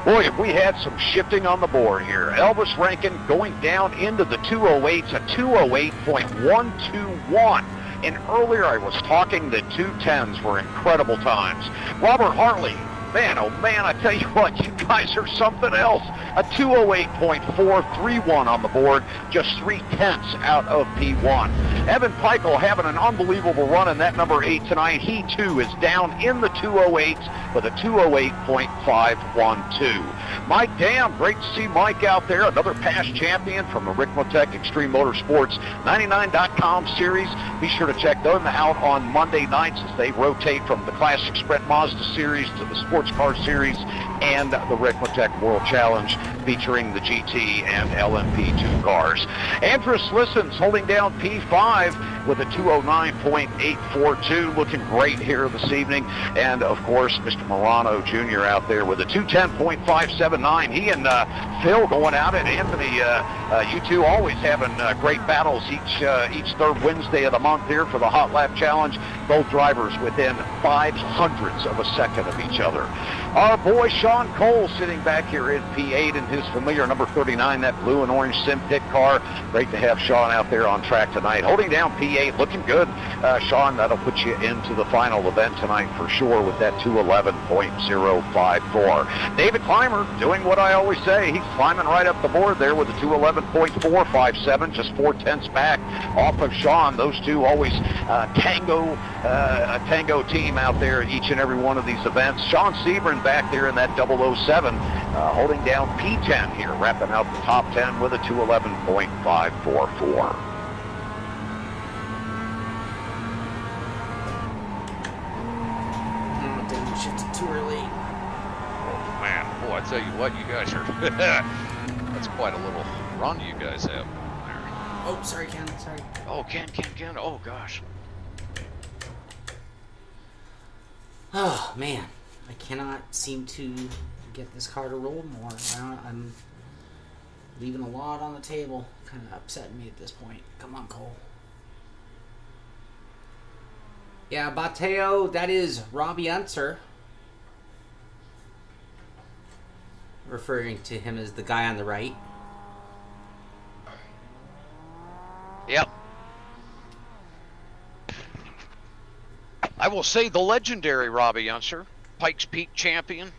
Boy, if we had some shifting on the board here. Elvis Rankin going down into the 208s, a 208.121. And earlier I was talking that 210s were incredible times. Robert Hartley, man, oh man, I tell you what, you guys are something else. A 208.431 on the board, just 0.3 out of P1. Evan Pikle having an unbelievable run in that number 8 tonight. He too is down in the 208s with a 208.512. Mike Dam, great to see Mike out there, another past champion from the Ricmotech Extreme Motorsports 99.com series. Be sure to check them out on Monday nights as they rotate from the Classic Sprint Mazda series to the Sports Car series and the Ricmotech World Challenge featuring the GT and LMP2 cars. Andrus Listens holding down P5 with a 209.842, looking great here this evening. And of course, Mr. Morano Jr. out there with a 210.579. He and Phil going out, and Anthony, you two always having great battles each third Wednesday of the month here for the Hotlap Challenge. Both drivers within 0.05 of a second of each other. Our boy Shaun Cole sitting back here in P8 in his familiar number 39, that blue and orange Simpit car. Great to have Shaun out there on track tonight. Holding down P8 V8, looking good. Shaun, that'll put you into the final event tonight for sure with that 211.054. David Clymer doing what I always say. He's climbing right up the board there with a 211.457, just 4/10 back off of Shaun. Those two always a tango team out there each and every one of these events. Sean Sebring back there in that 007, holding down P10 here, wrapping out the top 10 with a 211.544. Too early. Oh, man. Boy, I tell you what, you guys are... That's quite a little run you guys have there. Oh, sorry, Ken. Sorry. Oh, Ken. Oh, gosh. Oh, man. I cannot seem to get this car to roll more. I'm leaving a lot on the table. Kind of upsetting me at this point. Come on, Cole. Yeah, Bateo, that is Robby Unser. Referring to him as the guy on the right. Yep. I will say the legendary Robby Unser, Pikes Peak champion,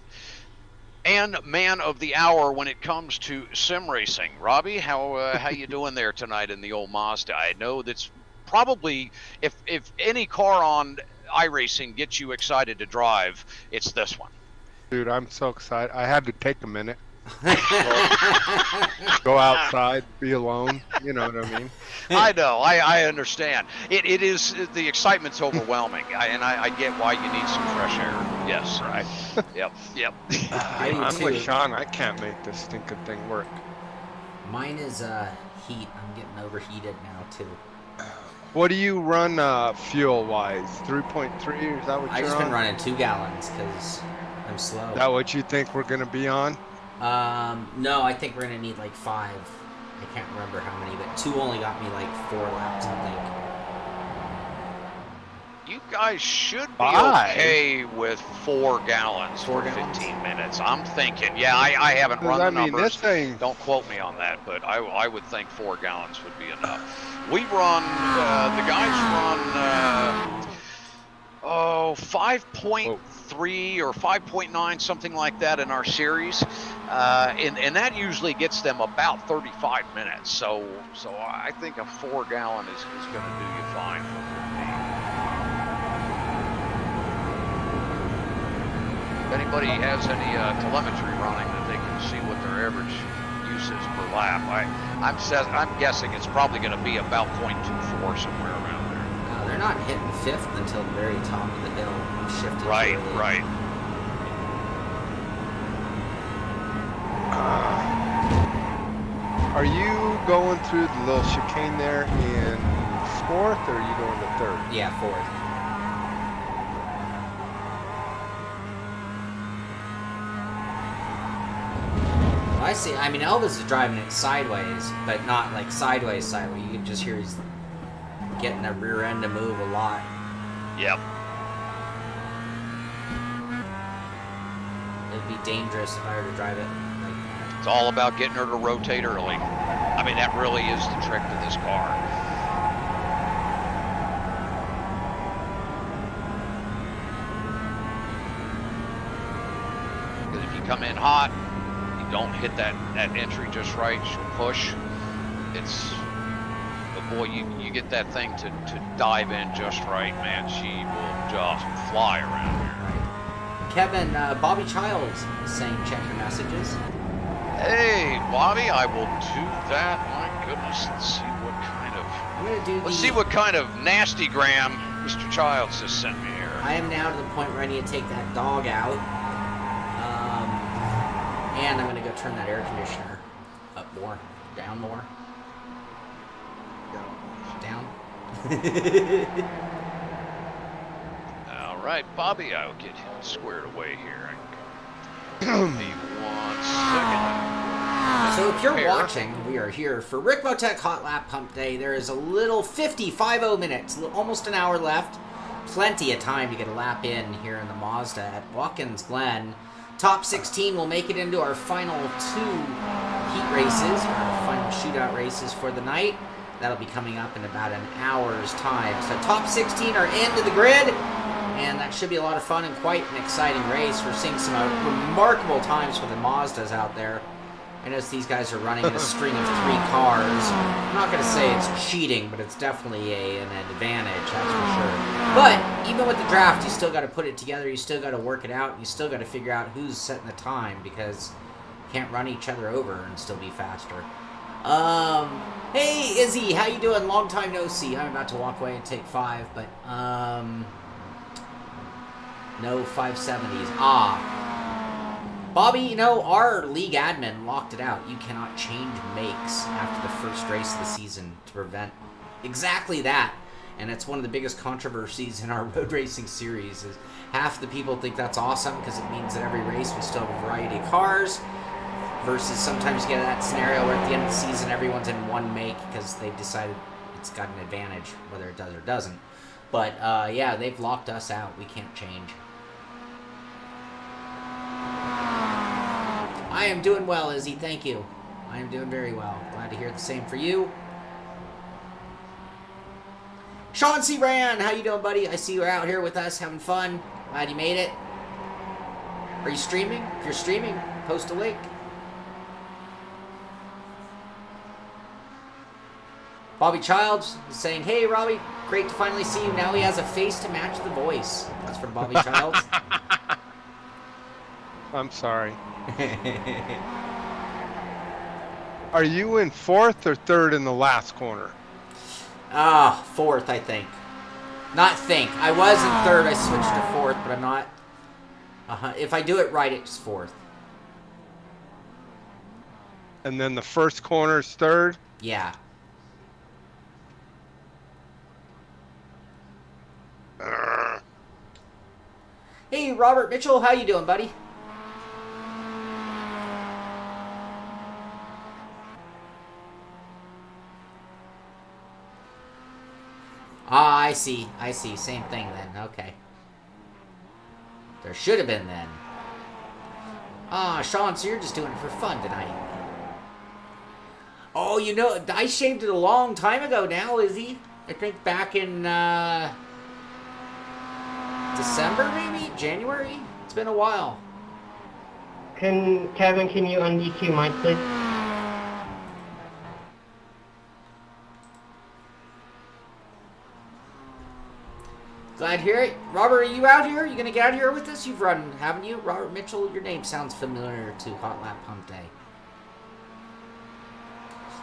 and man of the hour when it comes to sim racing. Robby, how you doing there tonight in the old Mazda? I know that's probably, if any car on iRacing gets you excited to drive, it's this one. Dude, I'm so excited. I had to take a minute. Go outside, be alone. You know what I mean? I know. I understand. It is, the excitement's overwhelming, and I get why you need some fresh air. Yes. Right. Yep. I'm with Shaun. I can't make this stinking thing work. Mine is heat. I'm getting overheated now too. What do you run fuel-wise? 3.3? Is that what I you're just on? been running 2 gallons because I'm slow. Is that what you think we're gonna be on? No, I think we're gonna need like 5. I can't remember how many, but 2 only got me like 4 laps, I think. You guys should be 5? okay with 4 gallons 4 for gallons? 15 minutes. I'm thinking. Yeah, I haven't run the numbers. This thing. Don't quote me on that, but I would think 4 gallons would be enough. We run, the guys run, 5.3 or 5.9, something like that in our series. And that usually gets them about 35 minutes. So I think a 4 gallon is going to do you fine for 15. If anybody has any telemetry running that they can see what their average use is per lap, I'm guessing it's probably going to be about 0.24, somewhere around there. They're not hitting 5th until the very top of the hill. I'm shifting. Right. Are you going through the little chicane there in 4th, or are you going to 3rd? Yeah, 4th. I see. I mean, Elvis is driving it sideways, but not like sideways. You can just hear he's getting the rear end to move a lot. Yep. It'd be dangerous if I were to drive it like that. It's all about getting her to rotate early. I mean, that really is the trick to this car. Because if you come in hot, you don't hit that entry just right, she'll push. But boy, you get that thing to dive in just right, man, she will just fly around here. Kevin, Bobby Childs is saying check your messages. Hey, Bobby, I will do that. My goodness, let's see what kind of nasty gram Mr. Childs has sent me here. I am now to the point where I need to take that dog out. And I'm going to go turn that air conditioner up more, down more. Down. All right, Bobby, I'll get squared away here. Give me 1 second. So if you're watching, we are here for Ricmotech Hotlap Humpday. There is a little 50 minutes, almost an hour left. Plenty of time to get a lap in here in the Mazda at Watkins Glen. Top 16 will make it into our final 2 heat races, our final shootout races for the night. That'll be coming up in about an hour's time. So top 16 are into the grid, and that should be a lot of fun and quite an exciting race. We're seeing some remarkable times for the Mazdas out there. I notice these guys are running in a string of 3 cars. I'm not going to say it's cheating, but it's definitely an advantage, that's for sure. But even with the draft, you still got to put it together. You still got to work it out. You still got to figure out who's setting the time, because you can't run each other over and still be faster. Hey Izzy, how you doing? Long time no see. I'm about to walk away and take 5, but no 570s. Bobby, you know, our league admin locked it out. You cannot change makes after the first race of the season to prevent exactly that. And it's one of the biggest controversies in our road racing series. Is half the people think that's awesome because it means that every race we still have a variety of cars, versus sometimes you get that scenario where at the end of the season everyone's in one make because they've decided it's got an advantage, whether it does or doesn't. But yeah, they've locked us out. We can't change. I am doing well, Izzy. Thank you. I am doing very well. Glad to hear the same for you. Sean C. Rand, how you doing, buddy? I see you're out here with us having fun. Glad you made it. Are you streaming? If you're streaming, post a link. Bobby Childs is saying, hey, Robbie, great to finally see you. Now he has a face to match the voice. That's from Bobby Childs. I'm sorry. Are you in 4th or 3rd in the last corner? 4th, I think. Not think. I was in 3rd. I switched to 4th, but I'm not. If I do it right, it's 4th. And then the first corner is 3rd? Yeah. Hey, Robert Mitchell, how you doing, buddy? Ah, I see. I see. Same thing then. Okay. There should have been then. Ah, Sean, so you're just doing it for fun tonight. Oh, you know, I shaved it a long time ago now, Izzy. I think back in December, maybe? January? It's been a while. Kevin, can you un-DQ mine, please? Glad to hear it. Robert, are you out here? You gonna get out here with us? You've run, haven't you? Robert Mitchell, your name sounds familiar to Hotlap Humpday.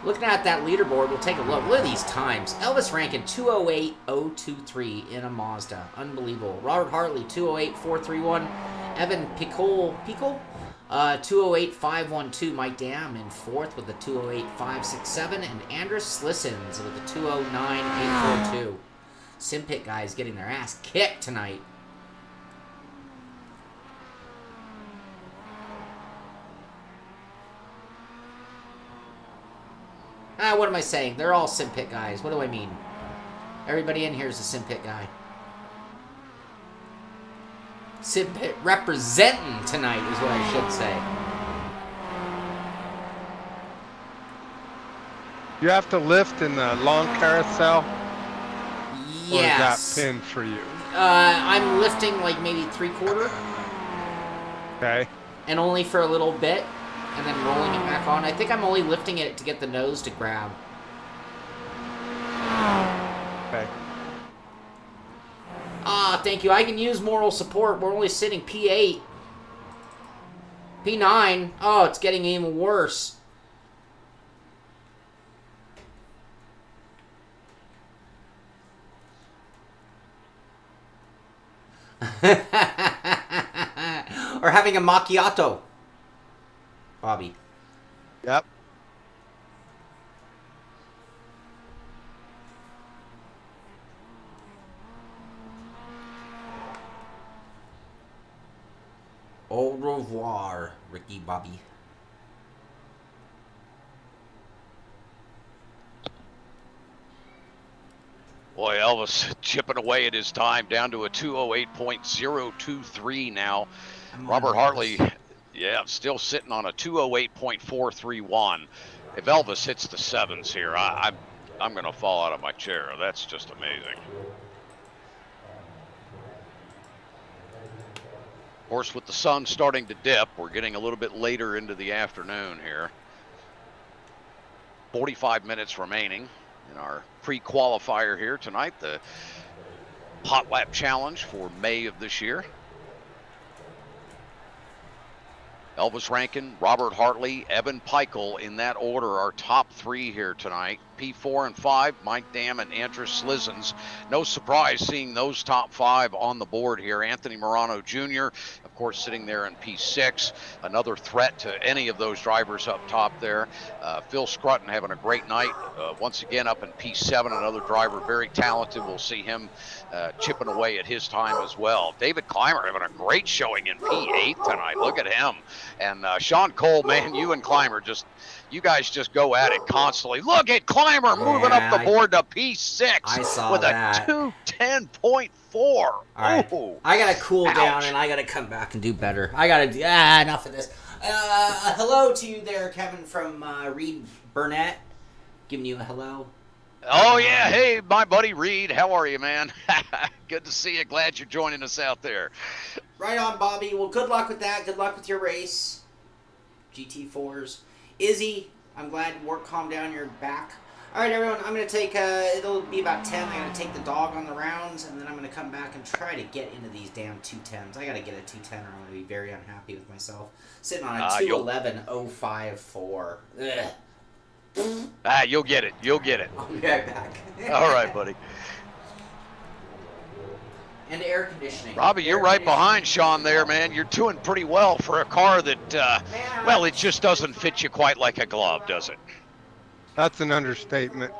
Looking at that leaderboard, we'll take a look. Look at these times. Elvis Rankin, 208.023 in a Mazda. Unbelievable. Robert Hartley, 208.431. Evan Pickle, 208.512. Mike Dam in 4th with a 208.567. And Andrus Slissons with a 209.842. Simpit guys getting their ass kicked tonight. What am I saying? They're all Simpit guys. What do I mean? Everybody in here is a Simpit guy. Simpit representing tonight is what I should say. You have to lift in the long carousel? Yes. Or is that pinned for you? I'm lifting like maybe 3/4. Okay. And only for a little bit. And then rolling it back on. I think I'm only lifting it to get the nose to grab. Okay. Ah, thank you. I can use moral support. We're only sitting P8. P9. Oh, it's getting even worse. Or having a macchiato. Bobby. Yep. Au revoir, Ricky Bobby. Boy, Elvis chipping away at his time down to a 208.023 now. Robert Hartley, yeah, still sitting on a 208.431. If Elvis hits the 7s here, gonna fall out of my chair. That's just amazing. Of course, with the sun starting to dip, we're getting a little bit later into the afternoon here. 45 minutes remaining in our pre-qualifier here tonight, the Hot Lap Challenge for May of this year. Elvis Rankin, Robert Hartley, Evan Peichel, in that order, our top three here tonight. P4 and 5, Mike Dam and Andrus Slizens. No surprise seeing those top 5 on the board here. Anthony Morano Jr., of course, sitting there in P6. Another threat to any of those drivers up top there. Phil Scruton having a great night. Once again up in P7, another driver, very talented. We'll see him chipping away at his time as well. David Clymer having a great showing in P8 tonight. Look at him. And Shaun Cole, man, you and Clymer you guys just go at it constantly. Look at Clymer moving up the board to P6 I saw with that. a 210.4. All right. Ooh. I got to cool down, Ouch. and I got to come back and do better. I got to do... enough of this. Hello to you there, Kevin from Reed Burnett. Giving you a hello. Oh, yeah. Hey, my buddy Reed. How are you, man? Good to see you. Glad you're joining us out there. Right on, Bobby. Well, good luck with that. Good luck with your race. GT4s. Izzy, I'm glad work calmed down your back. All right, everyone, I'm going to take, it'll be about 10. I'm going to take the dog on the rounds, and then I'm going to come back and try to get into these damn 210s. I got to get a 210 or I'm going to be very unhappy with myself. Sitting on a 211.054. Ugh. You'll get it. You'll get it. I'll be right back. All right, buddy. And air conditioning. Robbie, you're right behind Shaun there, man. You're doing pretty well for a car that, well, it just doesn't fit you quite like a glove, does it? That's an understatement.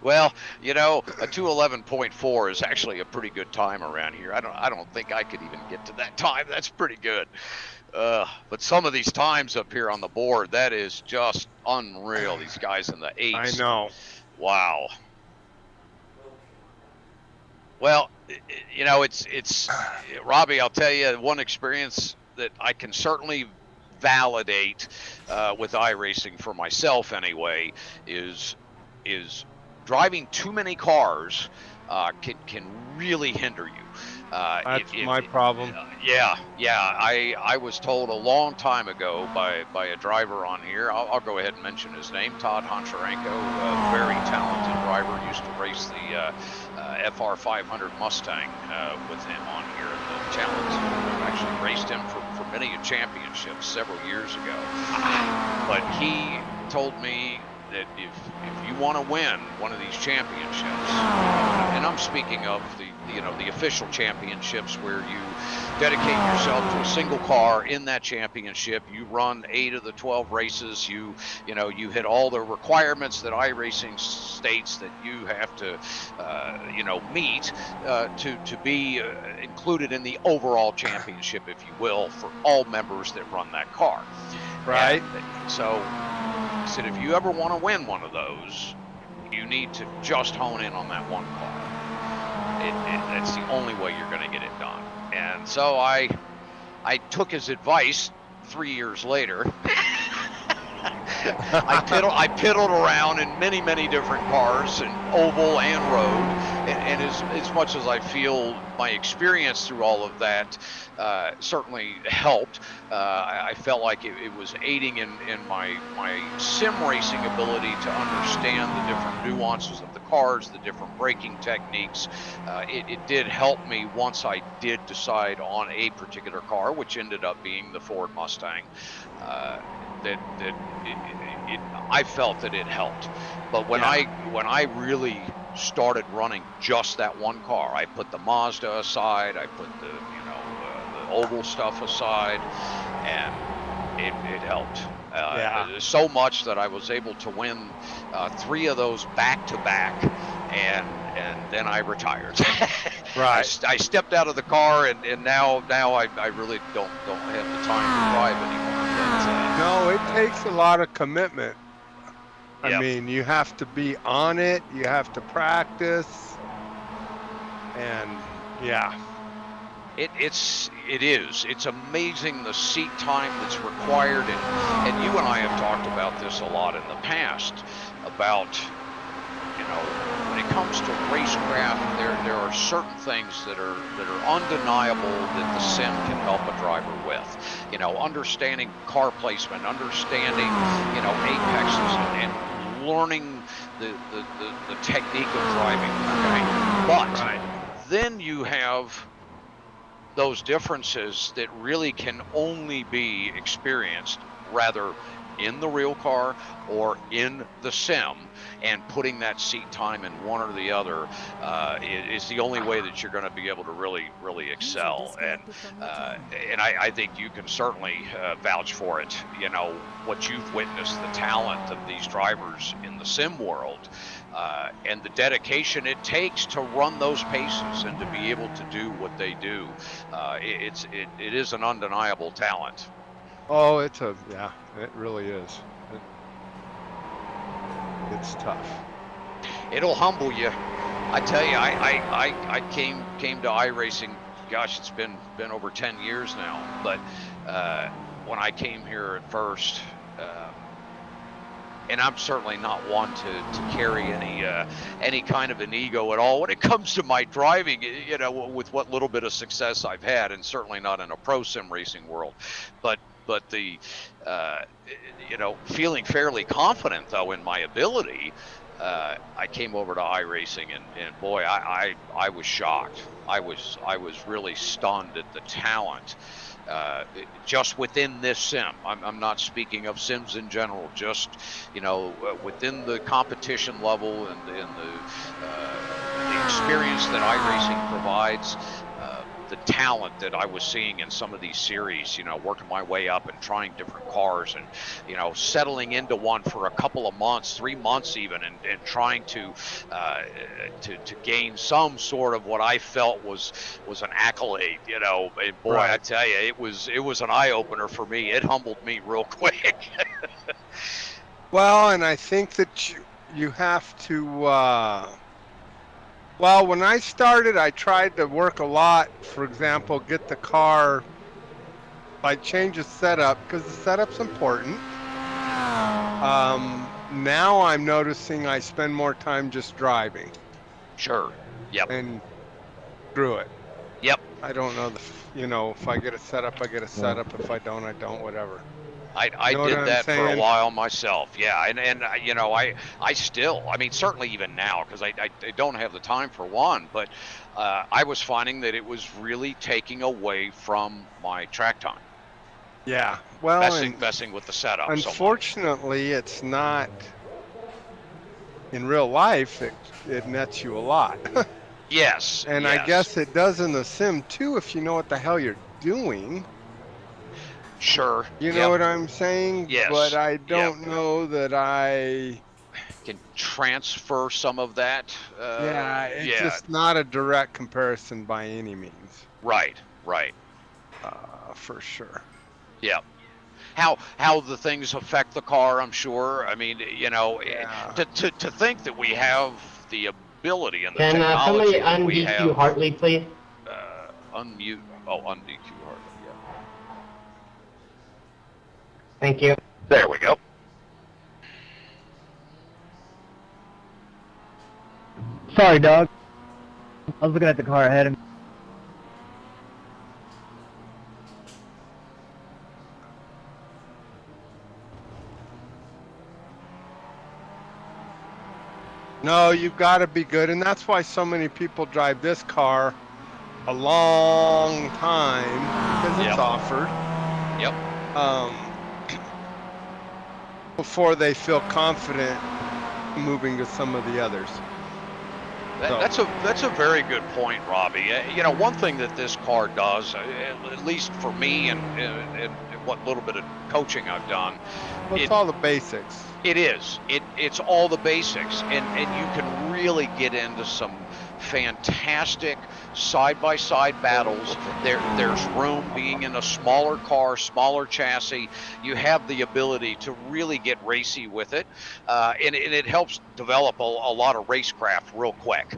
Well, you know, a 211.4 is actually a pretty good time around here. I don't think I could even get to that time. That's pretty good. But some of these times up here on the board, that is just unreal. These guys in the 8s. I know. Wow. Well, you know, it's Robbie, I'll tell you, one experience that I can certainly validate with iRacing for myself anyway is driving too many cars can really hinder you. That's my problem. Yeah. I was told a long time ago by a driver on here. I'll go ahead and mention his name, Todd Honcharenko, a very talented driver. Used to race the FR 500 Mustang with him on here at the challenge. Actually raced him for many championships several years ago. But he told me that if you want to win one of these championships, and I'm speaking of the official championships where you dedicate yourself to a single car in that championship, you run 8 of the 12 races, you hit all the requirements that iRacing states that you have to meet to be included in the overall championship, if you will, for all members that run that car. Right. And so he said, if you ever want to win one of those, you need to just hone in on that one car. That's the only way you're going to get it done. And so I took his advice 3 years later. I piddled around in many different cars, and oval and road, and as much as I feel my experience through all of that certainly helped, I felt like it was aiding in my sim racing ability to understand the different nuances of the cars, the different braking techniques. It did help me once I did decide on a particular car, which ended up being the Ford Mustang. I felt that it helped. But when I really started running just that one car, I put the Mazda aside, I put the oval stuff aside, and it helped. So much that I was able to win 3 of those back to back, and then I retired. Right. I stepped out of the car, and now I really don't have the time to drive anymore. No, it takes a lot of commitment. I Yep. mean, you have to be on it. You have to practice. And yeah. It is. It's amazing the seat time that's required, and you and I have talked about this a lot in the past about, you know, when it comes to racecraft, there are certain things that are undeniable that the sim can help a driver with. You know, understanding car placement, understanding, you know, apexes, and learning the technique of driving. Okay, but then you have those differences that really can only be experienced rather in the real car or in the sim, and putting that seat time in one or the other is the only way that you're going to be able to really excel. And I think you can certainly vouch for it. You know, what you've witnessed, the talent of these drivers in the sim world, and the dedication it takes to run those paces and to be able to do what they do. It is an undeniable talent. Oh, it really is. It's tough. It'll humble you. I tell you, I came to iRacing. Gosh, it's been over 10 years now. But when I came here at first, and I'm certainly not one to carry any kind of an ego at all when it comes to my driving, you know, with what little bit of success I've had, and certainly not in a pro sim racing world. But the, you know, feeling fairly confident though in my ability, I came over to iRacing, and boy, I was shocked. I was really stunned at the talent just within this sim. I'm not speaking of sims in general, just, you know, within the competition level and the experience that iRacing provides. The talent that I was seeing in some of these series, you know, working my way up and trying different cars, and, you know, settling into one for a couple of months, 3 months even, and trying to gain some sort of what I felt was an accolade, you know. And boy, I tell you, it was an eye opener for me. It humbled me real quick. Well, and I think that you have to. Well, when I started, I tried to work a lot. For example, get the car, like change the setup, because the setup's important. Now I'm noticing I spend more time just driving. Sure. Yep. And screw it. Yep. I don't know, you know, if I get a setup, I get a setup. If I don't, I don't, whatever. I did that for a while myself, yeah, and you know, I still, I mean, certainly even now, because I don't have the time for one, but I was finding that it was really taking away from my track time. Yeah, well, messing with the setup. Unfortunately, it's not in real life. It nets you a lot. Yes. And yes. I guess it does in the sim too, if you know what the hell you're doing. Sure. You know what I'm saying? Yes. But I don't know that I can transfer some of that. It's just not a direct comparison by any means. Right. For sure. Yeah. How the things affect the car, I'm sure. I mean, you know, to think that we have the ability and the technology. Can somebody un-DQ Hartley, please? Unmute. Oh, un-DQ Hartley. Thank you. There we go. Sorry, dog. I was looking at the car ahead of me. No, you've got to be good, and that's why so many people drive this car a long time, because it's offered. Yep. Before they feel confident moving to some of the others. That's a very good point, Robbie. You know, one thing that this car does, at least for me, and what little bit of coaching I've done, well, it's all the basics. It is. It's all the basics, and you can really get into some fantastic side-by-side battles. There's room. Being in a smaller car, smaller chassis, you have the ability to really get racy with it, and it helps develop a lot of racecraft real quick.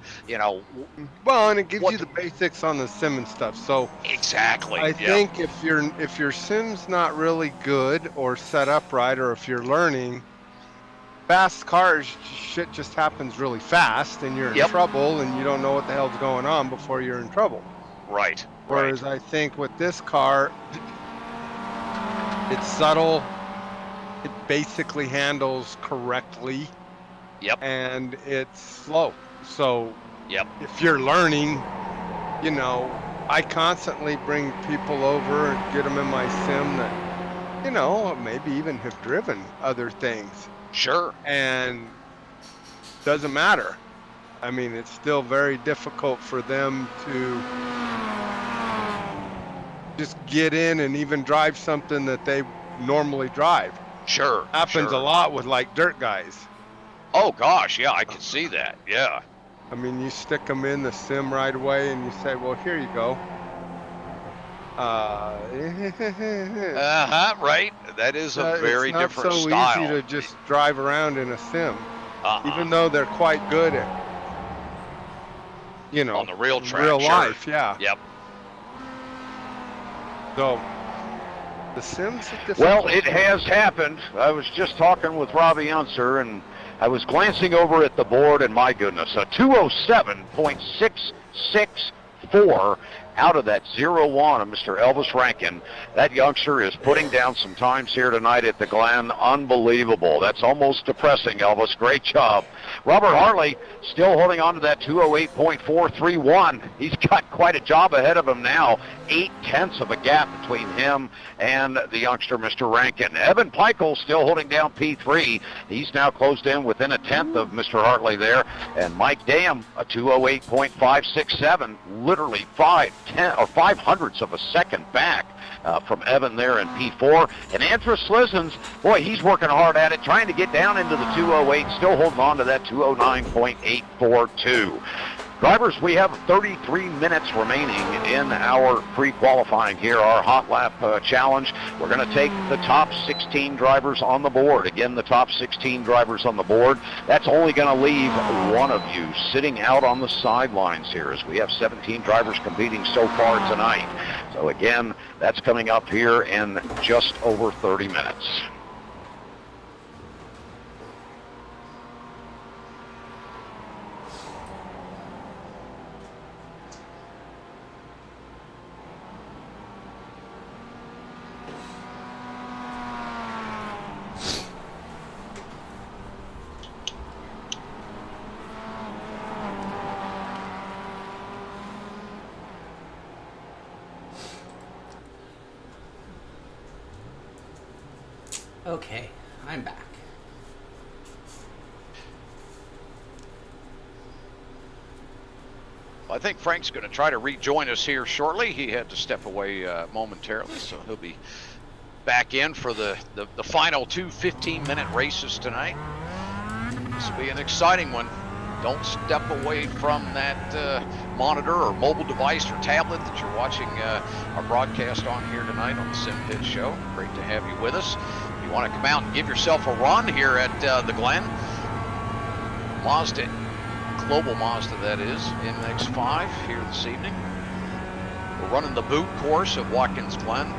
Well, and it gives you the basics on the sim and stuff. So exactly. I think if your sim's not really good or set up right, or if you're learning, fast cars, shit just happens really fast, and you're in trouble, and you don't know what the hell's going on before you're in trouble. Right. Whereas I think with this car, it's subtle. It basically handles correctly. Yep. And it's slow. So if you're learning, I constantly bring people over and get them in my sim that, maybe even have driven other things. Sure. And doesn't matter. I mean, it's still very difficult for them to just get in and even drive something that they normally drive. Sure. Happens a lot with like dirt guys. Oh gosh, yeah, I can see that. Yeah. I mean, you stick them in the sim right away and you say, well, here you go. Right. That is a very different style. It's not so easy to just drive around in a sim, even though they're quite good at, on the real track, real life. Yeah. Yep. So the sims are difficult. Well, it has happened. I was just talking with Robby Unser, and I was glancing over at the board, and my goodness, a 207.664 out of that 0-1 of Mr. Elvis Rankin. That youngster is putting down some times here tonight at the Glen. Unbelievable. That's almost depressing, Elvis. Great job. Robert Hartley still holding on to that 208.431. He's got quite a job ahead of him now. 0.8 of a gap between him and the youngster, Mr. Rankin. Evan Pikel still holding down P3. He's now closed in within 1/10 of Mr. Hartley there. And Mike Dam, a 208.567, literally 5/10 of a second back from Evan there in P4. And Andrew Slizens, boy, he's working hard at it, trying to get down into the 208, still holding on to that 209.842. Drivers, we have 33 minutes remaining in our pre-qualifying here, our Hot Lap Challenge. We're going to take the top 16 drivers on the board. Again, the top 16 drivers on the board. That's only going to leave one of you sitting out on the sidelines here, as we have 17 drivers competing so far tonight. So again, that's coming up here in just over 30 minutes. Okay, I'm back. I think Frank's going to try to rejoin us here shortly. He had to step away momentarily, so he'll be back in for the final two 15-minute races tonight. This will be an exciting one. Don't step away from that monitor or mobile device or tablet that you're watching our broadcast on here tonight on the Simpit Show. Great to have you with us. If you want to come out and give yourself a run here at the Glen, Mazda, Global Mazda that is, MX5 here this evening. We're running the boot course of Watkins Glen.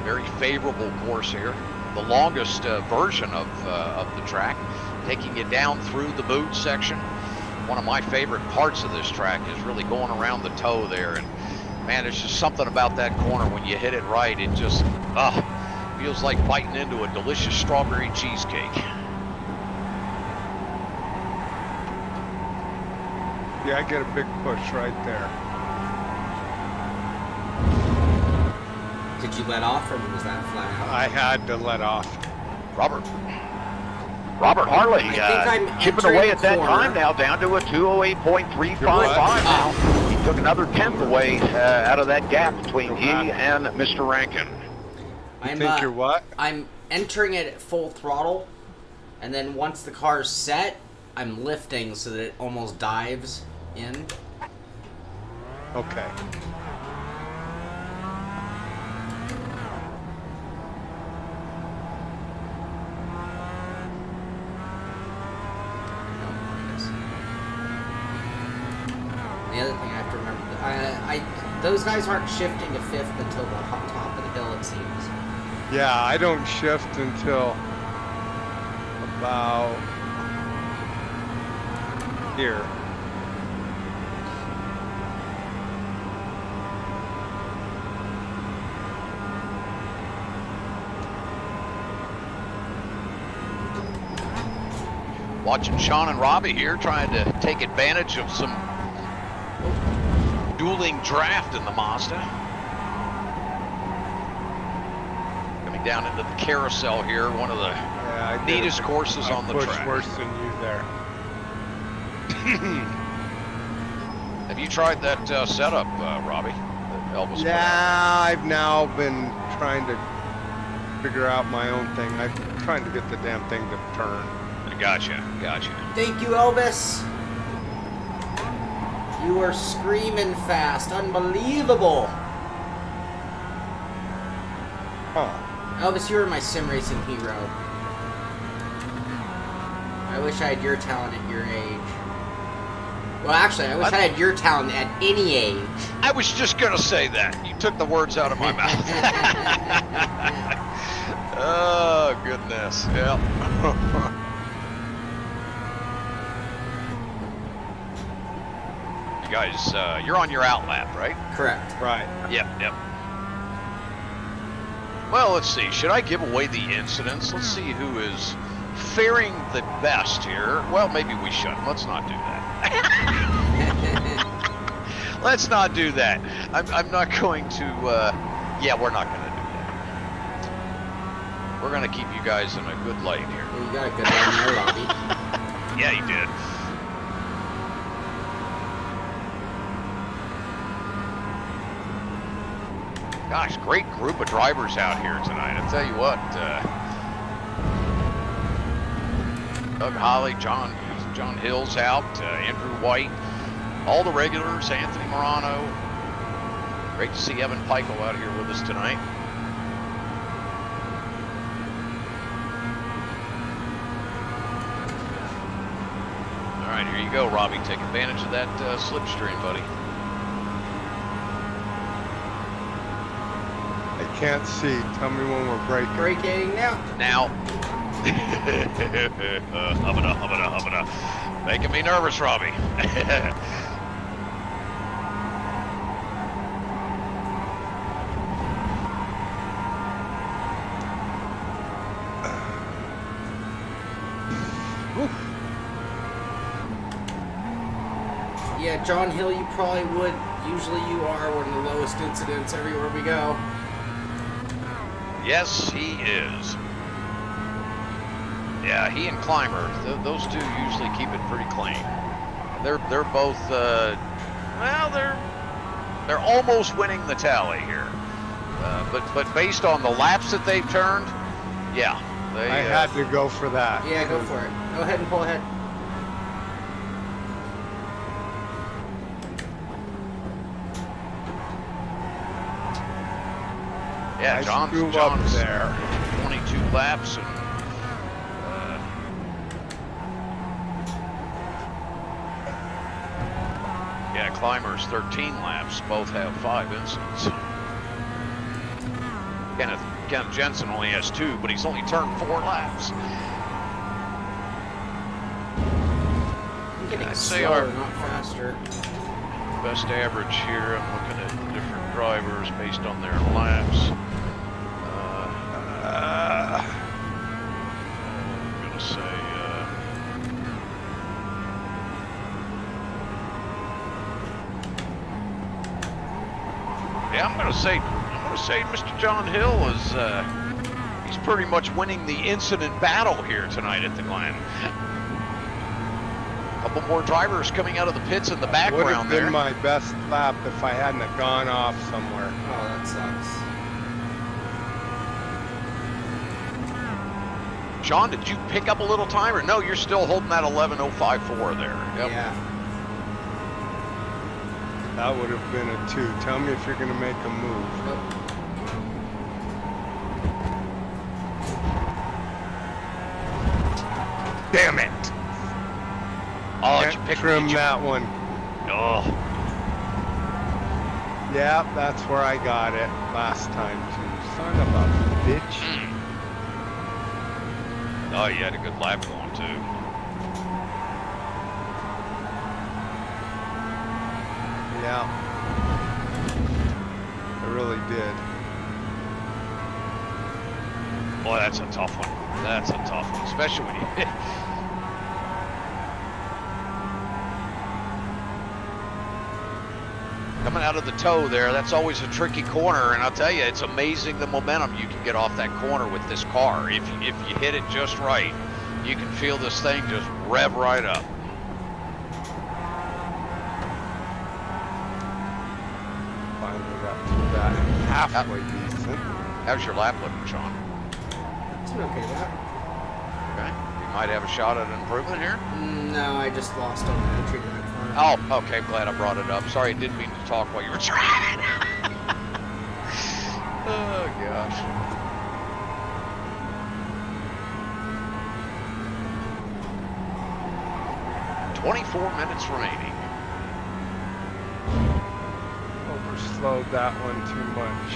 Very favorable course here. The longest version of the track, taking you down through the boot section. One of my favorite parts of this track is really going around the toe there, and man, there's just something about that corner when you hit it right. It just feels like biting into a delicious strawberry cheesecake. Yeah, I get a big push right there. Did you let off, or was that flat out? I had to let off. Robert Hartley chipping away at that time now, down to a 208.355 now. He took another 1/10 away out of that gap between he and Mr. Rankin. You think you're what? I'm entering it at full throttle, and then once the car's set, I'm lifting so that it almost dives in. Okay. The other thing I have to remember, those guys aren't shifting to fifth until the top of the hill, it seems. Yeah, I don't shift until about here. Watching Shaun and Robby here trying to take advantage of some dueling draft in the Mazda. Coming down into the carousel here, one of the neatest courses on the track. Worse than you there. Have you tried that setup, Robby? Elvis? Yeah, I've now been trying to figure out my own thing. I'm trying to get the damn thing to turn. Gotcha. Thank you, Elvis. You are screaming fast. Unbelievable. Oh. Elvis, you were my sim racing hero. I wish I had your talent at your age. Well, actually, I wish I had your talent at any age. I was just going to say that. You took the words out of my mouth. Oh, goodness. Yeah. Guys, you're on your outlap, right? Correct. Right. Yep. Well, let's see. Should I give away the incidents? Let's see who is faring the best here. Well, maybe we shouldn't. Let's not do that. Let's not do that. I'm not going to, yeah, we're not going to do that. We're going to keep you guys in a good light here. Well, you got a good one there, Robby. Yeah, you did. Gosh, great group of drivers out here tonight. I'll tell you what, Doug Holly, John Hill's out, Andrew White, all the regulars, Anthony Morano. Great to see Evan Pikel out here with us tonight. All right, here you go, Robby. Take advantage of that slipstream, buddy. Can't see. Tell me when we're braking. Braking now. Now. Hubbada. Making me nervous, Robby. Yeah, John Hill, you probably would. Usually you are one of the lowest incidents everywhere we go. Yes, he is. Yeah, he and Climber, those two usually keep it pretty clean. They're both, well, they're almost winning the tally here. But based on the laps that they've turned, yeah, I had to go for that. Yeah, go for it. Go ahead and pull ahead. Yeah, John's there. 22 laps and yeah, Climber's 13 laps. Both have 5 incidents. Kenneth Jensen only has 2, but he's only turned 4 laps. I'm getting I'd slower, say our not faster. best average here. I'm looking at different drivers based on their laps. I'm gonna say yeah, I'm gonna say Mr. John Hill is he's pretty much winning the incident battle here tonight at the Glen. A couple more drivers coming out of the pits in the background there. Would have been my best lap if I hadn't have gone off somewhere. Oh, that sucks. Shaun, did you pick up a little time, or no? You're still holding that 11:054 there. Yep. Yeah. That would have been a 2. Tell me if you're going to make a move. Damn it! Oh, Can't you picked trim that one. Oh. Yeah, that's where I got it last time too. Son of a bitch. Oh, you had a good lap going too. Yeah. I really did. Boy, that's a tough one. That's a tough one, especially when you hit. Coming out of the toe there, that's always a tricky corner, and I'll tell you, it's amazing the momentum you can get off that corner with this car. If you hit it just right, you can feel this thing just rev right up. Finally got through that halfway decent. How's your lap looking, Shaun? It's an okay lap. Okay. You might have a shot at an improvement here? No, I just lost on the entry to that corner. Oh, okay. I'm glad I brought it up. Sorry, I didn't mean to talk while you were driving. Oh, gosh. "24 minutes remaining." Overslowed that one too much.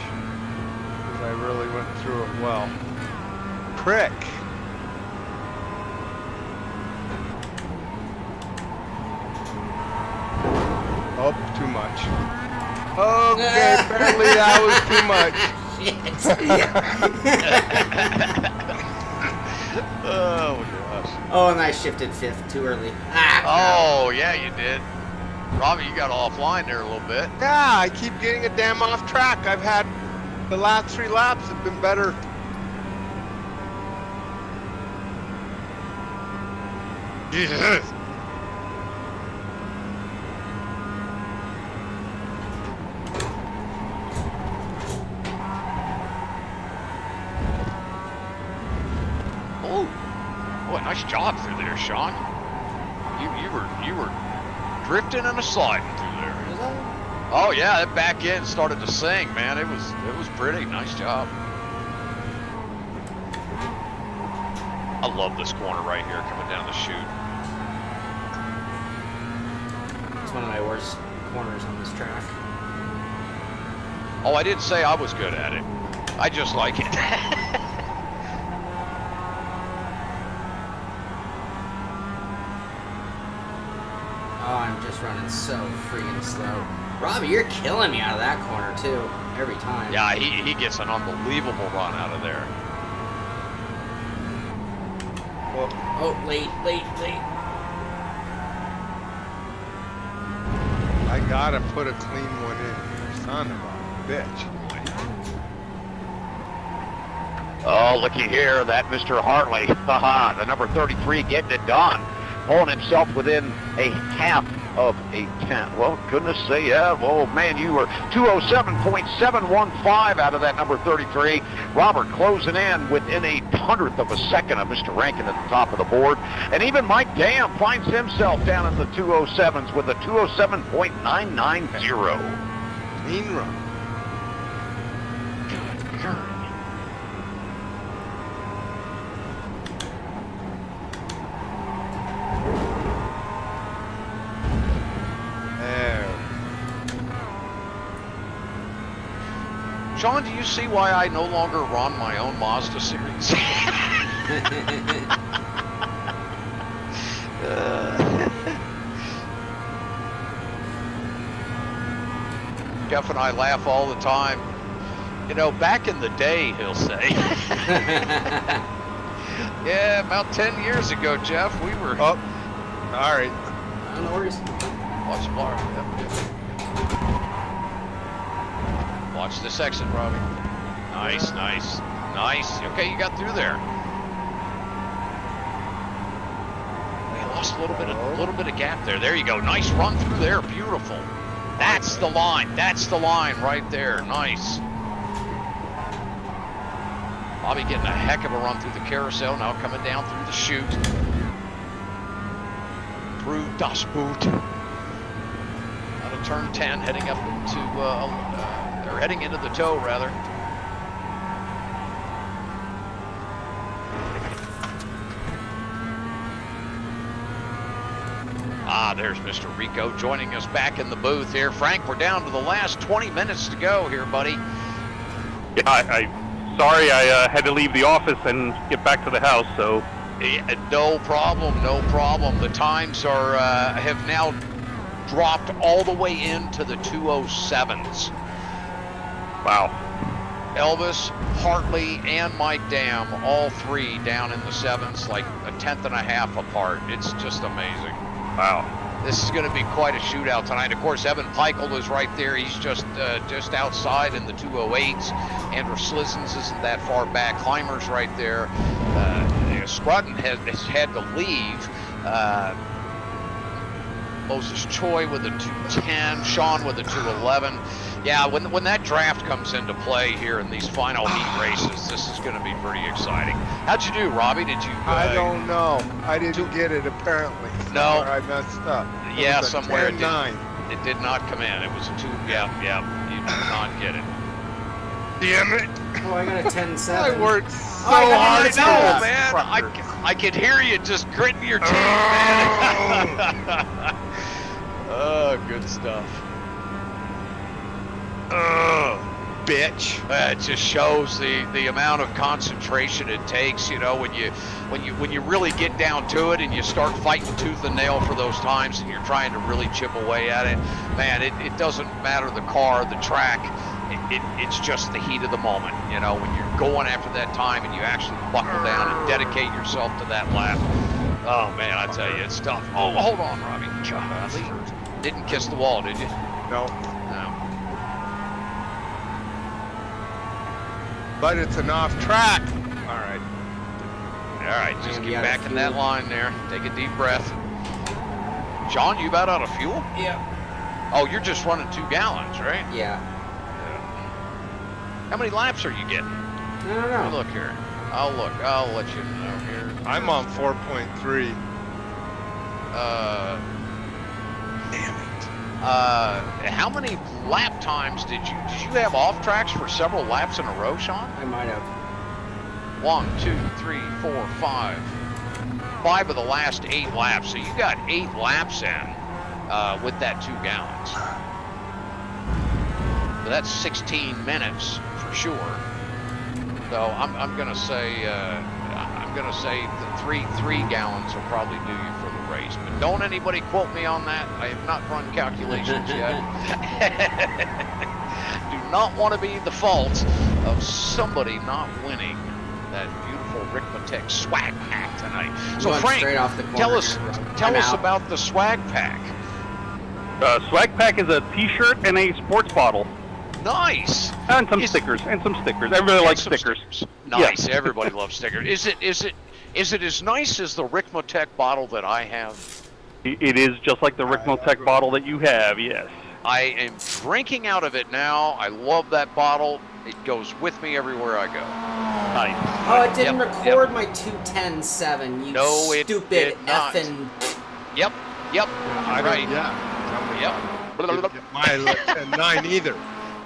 Because I really went through it well. Prick. Oh, too much. Okay, apparently that was too much. Oh, gosh. Oh, and I shifted 5th too early. Oh, yeah, you did. Robby, you got offline there a little bit. Yeah, I keep getting a damn off track. I've had the last 3 laps have been better. Jesus. Oh, boy, nice job through there, Shaun. You were drifting and a sliding through there. Oh yeah, that back end started to sing, man. It was pretty. Nice job. I love this corner right here coming down the chute. It's one of my worst corners on this track. Oh, I didn't say I was good at it. I just like it. Oh, I'm just running so freaking slow. Robby, you're killing me out of that corner too, every time. Yeah, he gets an unbelievable run out of there. Oh, late. I gotta put a clean one in here. Son of a bitch. Oh, looky here, that Mr. Hartley. Haha, the number 33 getting it done. Pulling himself within a half of a tenth. Well, goodness say, yeah. Well, man, you were 207.715 out of that number 33. Robert closing in within a 100th of a second of Mr. Rankin at the top of the board. And even Mike Dam finds himself down in the 207s with a 207.990. Clean run. Shaun, do you see why I no longer run my own Mazda series? Jeff and I laugh all the time. You know, back in the day, he'll say. Yeah, about 10 years ago, Jeff, we were... Oh, all right. No worries. Watch the bar. Watch this exit, Robby. Nice. Okay, you got through there. We lost a little bit of gap there. There you go. Nice run through there. Beautiful. That's the line. That's the line right there. Nice. Robby getting a heck of a run through the carousel. Now coming down through the chute. Through Das Boot. Out of turn 10, heading up to, or heading into the toe, rather. There's Mr. Rico joining us back in the booth here. Frank, we're down to the last 20 minutes to go here, buddy. Yeah, sorry I had to leave the office and get back to the house, so. Yeah, no problem, no problem. The times are have now dropped all the way into the 207s. Wow. Elvis, Hartley, and Mike Dam, all three down in the 7s, like a tenth and a half apart. It's just amazing. Wow. This is going to be quite a shootout tonight. Of course, Evan Peichel is right there. He's just outside in the 208s. Andrew Slizens isn't that far back. Clymer's right there. Scrutton has had to leave. Moses Choi with a 210. Shaun with a 211. Yeah, when that draft comes into play here in these final heat races, this is going to be pretty exciting. How'd you do, Robbie? Did you? I don't know. I didn't get it apparently. No. I messed up. Yeah, somewhere 10-9. it did not come in. It was a 2. Yeah. You did not get it. Damn it. Oh, I got a 10-7. I worked so I got hard. a 10-7. Man. I could hear you just gritting your teeth, man. Oh, good stuff. Bitch. It just shows the amount of concentration it takes, you know, when you really get down to it and you start fighting tooth and nail for those times and you're trying to really chip away at it. Man, it doesn't matter the car, the track. It's just the heat of the moment, you know, when you're going after that time and you actually buckle down and dedicate yourself to that lap. Oh man, I tell you, it's tough. Oh, hold on, Robbie. Golly. Didn't kiss the wall, did you? No. No. But it's an off track. All right. All right, just And get you back gotta in that fuel. line there. Take a deep breath. Shaun, you about out of fuel? Yeah. Oh, you're just running 2 gallons, right? Yeah. How many laps are you getting? I don't Let me know. look here. I'll let you know here. I'm on 4.3. Damn it. How many lap times did you have off tracks for several laps in a row, Shaun? I might have. 1, 2, 3, 4, 5. 5 of the last 8 laps. So you got 8 laps in with that 2 gallons. So that's 16 minutes for sure. So I'm gonna say that 3 gallons will probably do you for the race. But don't anybody quote me on that. I have not run calculations yet. Do not want to be the fault of somebody not winning that beautiful Ricmotech swag pack tonight. So Going Frank, straight off the corner tell us here, bro. I'm out. about the swag pack. Swag Pack is a T-shirt and a sports bottle. Nice. And some Is- stickers. I really like Some stickers. Nice. Yeah. Everybody loves stickers. Is it as nice as the Ricmotech bottle that I have? It is just like the Ricmotech bottle that you have, yes. I am drinking out of it now. I love that bottle. It goes with me everywhere I go. Nice. Oh, it didn't Yep, record my 2:10:7. You No, it stupid did not. effing. Yep. I don't, Right. yeah. Yep. Didn't get my 9 either.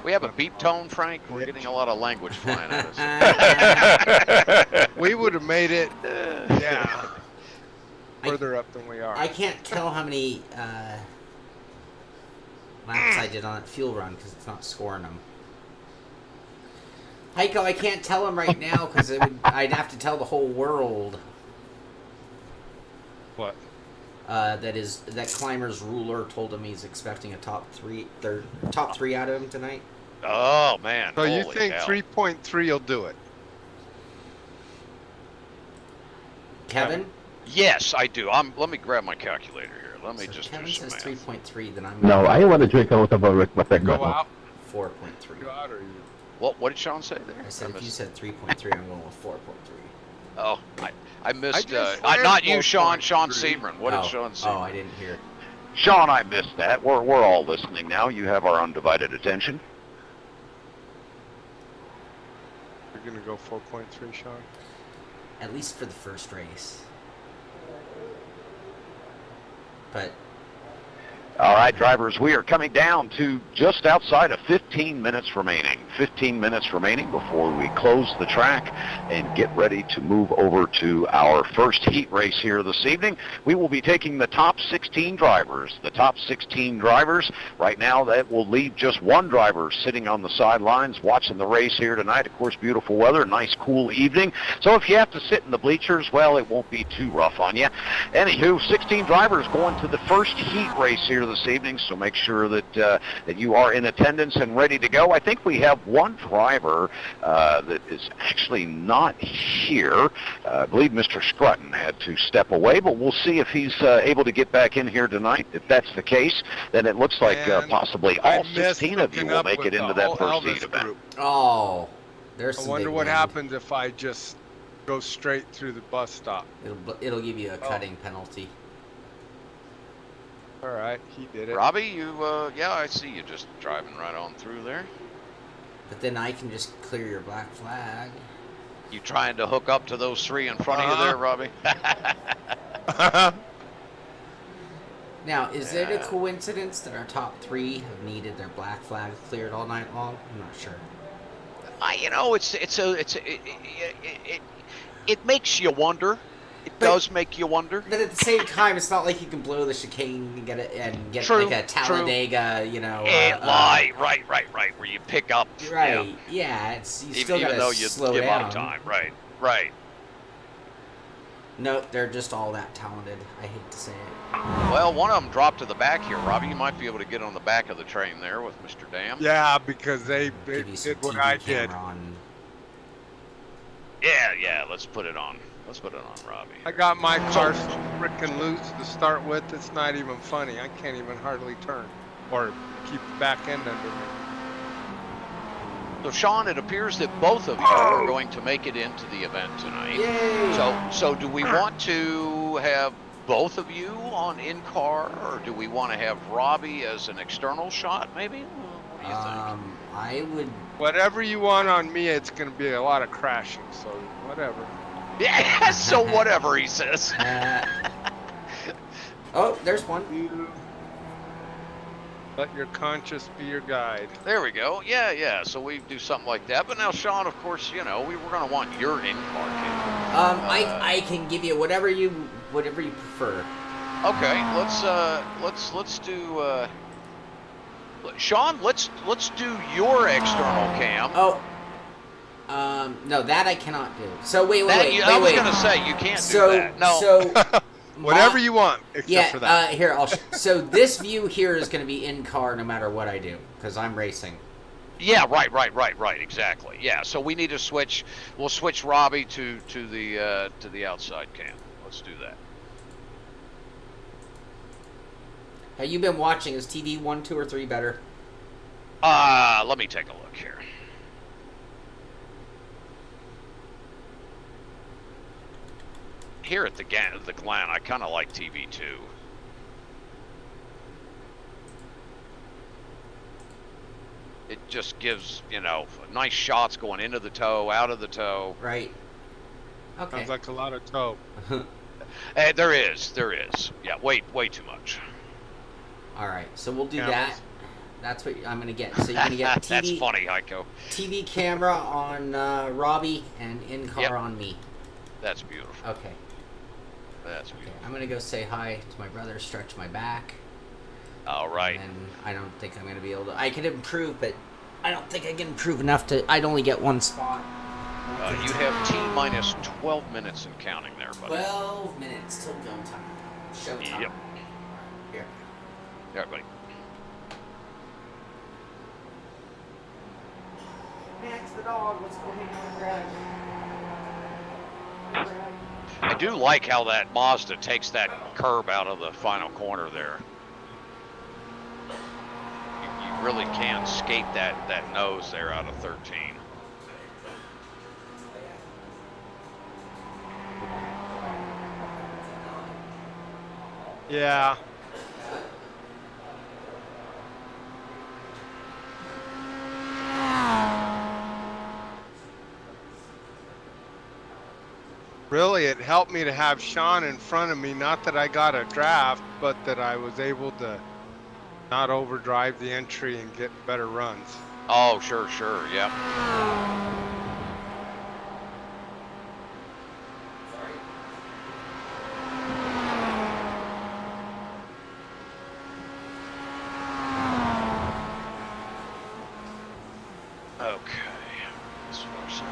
We have a beep tone, Frank. We're getting a lot of language flying at us. We would have made it, I- further up than we are. I can't tell how many laps I did on that fuel run because it's not scoring them. Heiko, I can't tell him right now because I'd have to tell the whole world. What? That Clymer's ruler told him he's expecting a top three out of him tonight. Oh man. So you Holy think hell. 3.3 will do it? Kevin? Yes, I do. Let me grab my calculator here. Let me So just Kevin do some says math. 3.3, then I'm No, I want to drink a lot about Ricmotech. Go out? 4.3. Go out or you? What did Shaun say there? I said if you missed- said 3.3, I'm going with 4.3. Oh, I missed. just swear Not you, 4.3. Sean Seaman. What did Sean say? Oh, I didn't hear. Shaun, I missed that. We're all listening now. You have our undivided attention. You're going to go 4.3, Sean? At least for the first race. But All right, drivers, we are coming down to just outside of 15 minutes remaining. 15 minutes remaining before we close the track and get ready to move over to our first heat race here this evening. We will be taking the top 16 drivers. The top 16 drivers, right now that will leave just one driver sitting on the sidelines watching the race here tonight. Of course, beautiful weather, nice cool evening. So if you have to sit in the bleachers, well, it won't be too rough on you. Anywho, 16 drivers going to the first heat race here this evening, so make sure that that you are in attendance and ready to go. I think we have one driver that is actually not here. I believe Mr. Scrutton had to step away, but we'll see if he's able to get back in here tonight. If that's the case, then it looks like possibly all 16 of you will make it into that first heat event. Oh, there's some I wonder big what wind. happens if I just go straight through the bus stop. It'll give you a cutting penalty. All right, he did it. Robby, you, yeah, I see you just driving right on through there. But then I can just clear your black flag. You trying to hook up to those three in front of you there, Robby? Now, is it a coincidence that our top 3 have needed their black flag cleared all night long? I'm not sure. You know, it makes you wonder. It does make you wonder. But at the same time, it's not like you can blow the chicane and get True, like a Talladega, you know. Right, where you pick up. Right, yeah, it's you still even gotta though you slow give down. up time, right. No, they're just all that talented. I hate to say it. Well, one of them dropped to the back here, Robby. You might be able to get on the back of the train there with Mr. Dam. Yeah, because they Give you some did what TV I did. camera on. Yeah, let's put it on. Let's put it on, Robby. I got my car freaking loose to start with. It's not even funny. I can't even hardly turn or keep the back end under me. So, Shaun, it appears that both of you are going to make it into the event tonight. Yay! So do we want to have both of you on in-car, or do we want to have Robby as an external shot, maybe? What do you think? I would... Whatever you want on me, it's going to be a lot of crashing, so whatever. Yeah, so whatever, he says. Oh, there's one. Let your conscience be your guide. There we go. Yeah. So we do something like that. But now, Shaun, of course, you know, we're going to want your in-car camera. I can give you whatever you prefer. Okay, let's do. Shaun, let's do your external cam. Oh. No, that I cannot do. So wait. I was going to say you can't do that. No. So. Whatever you want, except for that. Here, so this view here is going to be in car no matter what I do, because I'm racing. Yeah, right, exactly. Yeah, so we need to switch. We'll switch Robby to the outside cam. Let's do that. Have you been watching? Is TV 1, 2, or 3 better? Let me take a look here. Here at the Glen, I kind of like TV2. It just gives, you know, nice shots going into the toe, out of the toe. Right. Okay. Sounds like a lot of toe. There is. Yeah, way too much. All right, so we'll do Cameras. that. That's what I'm gonna get. So you're gonna get TV. That's funny, Heiko. TV camera on Robby and in car on me. That's beautiful. Okay. That's beautiful. I'm gonna go say hi to my brother, stretch my back. All right. And I don't think I'm gonna be able to. I could improve, but I don't think I can improve enough to. I'd only get one spot. You have T-minus 12 minutes and counting there, buddy. 12 minutes till go time. Show time. Yep. Here. All right, buddy. Max the dog. Let's go hang out and grab. I do like how that Mazda takes that curb out of the final corner there. You really can skate that nose there out of 13. Yeah. Really, it helped me to have Shaun in front of me. Not that I got a draft, but that I was able to not overdrive the entry and get better runs. Oh, sure, yeah. Okay. This works.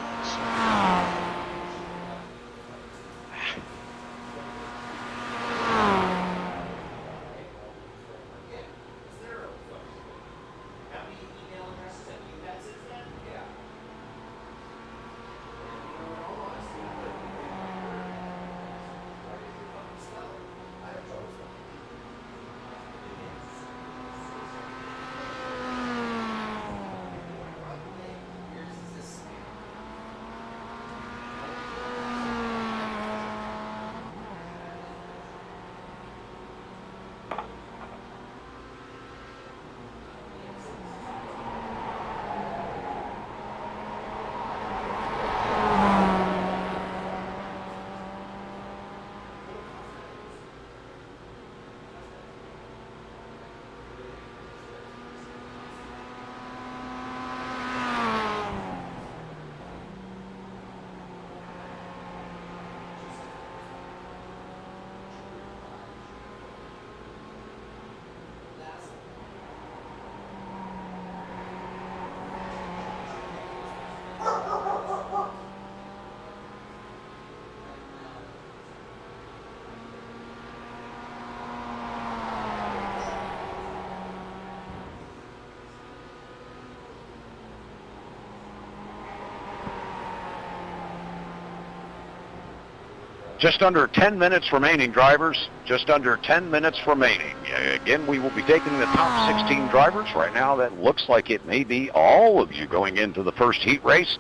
Just under 10 minutes remaining, drivers. Just under 10 minutes remaining. Again, we will be taking the top 16 drivers. Right now, that looks like it may be all of you going into the first heat race.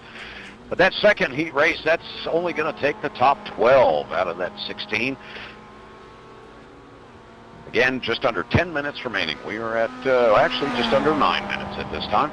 But that second heat race, that's only going to take the top 12 out of that 16. Again, just under 10 minutes remaining. We are at, actually, just under 9 minutes at this time.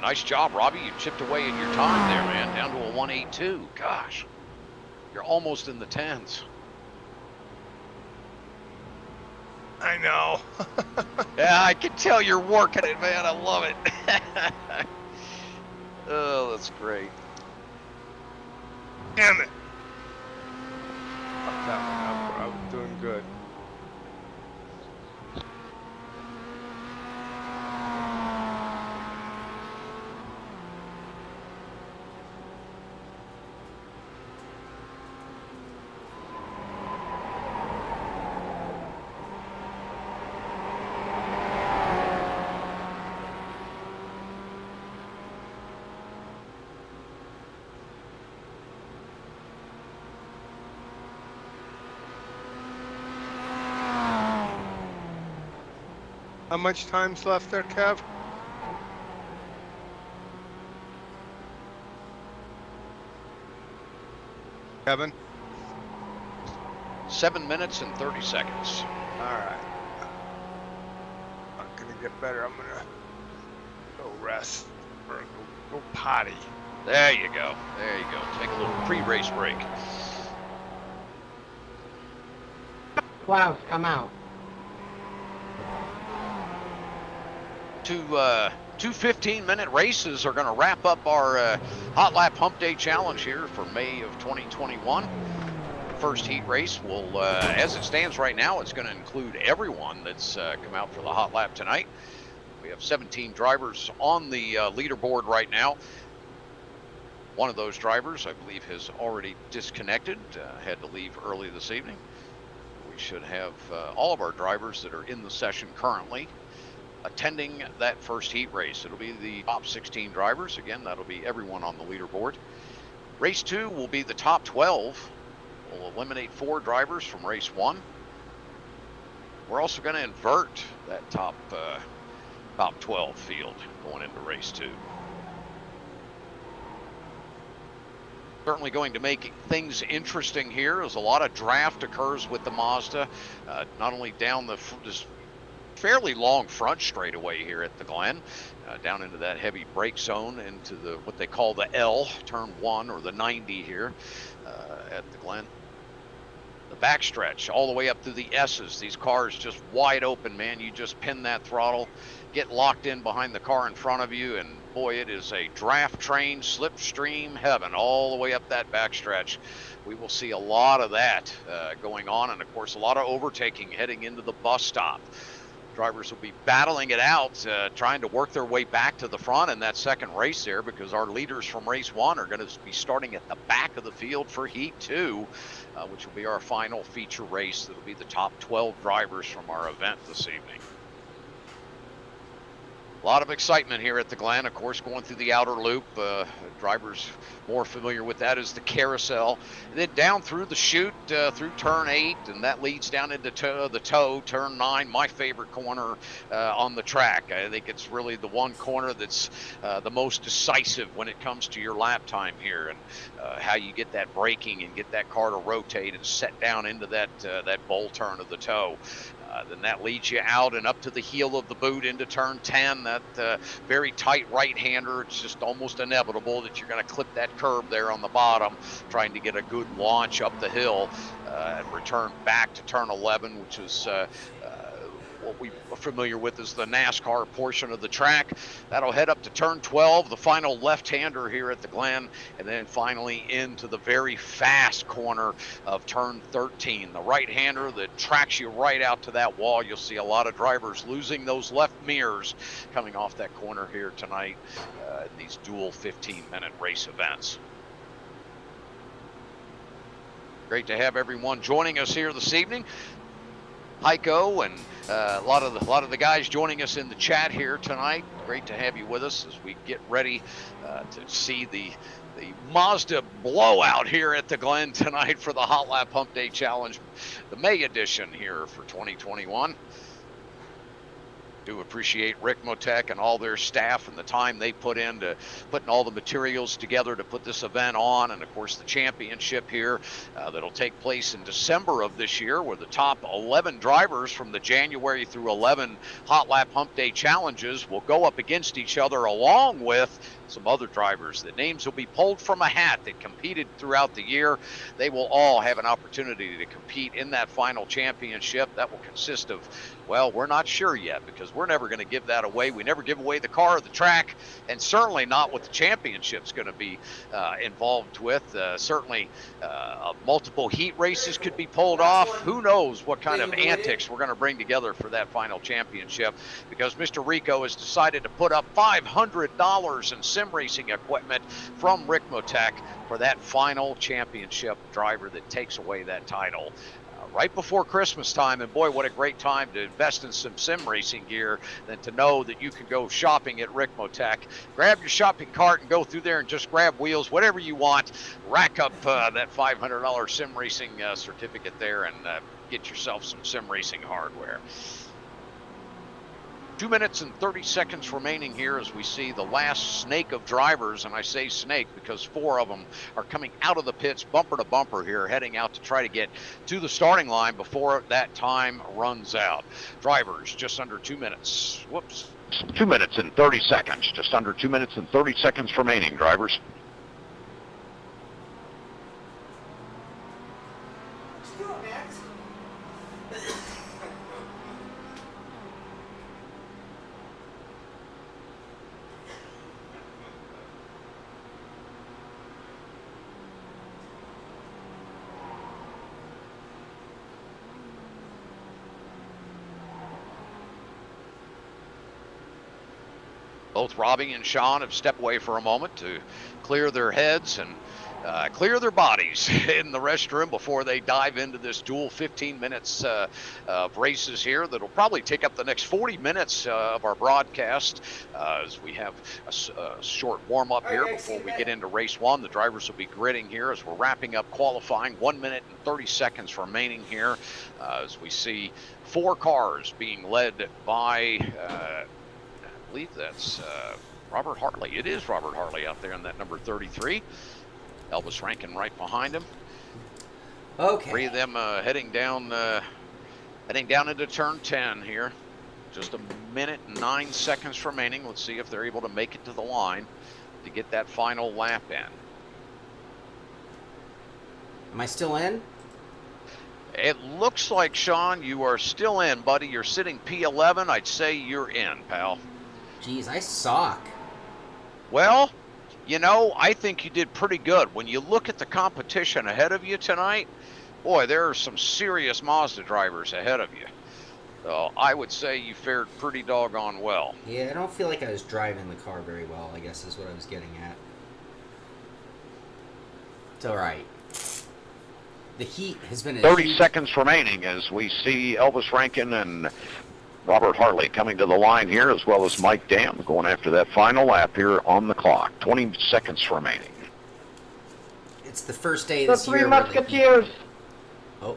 Nice job, Robbie. You chipped away at your time there, man, down to a 1:08.2. Gosh, you're almost in the 10s. I know. Yeah, I can tell you're working it, man. I love it. Oh, that's great. Damn it. Fuck that one up. I was doing good. How much time's left there, Kev? Kevin? 7 minutes and 30 seconds. Alright. Not gonna get better. I'm gonna go rest or go potty. There you go. There you go. Take a little pre-race break. Klaus, come out. Two 15-minute races are going to wrap up our Hotlap Humpday Challenge here for May of 2021. First heat race will, as it stands right now, it's going to include everyone that's come out for the Hotlap tonight. We have 17 drivers on the leaderboard right now. One of those drivers, I believe, has already disconnected, had to leave early this evening. We should have all of our drivers that are in the session currently attending that first heat race. It'll be the top 16 drivers. Again, that'll be everyone on the leaderboard. Race 2 will be the top 12. We'll eliminate 4 drivers from race 1. We're also going to invert that top 12 field going into race 2. certainly going to make things interesting here, as a lot of draft occurs with the Mazda, not only down this fairly long front straightaway here at the Glen, down into that heavy brake zone, into the what they call the L, turn 1, or the 90 here at the Glen. The backstretch all the way up through the S's. These cars just wide open, man. You just pin that throttle, get locked in behind the car in front of you, and boy, it is a draft train, slipstream heaven all the way up that backstretch. We will see a lot of that going on, and of course a lot of overtaking heading into the bus stop. Drivers will be battling it out, trying to work their way back to the front in that second race there, because our leaders from race 1 are going to be starting at the back of the field for heat 2, which will be our final feature race. That'll be the top 12 drivers from our event this evening. A lot of excitement here at the Glen, of course, going through the outer loop. Drivers more familiar with that is the carousel. And then down through the chute, through turn 8, and that leads down into the toe, turn 9, my favorite corner on the track. I think it's really the one corner that's the most decisive when it comes to your lap time here, and how you get that braking and get that car to rotate and set down into that bowl turn of the toe. Then that leads you out and up to the heel of the boot into turn 10, that very tight right-hander. It's just almost inevitable that you're going to clip that curb there on the bottom, trying to get a good launch up the hill and return back to turn 11, which is what we are familiar with as the NASCAR portion of the track. That'll head up to turn 12, the final left-hander here at the Glen, and then finally into the very fast corner of turn 13. The right-hander that tracks you right out to that wall. You'll see a lot of drivers losing those left mirrors coming off that corner here tonight in these dual 15-minute race events. Great to have everyone joining us here this evening. Heiko and a lot of the guys joining us in the chat here tonight. Great to have you with us as we get ready to see the Mazda blowout here at the Glen tonight for the Hotlap Humpday Challenge, the May edition here for 2021. Do appreciate Ricmotech and all their staff and the time they put into putting all the materials together to put this event on, and of course the championship here that'll take place in December of this year, where the top 11 drivers from the January through 11 Hotlap Humpday challenges will go up against each other, along with some other drivers. The names will be pulled from a hat that competed throughout the year. They will all have an opportunity to compete in that final championship. That will consist of, well, we're not sure yet, because we're never going to give that away. We never give away the car or the track, and certainly not what the championship's going to be involved with. Certainly multiple heat races could be pulled off. Who knows what kind of antics we're going to bring together for that final championship, because Mr. Rico has decided to put up $500 in sim racing equipment from Ricmotech for that final championship driver that takes away that title. Right before Christmas time, and boy, what a great time to invest in some sim racing gear than to know that you can go shopping at Ricmotech. Grab your shopping cart and go through there and just grab wheels, whatever you want. Rack up that $500 sim racing certificate there and get yourself some sim racing hardware. 2 minutes and 30 seconds remaining here as we see the last snake of drivers, and I say snake because 4 of them are coming out of the pits bumper to bumper here, heading out to try to get to the starting line before that time runs out. Drivers, just under 2 minutes. Whoops. 2 minutes and 30 seconds, just under 2 minutes and 30 seconds remaining, drivers. Both Robby and Shaun have stepped away for a moment to clear their heads and clear their bodies in the restroom before they dive into this dual 15 minutes of races here that'll probably take up the next 40 minutes of our broadcast as we have a short warm-up here before we get into race 1. The drivers will be gridding here as we're wrapping up qualifying. 1 minute and 30 seconds remaining here as we see 4 cars being led by I believe that's Robert Hartley. It is Robert Hartley out there in that number 33. Elvis Rankin right behind him. Okay. 3 of them heading down into turn 10 here. Just a minute and 9 seconds remaining. Let's see if they're able to make it to the line to get that final lap in. Am I still in? It looks like, Shaun, you are still in, buddy. You're sitting P11. I'd say you're in, pal. Jeez, I suck. Well, you know, I think you did pretty good. When you look at the competition ahead of you tonight, boy, there are some serious Mazda drivers ahead of you. So I would say you fared pretty doggone well. Yeah, I don't feel like I was driving the car very well, I guess is what I was getting at. It's alright. The heat has been... 30 seconds remaining as we see Elvis Rankin and Robert Hartley coming to the line here, as well as Mike Dam going after that final lap here on the clock. 20 seconds remaining. It's the first day The this Three year... Musketeers. Oh.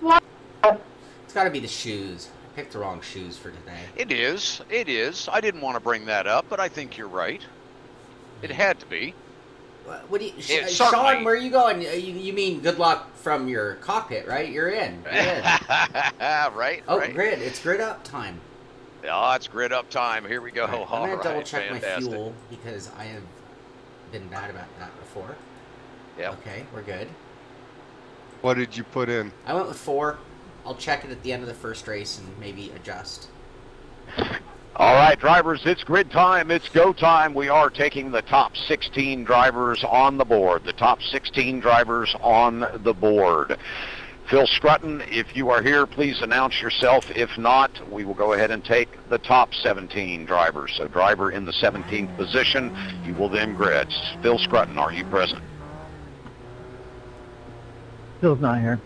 What? It's got to be the shoes. I picked the wrong shoes for today. It is. It is. I didn't want to bring that up, but I think you're right. It had to be. What do you... It Sean, certainly- where are you going? You mean good luck from your cockpit, right? You're in. You're in. Right, Oh, right. grid. It's grid up time. Oh, it's grid up time. Here we go. All right, I'm All going to double right, check my fantastic. fuel because I have been bad about that before. Yep. Okay, we're good. What did you put in? I went with 4. I'll check it at the end of the first race and maybe adjust. All right, drivers, it's grid time. It's go time. We are taking the top 16 drivers on the board. The top 16 drivers on the board. Phil Scrutton, if you are here, please announce yourself. If not, we will go ahead and take the top 17 drivers. So driver in the 17th position, you will then grid. Phil Scrutton, are you present? Phil's not here.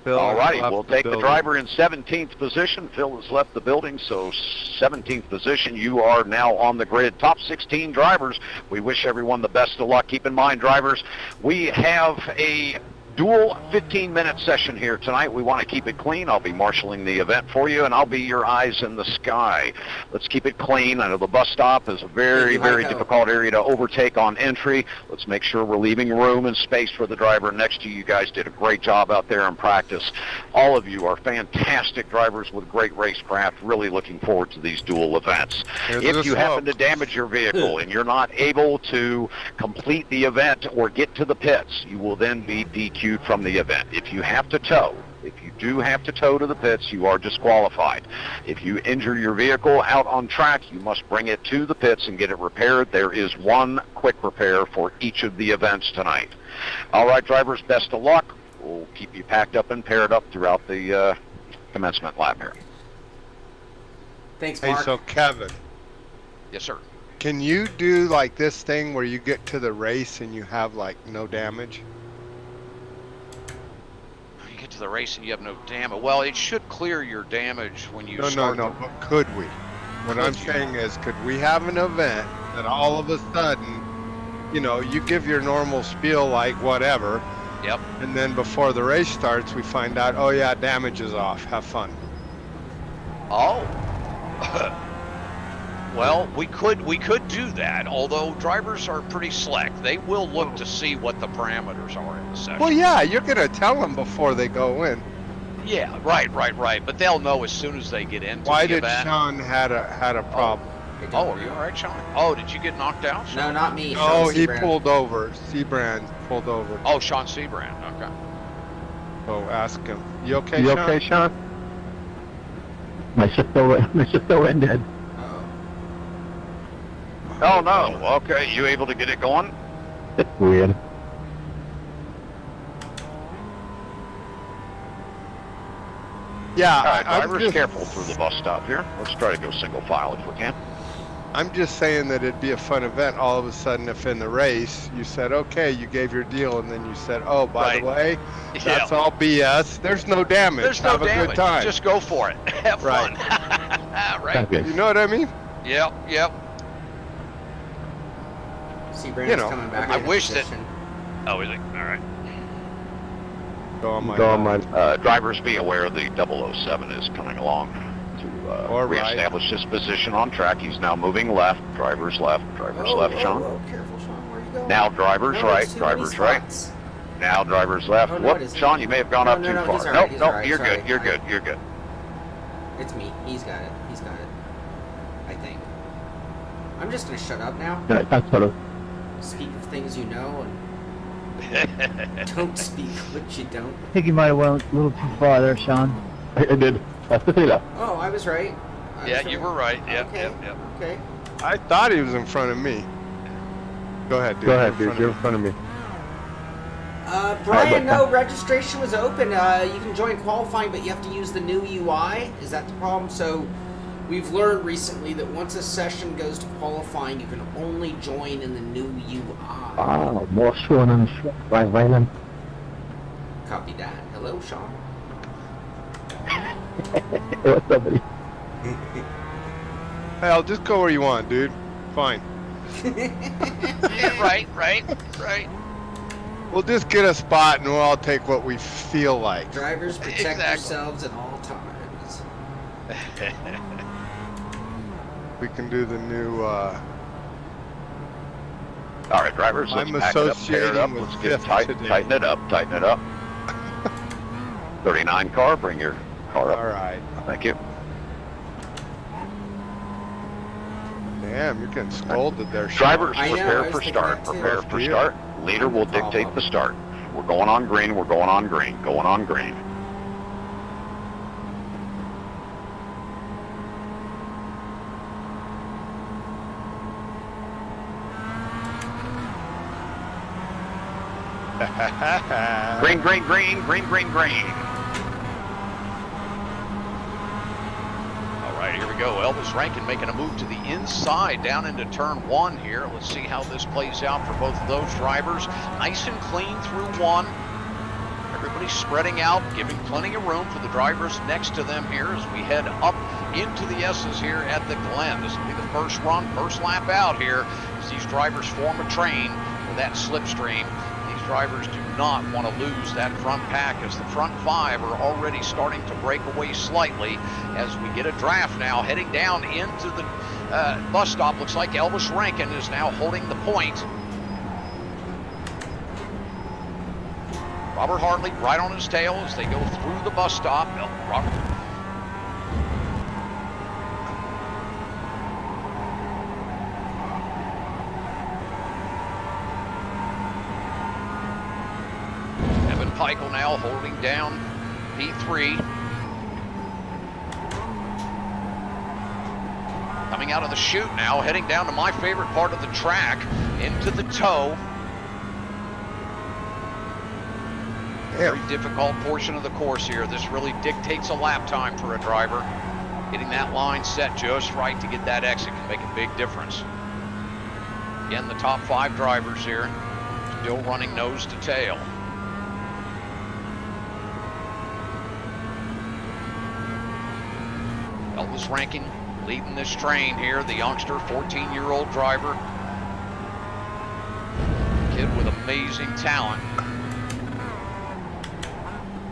Phil All righty, left we'll the take the building. driver in 17th position. Phil has left the building, so 17th position, you are now on the grid. Top 16 drivers, we wish everyone the best of luck. Keep in mind, drivers, we have a dual 15-minute session here tonight. We want to keep it clean. I'll be marshaling the event for you, and I'll be your eyes in the sky. Let's keep it clean. I know the bus stop is a very, very difficult area to overtake on entry. Let's make sure we're leaving room and space for the driver next to you. You guys did a great job out there in practice. All of you are fantastic drivers with great racecraft. Really looking forward to these dual events. Here's If the you happen to smoke. damage your vehicle and you're not able to complete the event or get to the pits, you will then be DQ'd from the event. If you have to tow, if you do have to tow to the pits, you are disqualified. If you injure your vehicle out on track, you must bring it to the pits and get it repaired. There is one quick repair for each of the events tonight. All right, drivers, best of luck. We'll keep you packed up and paired up throughout the commencement lap here. Thanks, Hey, Mark. so Kevin, Yes, sir. can you do like this thing where you get to the race and you have like no damage? You get to the race and you have no damage. Well, it should clear your damage when you No, start. but could we? What I'm saying is, could we have an event that all of a sudden, you know, you give your normal spiel like whatever, Yep. and then before the race starts, we find out, oh yeah, damage is off. Have fun. Oh. Well, we could do that, although drivers are pretty slick. They will look to see what the parameters are in the session. Well, yeah, you're gonna tell them before they go in. Yeah, right. But they'll know as soon as they get into Why the did event. Sean had a problem? Oh, are you all right, Sean? Oh, did you get knocked out, No, Sean? not me. Oh, Sean he Seabrand. pulled over. Seabrand pulled over. Oh, Shaun Seabrand. Okay. So ask him. You okay, You Sean? okay, Sean? My shift still ended. Oh, no. Okay, you able to get it going? It's weird. Yeah, All right, I'm drivers, just- careful through the bus stop here. Let's try to go single file if we can. I'm just saying that it'd be a fun event all of a sudden if in the race you said, okay, you gave your deal, and then you said, oh, by the way, that's all BS. There's no damage. There's no Have a damage. good time. Just go for it. Have Right. fun. Right. Sounds good. You know what I mean? Yep. See, Brandon's coming back. I into wish that. position. Oh, is it? All right. Go on my Drivers, be aware the 007 is coming along to reestablish his position on track. He's now moving left. Drivers left. Drivers left, Sean. Careful, Sean. Where are you going? Now drivers No, right. it's too many Drivers right. spots. Now drivers left. Oh, no, it Whoop, isn't. Sean, you may have gone up No, too no, far. he's all Nope, right, he's nope, all right. you're Sorry. good. You're good. You're good. It's me. He's got it. I think. I'm just gonna shut up now. Yeah, that's sort of. Speak of things you know and don't speak what you don't. I think you might have went a little too far there, Sean. I did. That's the thing. Oh, I was right. You were right. Yep, Okay. yep. Okay. I thought he was in front of me. Go ahead, dude. Go ahead, dude. You're in front of me. Brian, no, registration was open. You can join qualifying, but you have to use the new UI. Is that the problem? So we've learned recently that once a session goes to qualifying, you can only join in the new UI. Wow, more Sean and right then. Copy that. Hello, Sean. What's up, buddy? Hey, I'll just go where you want, dude. Fine. Right. We'll just get a spot and we'll all take what we feel like. Drivers, protect Exactly. yourselves at all times. We can do the new, All right, drivers, let's I'm pack it up, pair it up. associating with Let's get it fifth tight, today. tighten it up, tighten it up. 39 car, bring your car up. all right. Thank you. Damn, you're getting scolded there, Sean. Drivers, I know, I prepare was for thinking start, that too. prepare for Yeah. start. Leader will dictate the start. We're going on green, we're going on green, going on green. Green, green, green, green, green, green. All right, here we go. Elvis Rankin making a move to the inside down into turn one here. Let's see how this plays out for both of those drivers. Nice and clean through one. Everybody's spreading out, giving plenty of room for the drivers next to them here as we head up into the S's here at the Glen. This will be the first run, first lap out here as these drivers form a train for that slipstream. These drivers do not want to lose that front pack as the front five are already starting to break away slightly as we get a draft now heading down into the bus stop. Looks like Elvis Rankin is now holding the point. Robert Hartley right on his tail as they go through the bus stop. Robert. Evan Pikle now holding down P3. Coming out of the chute now, heading down to my favorite part of the track, into the toe. Very difficult portion of the course here. This really dictates a lap time for a driver. Getting that line set just right to get that exit can make a big difference. Again, the top five drivers here still running nose to tail. Elvis Rankin leading this train here. The youngster, 14-year-old driver. Kid with amazing talent.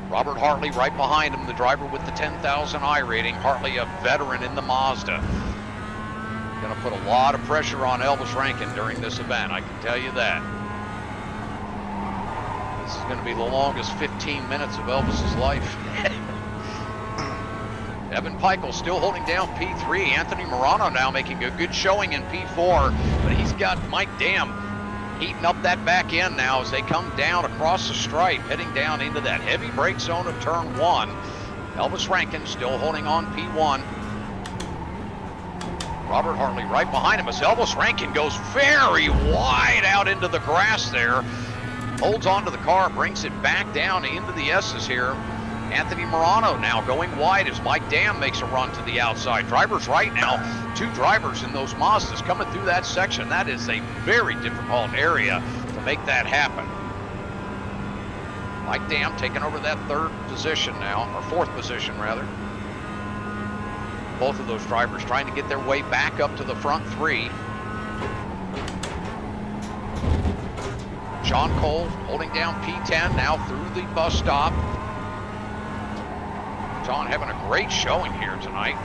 Robert Hartley right behind him, the driver with the 10,000 I rating. Hartley, a veteran in the Mazda. Going to put a lot of pressure on Elvis Rankin during this event, I can tell you that. This is going to be the longest 15 minutes of Elvis's life. Evan Pikle still holding down P3. Anthony Morano now making a good showing in P4, but he's got Mike Dam heating up that back end now as they come down across the stripe, heading down into that heavy brake zone of turn one. Elvis Rankin still holding on P1. Robert Hartley right behind him as Elvis Rankin goes very wide out into the grass there. Holds onto the car, brings it back down into the S's here. Anthony Morano now going wide as Mike Dam makes a run to the outside. Drivers right now, two drivers in those Mazdas coming through that section. That is a very difficult area to make that happen. Mike Dam taking over that third position now, or fourth position rather. Both of those drivers trying to get their way back up to the front three. Shaun Cole holding down P10 now through the bus stop. Shaun having a great showing here tonight.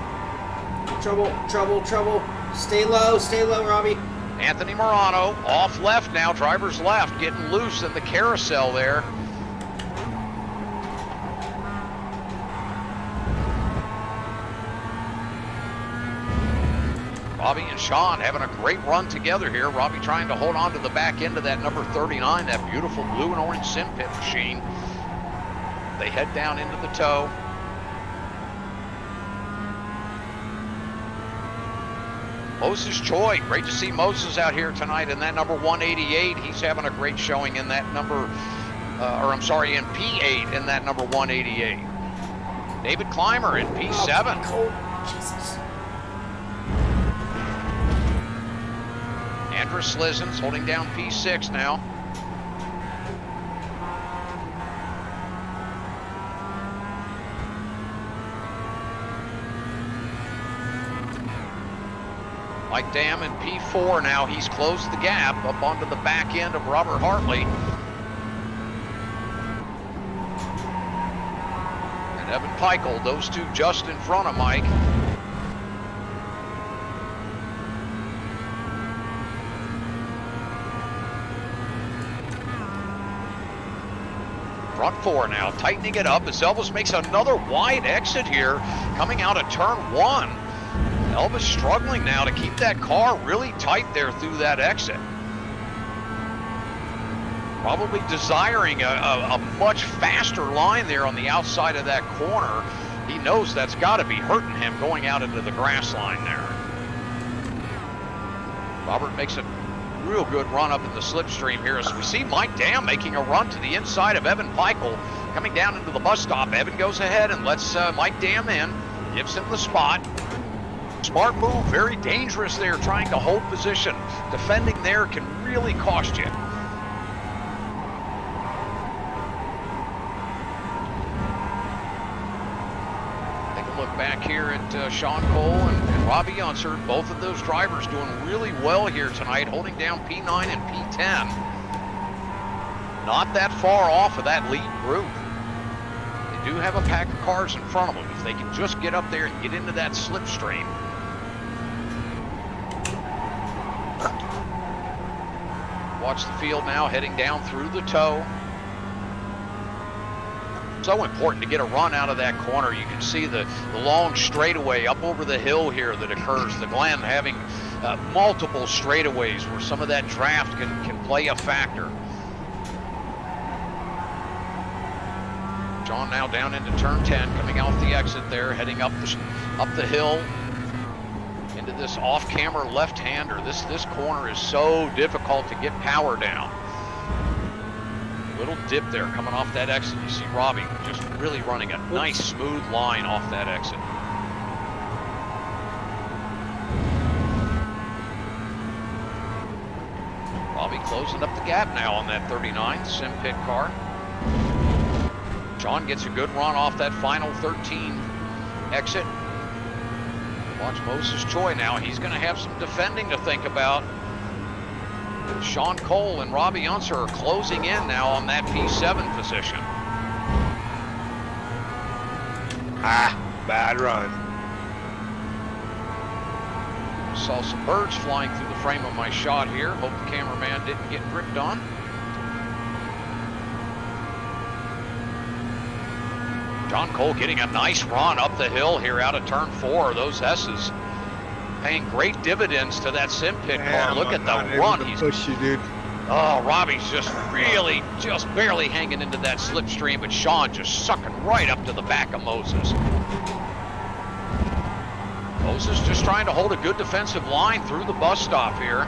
Trouble, trouble, trouble. Stay low, Robby. Anthony Morano off left now, driver's left, getting loose in the carousel there. Robby and Shaun having a great run together here. Robby trying to hold on to the back end of that number 39, that beautiful blue and orange Simpit machine. They head down into the tow. Moses Choi, great to see Moses out here tonight in that number 188. He's having a great showing in that number, in P8 in that number 188. David Clymer in P7. Oh, Jesus. Andrus Slizens holding down P6 now. Mike Dam in P4 now. He's closed the gap up onto the back end of Robert Hartley. And Evan Pikle, those two just in front of Mike. Front four now, tightening it up as Elvis makes another wide exit here, coming out of turn one. Elvis struggling now to keep that car really tight there through that exit. Probably desiring a much faster line there on the outside of that corner. He knows that's got to be hurting him going out into the grass line there. Robert makes a real good run up in the slipstream here as we see Mike Dam making a run to the inside of Evan Pikle coming down into the bus stop. Evan goes ahead and lets Mike Dam in, gives him the spot. Smart move, very dangerous there, trying to hold position. Defending there can really cost you. Take a look back here at Shaun Cole and Robby Unser. Both of those drivers doing really well here tonight, holding down P9 and P10. Not that far off of that lead group. They do have a pack of cars in front of them. If they can just get up there and get into that slipstream. Watch the field now, heading down through the tow. So important to get a run out of that corner. You can see the long straightaway up over the hill here that occurs. The Glen having multiple straightaways where some of that draft can play a factor. Shaun now down into turn 10, coming off the exit there, heading up the hill. Into this off-camera left-hander. This corner is so difficult to get power down. Little dip there coming off that exit. You see Robby just really running a nice smooth line off that exit. Robby closing up the gap now on that 39 Simpit car. Shaun gets a good run off that final 13 exit. Watch Moses Choi now. He's going to have some defending to think about. Shaun Cole and Robby Unser are closing in now on that P7 position. Bad run. Saw some birds flying through the frame of my shot here. Hope the cameraman didn't get gripped on. Shaun Cole getting a nice run up the hill here out of turn 4. Those S's paying great dividends to that Simpit car. Look at the run. He's push you, dude. Oh, Robby's just really just barely hanging into that slipstream, but Shaun just sucking right up to the back of Moses. Moses just trying to hold a good defensive line through the bus stop here.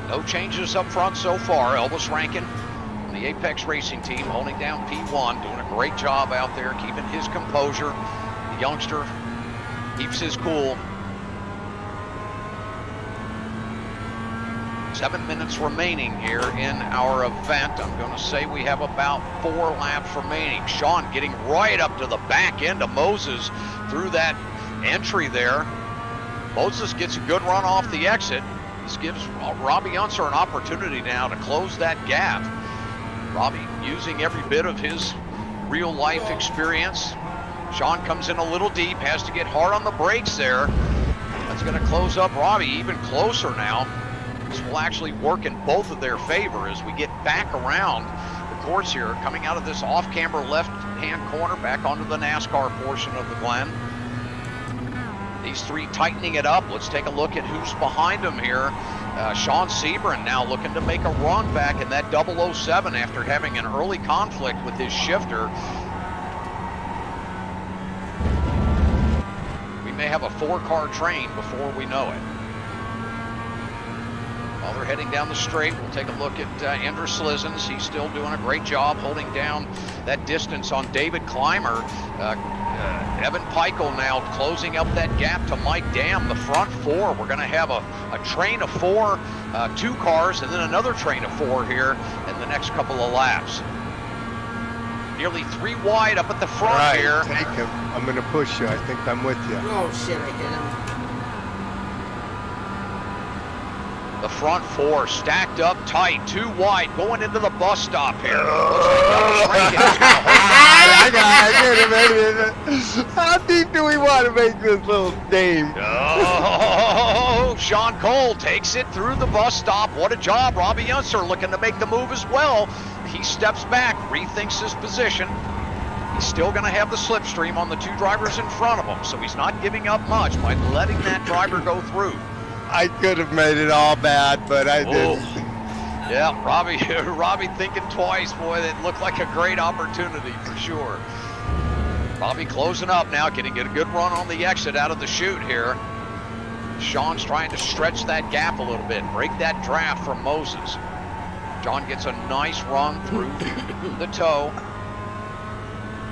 No changes up front so far. Elvis Rankin from the Apex Racing team holding down P1, doing a great job out there, keeping his composure. The youngster keeps his cool. 7 minutes remaining here in our event. I'm going to say we have about 4 laps remaining. Shaun getting right up to the back end of Moses through that entry there. Moses gets a good run off the exit. This gives Robby Unser an opportunity now to close that gap. Robby using every bit of his real life experience. Shaun comes in a little deep, has to get hard on the brakes there. That's going to close up Robby even closer now. This will actually work in both of their favor as we get back around the course here, coming out of this off-camber left-hand corner back onto the NASCAR portion of the Glen. These three tightening it up. Let's take a look at who's behind them here. Sean Sebring now looking to make a run back in that 007 after having an early conflict with his shifter. We may have a 4-car train before we know it. While they're heading down the straight, we'll take a look at Andrew Slizens. He's still doing a great job holding down that distance on David Clymer. Evan Pikle now closing up that gap to Mike Dam, the front 4. We're going to have a train of 4, 2 cars, and then another train of 4 here in the next couple of laps. Nearly 3 wide up at the front here. Take him. I'm going to push you. I think I'm with you. Oh, shit, I hit him. The front 4 stacked up tight, 2 wide, going into the bus stop here. How deep do we want to make this little dame? Oh, Shaun Cole takes it through the bus stop. What a job. Robby Unser looking to make the move as well. He steps back, rethinks his position. He's still going to have the slipstream on the 2 drivers in front of him, so he's not giving up much by letting that driver go through. I could have made it all bad, but I didn't. Yeah, Robby thinking twice. Boy, that looked like a great opportunity for sure. Robby closing up now, getting a good run on the exit out of the chute here. Shaun's trying to stretch that gap a little bit, break that draft from Moses. Shaun gets a nice run through the toe.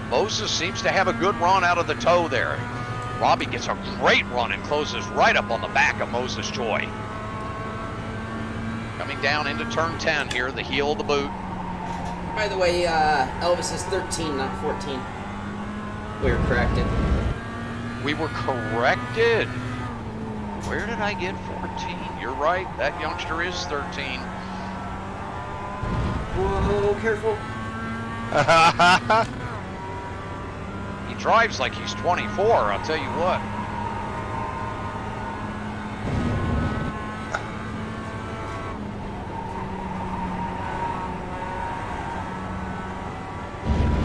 Moses seems to have a good run out of the toe there. Robby gets a great run and closes right up on the back of Moses Joy. Coming down into turn 10 here, the heel of the boot. By the way, Elvis is 13, not 14. We were corrected. We were corrected. Where did I get 14? You're right, that youngster is 13. Whoa, careful. He drives like he's 24, I'll tell you what.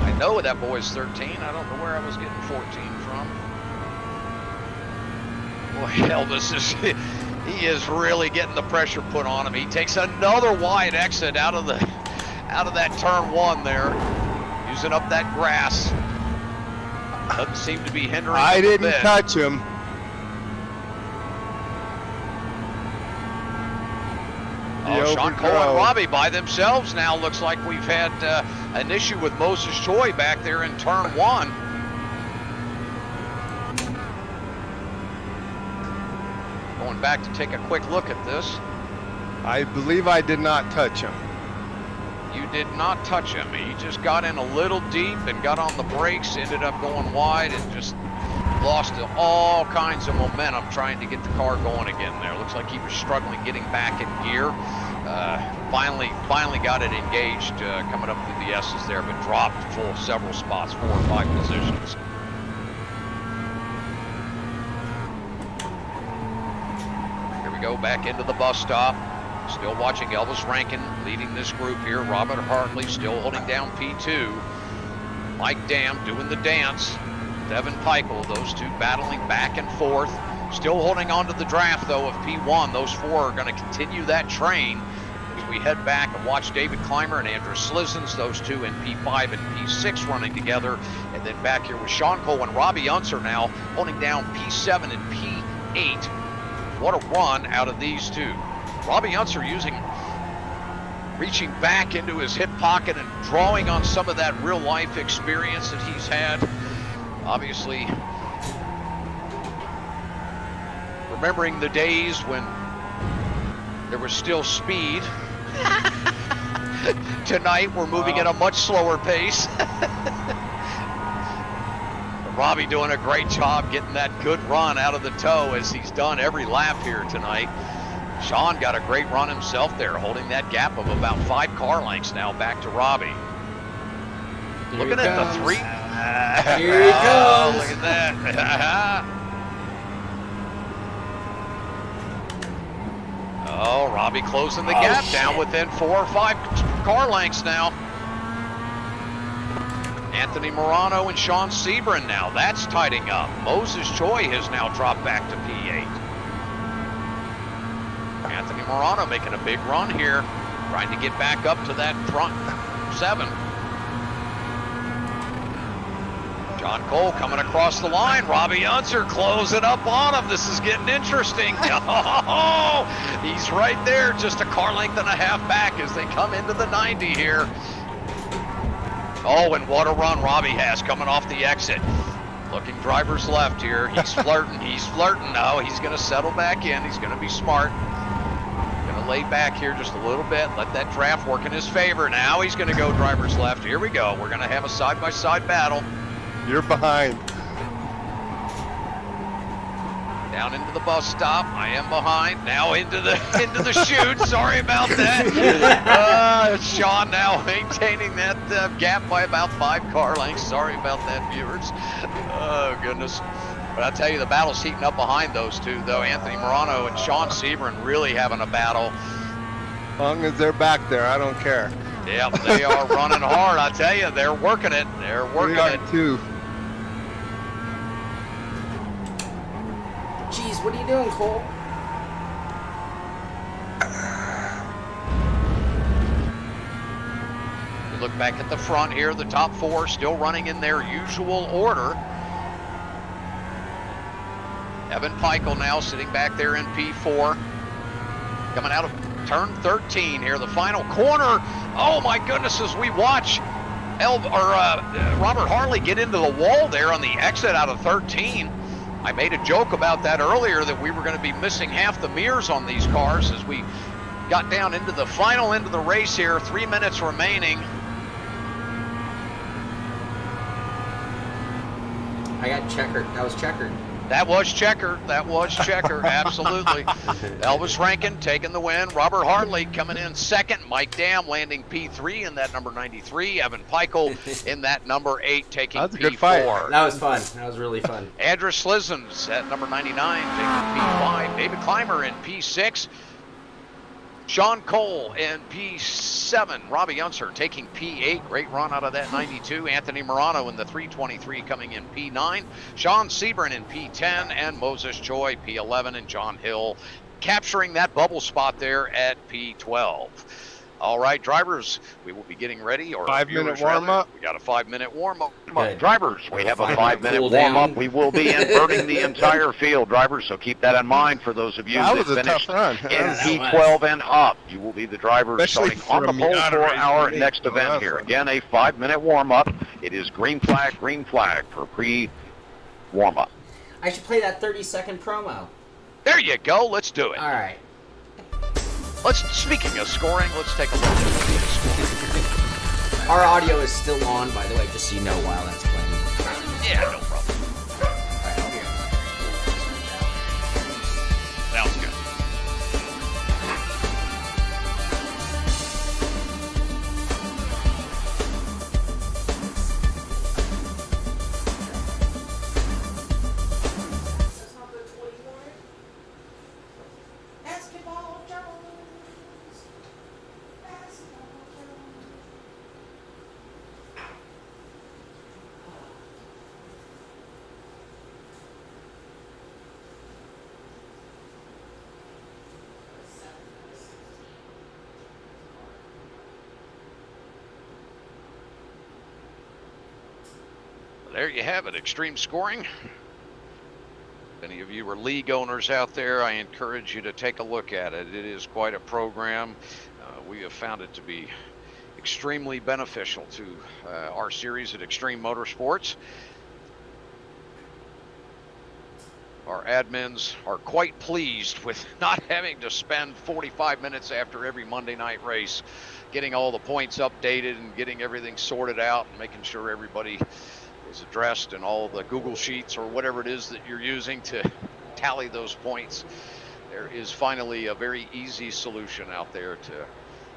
I know that boy's 13. I don't know where I was getting 14 from. Boy, Elvis he is really getting the pressure put on him. He takes another wide exit out of that turn 1 there, using up that grass. Doesn't seem to be hindering. I didn't touch him. Oh, Shaun Cole and Robby by themselves now. Looks like we've had an issue with Moses Joy back there in turn 1. Going back to take a quick look at this. I believe I did not touch him. You did not touch him. He just got in a little deep and got on the brakes, ended up going wide and just lost all kinds of momentum trying to get the car going again there. Looks like he was struggling getting back in gear. Finally got it engaged coming up through the S's there, but dropped full several spots, 4 or 5 positions. Here we go, back into the bus stop. Still watching Elvis Rankin leading this group here. Robert Hartley still holding down P2. Mike Dam doing the dance. Evan Pikle, those 2 battling back and forth. Still holding on to the draft, though, of P1. Those 4 are going to continue that train as we head back and watch David Clymer and Andrew Slizens, those 2 in P5 and P6 running together. And then back here with Shaun Cole and Robby Unser now holding down P7 and P8. What a run out of these 2. Robby Unser reaching back into his hip pocket and drawing on some of that real life experience that he's had. Obviously, remembering the days when there was still speed. Tonight we're moving at a much slower pace. Robby doing a great job getting that good run out of the toe as he's done every lap here tonight. Shaun got a great run himself there, holding that gap of about 5 car lengths now back to Robby. Looking at the 3. Here he comes. Look at that. Oh, Robby closing the gap down within 4 or 5 car lengths now. Anthony Morano and Shaun Sebring now. That's tightening up. Moses Choi has now dropped back to P8. Anthony Morano making a big run here, trying to get back up to that front 7. Shaun Cole coming across the line. Robby Unser closing up on him. This is getting interesting. Oh, he's right there, just a car length and a half back as they come into the 90 here. Oh, and what a run Robby has coming off the exit. Looking driver's left here. He's flirting. He's flirting. No, he's going to settle back in. He's going to be smart. Going to lay back here just a little bit. Let that draft work in his favor. Now he's going to go driver's left. Here we go. We're going to have a side-by-side battle. You're behind. Down into the bus stop. I am behind. Now into the chute. Sorry about that. Shaun now maintaining that gap by about 5 car lengths. Sorry about that, viewers. Oh, goodness. But I tell you, the battle's heating up behind those two, though. Anthony Morano and Shaun Sebring really having a battle. As long as they're back there, I don't care. Yeah, they are running hard. I tell you, they're working it. They're working it. Too. Jeez, what are you doing, Cole? We look back at the front here. The top 4 still running in their usual order. Evan Pikle now sitting back there in P4. Coming out of turn 13 here, the final corner. Oh my goodness, as we watch Robert Harley get into the wall there on the exit out of 13. I made a joke about that earlier, that we were going to be missing half the mirrors on these cars as we got down into the final end of the race here. 3 minutes remaining. I got checkered. That was checkered. That was checker. That was checker. Absolutely. Elvis Rankin taking the win. Robert Hartley coming in second. Mike Dam landing P3 in that number 93. Evan Pikle in that number 8 taking That's a P4. good fight. That was fun. That was really fun. Andrew Slizzens at number 99 taking P5. David Clymer in P6. Shaun Cole in P7. Robby Unser taking P8. Great run out of that 92. Anthony Morano in the 323 coming in P9. Shaun Sebring in P10. And Moses Choi P11. And John Hill capturing that bubble spot there at P12. All right, drivers, we will be getting ready. Or 5-minute warm-up. We got a 5-minute warm-up. Drivers, we have a 5-minute warm-up. We will be inverting the entire field, drivers, so keep that in mind for those of you that finished in P12 and up. You will be the drivers Especially starting on the pole for our next event here. Again, a 5-minute warm-up. It is green flag for pre-warm-up. I should play that 30-second promo. There you go. Let's do it. All right. Speaking of scoring, let's take a look at the scoring. Our audio is still on, by the way, just so you know while that's playing. Yeah, no problem. All right, I'll be on. Sounds good. There you have it, extreme scoring. If any of you are league owners out there, I encourage you to take a look at it. It is quite a program. We have found it to be extremely beneficial to our series at Extreme Motorsports. Our admins are quite pleased with not having to spend 45 minutes after every Monday night race getting all the points updated and getting everything sorted out and making sure everybody is addressed in all the Google Sheets or whatever it is that you're using to tally those points. There is finally a very easy solution out there to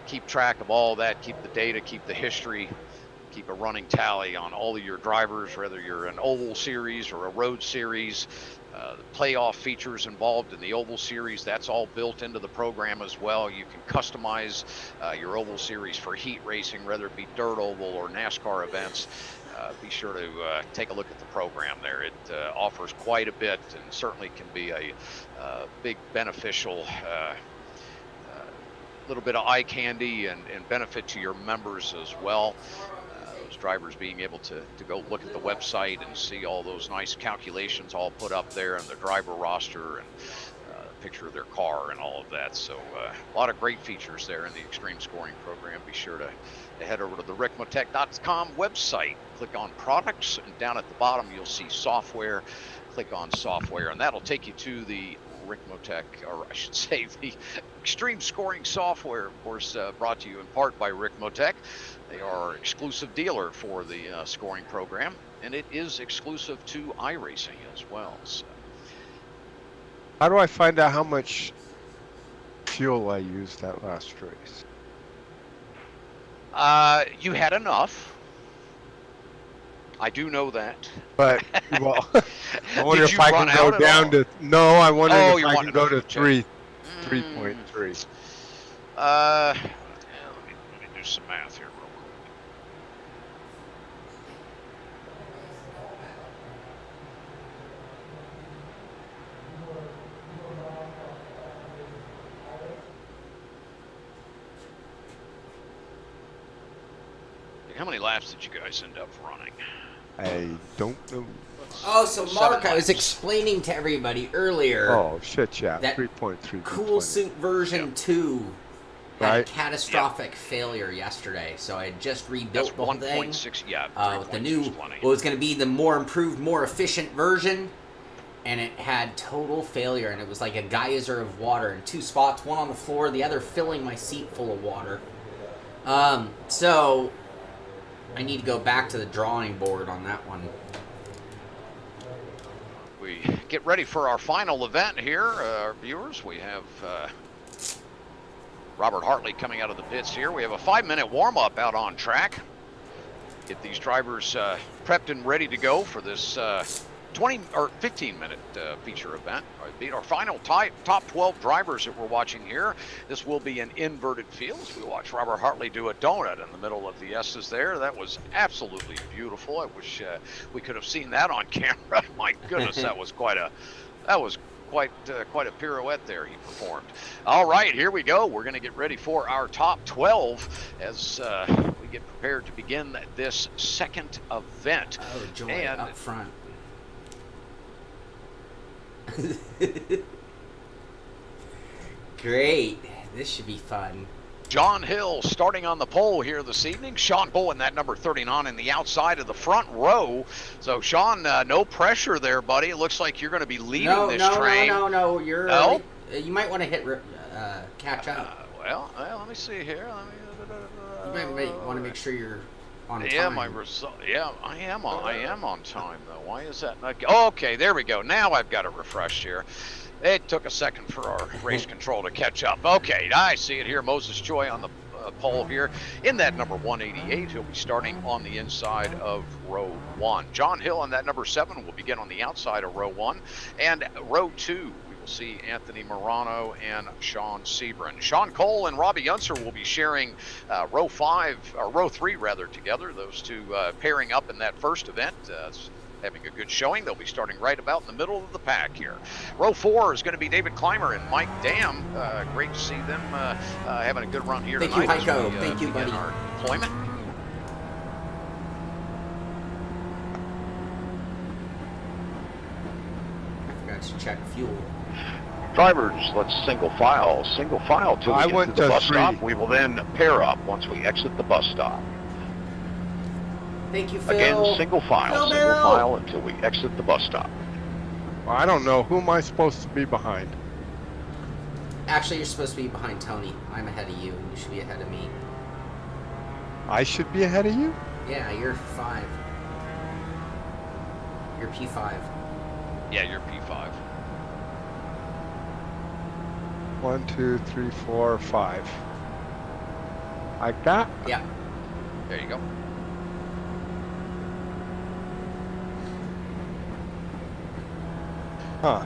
keep track of all that, keep the data, keep the history, keep a running tally on all of your drivers, whether you're an oval series or a road series. The playoff features involved in the oval series, that's all built into the program as well. You can customize your oval series for heat racing, whether it be dirt oval or NASCAR events. Be sure to take a look at the program there. It offers quite a bit and certainly can be a big beneficial little bit of eye candy and benefit to your members as well. Those drivers being able to go look at the website and see all those nice calculations all put up there and the driver roster and picture of their car and all of that. So a lot of great features there in the Extreme Scoring program. Be sure to head over to the Ricmotech.com website, click on products, and down at the bottom you'll see software. Click on software and that'll take you to the Ricmotech, or I should say the Extreme Scoring software, of course, brought to you in part by Ricmotech. They are our exclusive dealer for the scoring program, and it is exclusive to iRacing as well. So. How do I find out how much fuel I used that last race? You had enough. I do know that. But, well, I wonder if I can go down to, no, I wonder if I can go to 3.3. Let me do some math here real quick. How many laps did you guys end up running? I don't know. Oh, so Mark, I was explaining to everybody earlier. Oh, shit, yeah. That 3.3. Cool Suit version 2 had Right. catastrophic failure yesterday, so I just rebuilt the whole thing. 1.6, yeah. With the new, what was going to be the more improved, more efficient version, and it had total failure, and it was like a geyser of water in 2 spots, one on the floor, the other filling my seat full of water. So I need to go back to the drawing board on that one. We get ready for our final event here, our viewers. We have Robert Hartley coming out of the pits here. We have a 5-minute warm-up out on track. Get these drivers prepped and ready to go for this 20 or 15-minute feature event. Our final top 12 drivers that we're watching here. This will be an inverted field as we watch Robert Hartley do a donut in the middle of the S's there. That was absolutely beautiful. I wish we could have seen that on camera. My goodness, that was quite a pirouette there he performed. All right, here we go. We're going to get ready for our top 12 as we get prepared to begin this second event. Oh, joy up front. Great. This should be fun. John Hill starting on the pole here this evening. Shaun Cole in that number 39 in the outside of the front row. So, Shaun, no pressure there, buddy. It looks like you're going to be leading this train. No. You might want to hit catch up. Well, let me see here. You might want to make sure you're on time. Yeah, I am on time though. Why is that not? Okay, there we go. Now I've got it refreshed here. It took a second for our race control to catch up. Okay, I see it here. Moses Joy on the pole here in that number 188. He'll be starting on the inside of row 1. John Hill on that number 7 will begin on the outside of row 1. And row 2, we will see Anthony Morano and Sean Sebring. Shaun Cole and Robby Unser will be sharing row 3 rather together. Those two pairing up in that first event. Having a good showing. They'll be starting right about in the middle of the pack here. Row 4 is going to be David Clymer and Mike Dam. Great to see them having a good run here tonight. Thank you, Heiko. Thank you, buddy. Our deployment. I forgot to check fuel. Drivers, let's single file till we get to the bus stop. We will then pair up once we exit the bus stop. Thank you, Phil. Again, single file until we exit the bus stop. Well, I don't know. Who am I supposed to be behind? Actually, you're supposed to be behind Tony. I'm ahead of you. You should be ahead of me. I should be ahead of you? Yeah, you're 5. You're P5. Yeah, you're P5. 1, 2, 3, 4, 5. Like that? Yeah. There you go. Huh.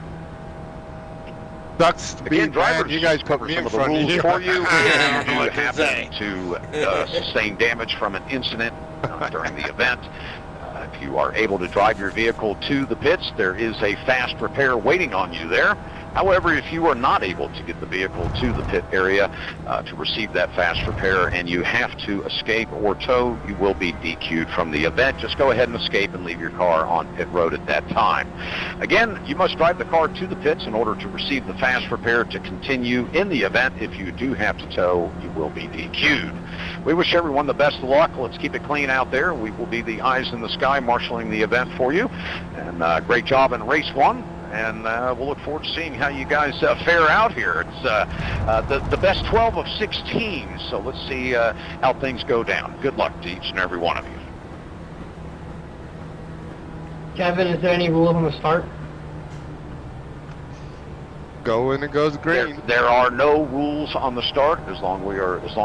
Sucks to be Again, drivers, bad. You guys put cover me some in of the front of rules you. for you. Yeah, If you what can I say? happen to sustain damage from an incident during the event, if you are able to drive your vehicle to the pits, there is a fast repair waiting on you there. However, if you are not able to get the vehicle to the pit area to receive that fast repair and you have to escape or tow, you will be DQ'd from the event. Just go ahead and escape and leave your car on pit road at that time. Again, you must drive the car to the pits in order to receive the fast repair to continue in the event. If you do have to tow, you will be DQ'd. We wish everyone the best of luck. Let's keep it clean out there. We will be the eyes in the sky marshaling the event for you. And great job in race 1. And we'll look forward to seeing how you guys fare out here. It's the best 12 of 16, so let's see how things go down. Good luck to each and every one of you. Kevin, is there any rules on the start? Go when it goes green. There are no rules on the start as long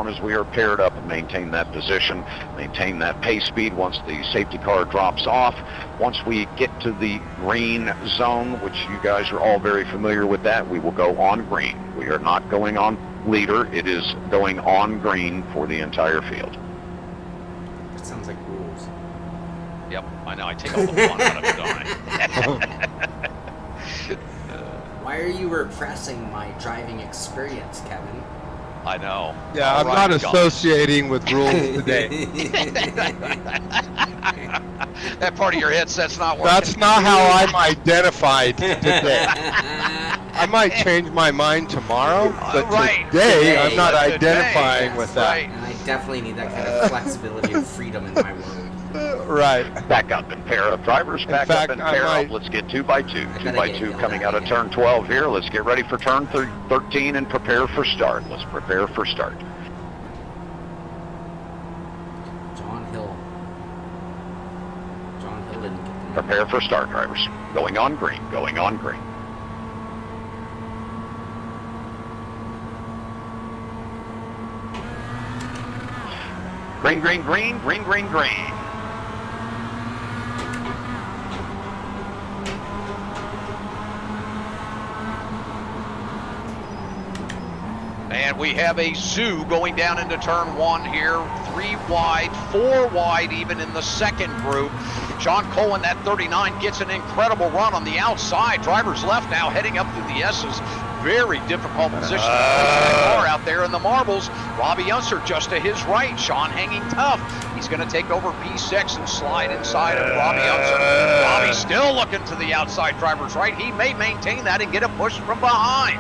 as we are paired up and maintain that position, maintain that pace speed once the safety car drops off. Once we get to the green zone, which you guys are all very familiar with that, we will go on green. We are not going on leader. It is going on green for the entire field. That sounds like rules. Yep, I know. I take all the fun out of it, don't I? Why are you repressing my driving experience, Kevin? I know. Yeah, All I'm right, not go. associating with rules today. That part of your headset's not working. That's not how I'm identified today. I might change my mind tomorrow, but Right. today I'm not Today, identifying with that. right. And I definitely need that kind of flexibility and freedom in my world. Right. Back up and pair up, drivers. Back fact, up and I pair might- up. Let's get 2 by 2. 2 gotta by get 2 yelled coming at out of again. turn 12 here. Let's get ready for turn 13 and prepare for start. Let's prepare for start. John Hill didn't get the number. Prepare for start, drivers. Going on green. Going on green. Green, green, green, green, green, green. And we have a zoo going down into turn 1 here. 3 wide, 4 wide even in the second group. Shaun Cole in that 39 gets an incredible run on the outside. Drivers left now heading up through the S's. Very difficult position to place that car out there in the marbles. Robby Unser just to his right. Shaun hanging tough. He's going to take over P6 and slide inside of Robby Unser. Robby still looking to the outside driver's right. He may maintain that and get a push from behind.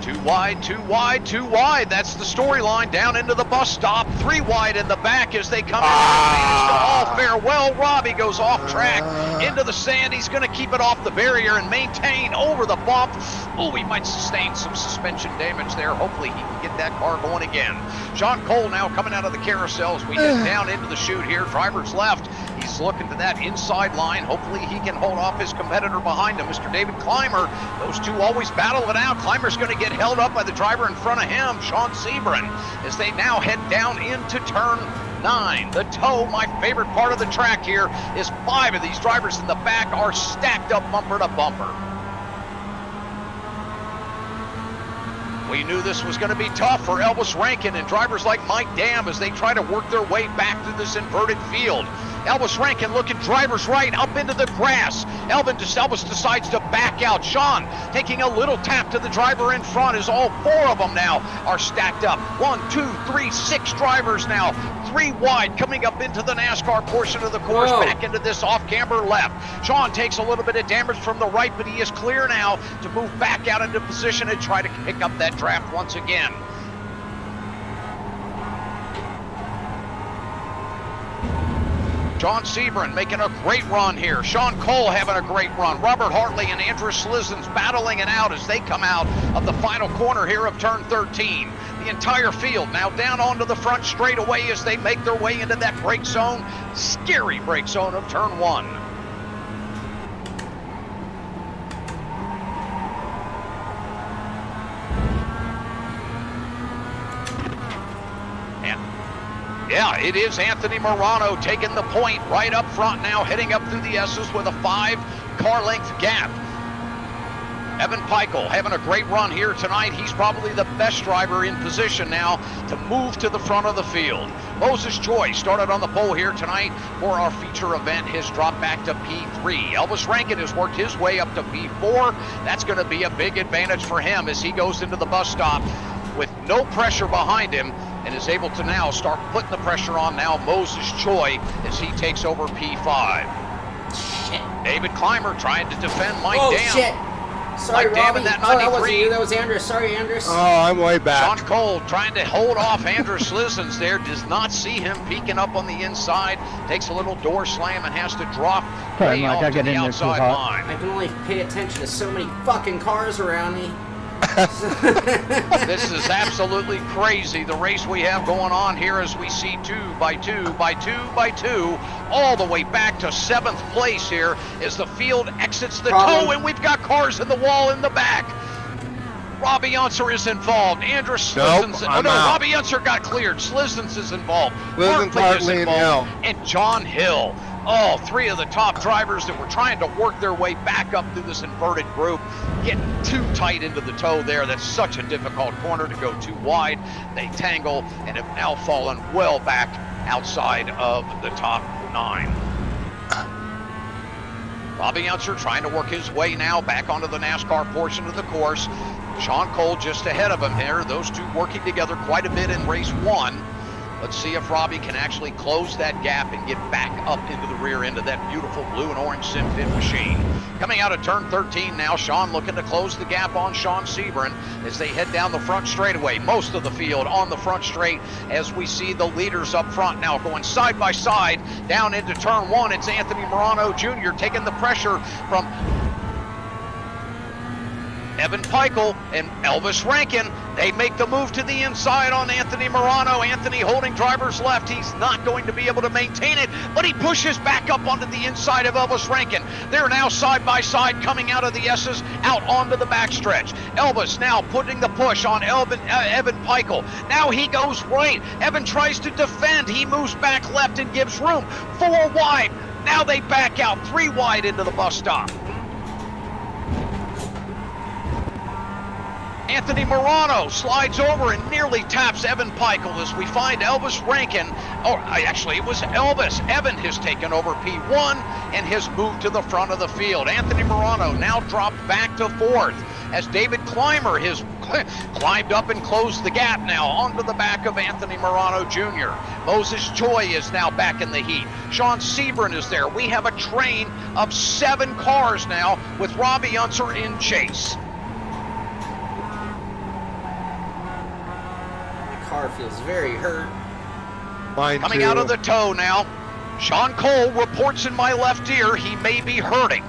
Too wide, too wide, too wide. That's the storyline down into the bus stop. 3 wide in the back as they come in. All farewell. Robby goes off track into the sand. He's going to keep it off the barrier and maintain over the bump. Oh, he might sustain some suspension damage there. Hopefully he can get that car going again. Shaun Cole now coming out of the carousel as we head down into the chute here. Drivers left. He's looking to that inside line. Hopefully he can hold off his competitor behind him, Mr. David Clymer. Those two always battle it out. Clymer's going to get held up by the driver in front of him, Sean Sebring, as they now head down into turn 9. The toe, my favorite part of the track here, is 5 of these drivers in the back are stacked up bumper to bumper. We knew this was going to be tough for Elvis Rankin and drivers like Mike Dam as they try to work their way back through this inverted field. Elvis Rankin looking drivers right up into the grass. Elvis decides to back out. Shaun taking a little tap to the driver in front as all 4 of them now are stacked up. 1, 2, 3, 6 drivers now. 3 wide coming up into the NASCAR portion of the course. Whoa. Back into this off-camber left. Shaun takes a little bit of damage from the right, but he is clear now to move back out into position and try to pick up that draft once again. John Sebring making a great run here. Shaun Cole having a great run. Robert Hartley and Andrew Slizzens battling it out as they come out of the final corner here of turn 13. The entire field now down onto the front straightaway as they make their way into that brake zone. Scary brake zone of turn 1. Yeah, it is Anthony Morano taking the point right up front now, heading up through the S's with a 5-car length gap. Evan Pikle having a great run here tonight. He's probably the best driver in position now to move to the front of the field. Moses Joy started on the pole here tonight for our feature event. Has dropped back to P3. Elvis Rankin has worked his way up to P4. That's going to be a big advantage for him as he goes into the bus stop with no pressure behind him, and is able to now start putting the pressure on now Moses Choi as he takes over P5. Shit. David Clymer trying to defend Mike Oh, Dam. shit. Sorry, Mike Dam Robby. in that Oh, that wasn't 93. you. That was Andrus. Sorry, Andrus. Oh, I'm way back. Shaun Cole trying to hold off Andrew Slizzens there. Does not see him peeking up on the inside. Takes a little door slam and has to drop Sorry, way Mike, off I to got the in there too outside hot. line. I can only pay attention to so many fucking cars around me. This is absolutely crazy, the race we have going on here as we see 2 by 2 by 2 by 2 all the way back to 7th place here as the field exits the toe, and we've got cars in the wall in the back. Robby Unser is involved. Andrew Slizzens. Nope, I'm out. Robby Unser got cleared. Slizzens is involved. Slizzens, Hartley, and Hill. And John Hill. Oh, 3 of the top drivers that were trying to work their way back up through this inverted group, getting too tight into the toe there. That's such a difficult corner to go too wide. They tangle and have now fallen well back outside of the top 9. Robby Unser trying to work his way now back onto the NASCAR portion of the course. Shaun Cole just ahead of him here. Those two working together quite a bit in race 1. Let's see if Robby can actually close that gap and get back up into the rear end of that beautiful blue and orange Simpit machine. Coming out of turn 13 now, Shaun looking to close the gap on Shaun Sebring as they head down the front straightaway. Most of the field on the front straight as we see the leaders up front now going side by side down into turn 1. It's Anthony Morano Jr. taking the pressure from Evan Pikle and Elvis Rankin. They make the move to the inside on Anthony Morano. Anthony holding driver's left. He's not going to be able to maintain it, but he pushes back up onto the inside of Elvis Rankin. They're now side by side coming out of the S's out onto the backstretch. Elvis now putting the push on Evan Pikle. Now he goes right. Evan tries to defend. He moves back left and gives room. 4 wide. Now they back out 3 wide into the bus stop. Anthony Morano slides over and nearly taps Evan Pikle as we find Elvis Rankin. Oh, actually, it was Elvis. Evan has taken over P1 and has moved to the front of the field. Anthony Morano now dropped back to 4th as David Clymer has climbed up and closed the gap now onto the back of Anthony Morano Jr. Moses Choi is now back in the heat. Shaun Sebring is there. We have a train of 7 cars now with Robby Unser in chase. Car feels very hurt. Mine Coming too. out of the toe now, Shaun Cole reports in my left ear he may be hurting.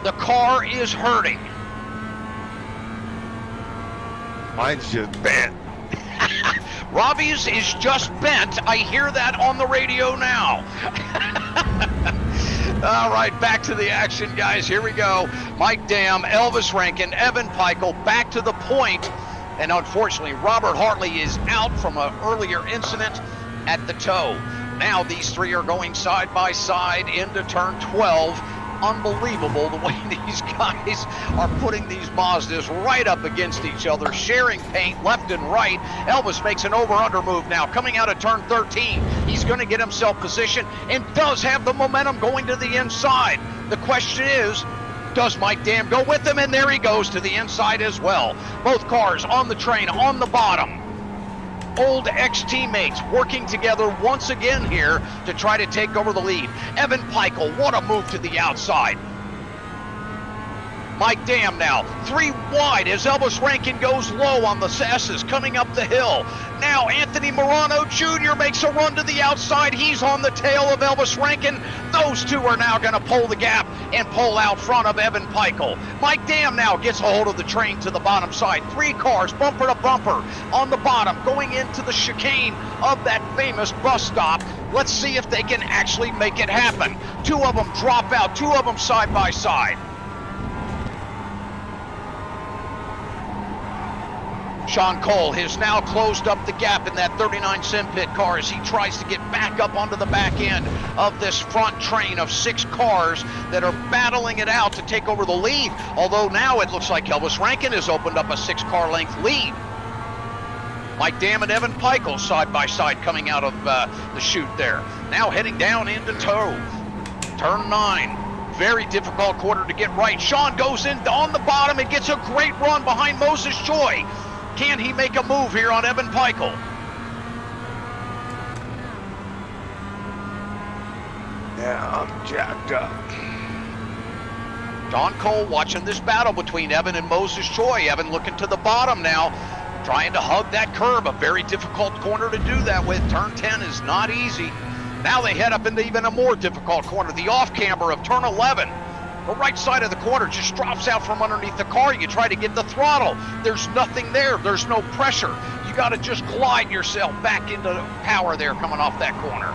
The car is hurting. Mine's just bent. Robby's is just bent. I hear that on the radio now. All right, back to the action, guys. Here we go. Mike Dam, Elvis Rankin, Evan Pikle back to the point. And unfortunately, Robert Hartley is out from an earlier incident at the toe. Now these 3 are going side by side into turn 12. Unbelievable the way these guys are putting these Mazdas right up against each other, sharing paint left and right. Elvis makes an over-under move now, coming out of turn 13. He's going to get himself positioned and does have the momentum going to the inside. The question is, does Mike Dam go with him? And there he goes to the inside as well. Both cars on the train on the bottom. Old ex-teammates working together once again here to try to take over the lead. Evan Pikle, what a move to the outside. Mike Dam now 3 wide as Elvis Rankin goes low on the S's coming up the hill. Now Anthony Morano Jr. makes a run to the outside. He's on the tail of Elvis Rankin. Those two are now going to pull the gap and pull out front of Evan Pikle. Mike Dam now gets a hold of the train to the bottom side. 3 cars bumper to bumper on the bottom going into the chicane of that famous bus stop. Let's see if they can actually make it happen. 2 of them drop out, 2 of them side by side. Shaun Cole has now closed up the gap in that 39 Simpit car as he tries to get back up onto the back end of this front train of 6 cars that are battling it out to take over the lead. Although now it looks like Elvis Rankin has opened up a 6-car length lead. Mike Dam and Evan Pikle side by side coming out of the chute there. Now heading down into tow. Turn 9. Very difficult corner to get right. Shaun goes in on the bottom and gets a great run behind Moses Choi. Can he make a move here on Evan Pikle? Yeah, I'm jacked up. Shaun Cole watching this battle between Evan and Moses Choi. Evan looking to the bottom now, trying to hug that curb. A very difficult corner to do that with. Turn 10 is not easy. Now they head up into even a more difficult corner. The off-camber of turn 11. The right side of the corner just drops out from underneath the car. You try to get the throttle. There's nothing there. There's no pressure. You got to just glide yourself back into power there coming off that corner.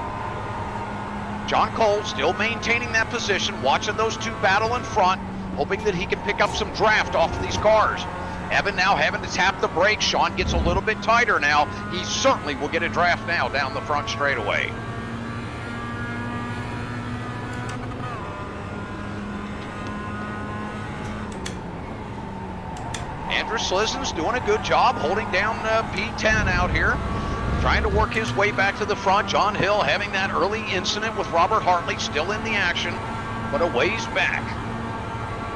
Shaun Cole still maintaining that position, watching those 2 battle in front, hoping that he can pick up some draft off of these cars. Evan now having to tap the brakes. Shaun gets a little bit tighter now. He certainly will get a draft now down the front straightaway. Andrew Slissen's doing a good job holding down P10 out here, trying to work his way back to the front. John Hill having that early incident with Robert Hartley, still in the action, but a ways back.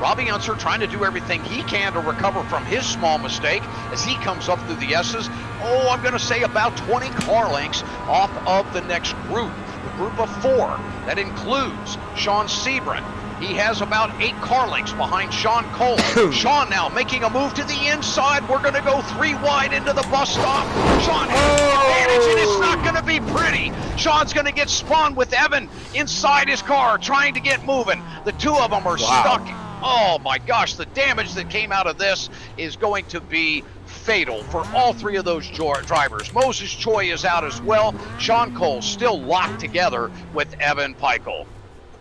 Robby Unser trying to do everything he can to recover from his small mistake as he comes up through the S's. Oh, I'm going to say about 20 car lengths off of the next group. The group of 4, that includes Sean Sebring. He has about 8 car lengths behind Shaun Cole. Shaun now making a move to the inside. We're going to go 3 wide into the bus stop. Shaun has the advantage, and it's not going to be pretty. Shaun's going to get spun with Evan inside his car, trying to get moving. The 2 of them are stuck. Oh my gosh, the damage that came out of this is going to be fatal for all 3 of those drivers. Moses Choi is out as well. Shaun Cole still locked together with Evan Pikle.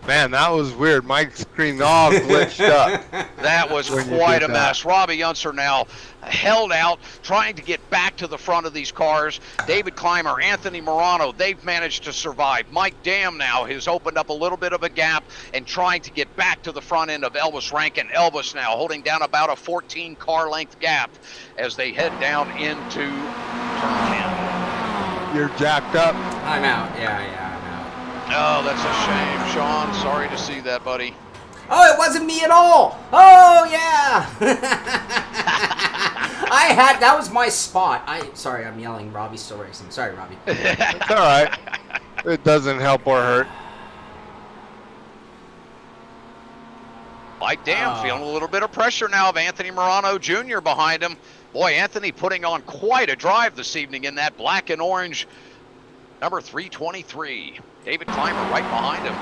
Man, that was weird. My screen all glitched up. That was quite a mess. Robby Unser now held out, trying to get back to the front of these cars. David Clymer, Anthony Morano, they've managed to survive. Mike Dam now has opened up a little bit of a gap and trying to get back to the front end of Elvis Rankin. Elvis now holding down about a 14 car length gap as they head down into turn 10. You're jacked up. I'm out. Yeah, I'm out. Oh, that's a shame, Shaun. Sorry to see that, buddy. Oh, it wasn't me at all. Oh, yeah. That was my spot. Sorry, I'm yelling. Robby's still racing. Sorry, Robby. It's all right. It doesn't help or hurt. Mike Dam feeling a little bit of pressure now of Anthony Morano Jr. behind him. Boy, Anthony putting on quite a drive this evening in that black and orange number 323. David Clymer right behind him.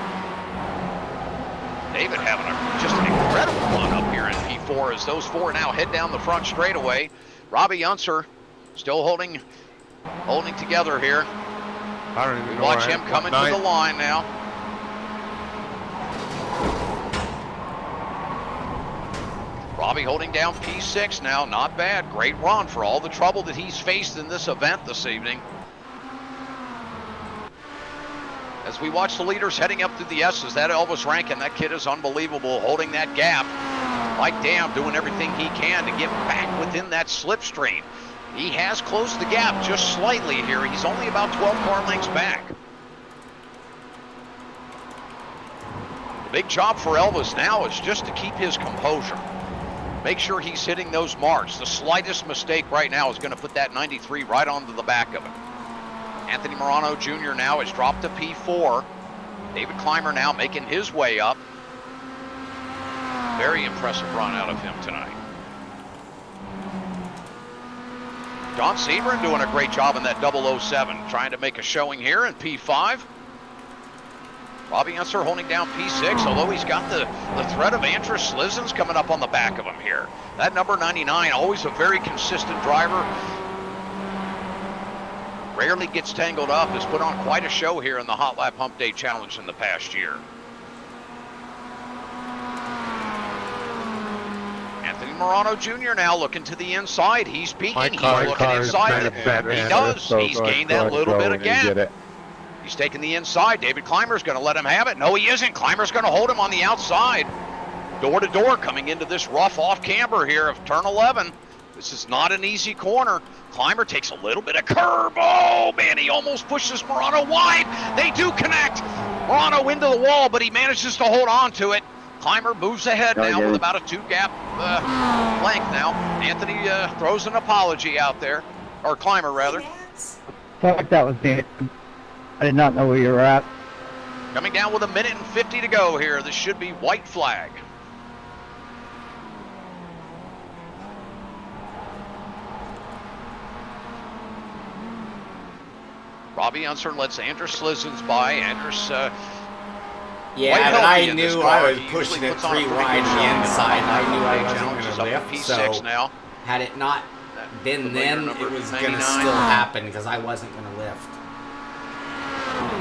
David having just an incredible run up here in P4 as those 4 now head down the front straightaway. Robby Unser still holding together here. I don't even know. Watch him coming to the line now. Robby holding down P6 now. Not bad. Great run for all the trouble that he's faced in this event this evening. As we watch the leaders heading up through the S's, that Elvis Rankin, that kid is unbelievable, holding that gap. Mike Dam doing everything he can to get back within that slipstream. He has closed the gap just slightly here. He's only about 12 car lengths back. The big job for Elvis now is just to keep his composure. Make sure he's hitting those marks. The slightest mistake right now is going to put that 93 right onto the back of it. Anthony Morano Jr. now has dropped to P4. David Clymer now making his way up. Very impressive run out of him tonight. John Sebring doing a great job in that 007, trying to make a showing here in P5. Robby Unser holding down P6, although he's got the threat of Andrus Slizens coming up on the back of him here. That number 99, always a very consistent driver. Rarely gets tangled up, has put on quite a show here in the Hotlap Humpday Challenge in the past year. Anthony Morano Jr. now looking to the inside. He's peeking. He's looking inside. He does. He's gained that little bit of gap. He's taking the inside. David Clymer's going to let him have it. No, he isn't. Clymer's going to hold him on the outside. Door to door coming into this rough off camber here of turn 11. This is not an easy corner. Clymer takes a little bit of curve. Oh, man, he almost pushes Morano wide. They do connect. Morano into the wall, but he manages to hold on to it. Clymer moves ahead now with about a 2-gap length now. Anthony throws an apology out there, or Clymer rather. Fuck, that was Dan. I did not know where you were at. Coming down with 1:50 to go here. This should be white flag. Robby Unser lets Andrus Slizens by. Andrus, yeah, but I knew I was pushing it 3 wide on the inside. I knew I wasn't going to lift, P6 so now. Had it not been then, it was going to still happen because I wasn't going to lift.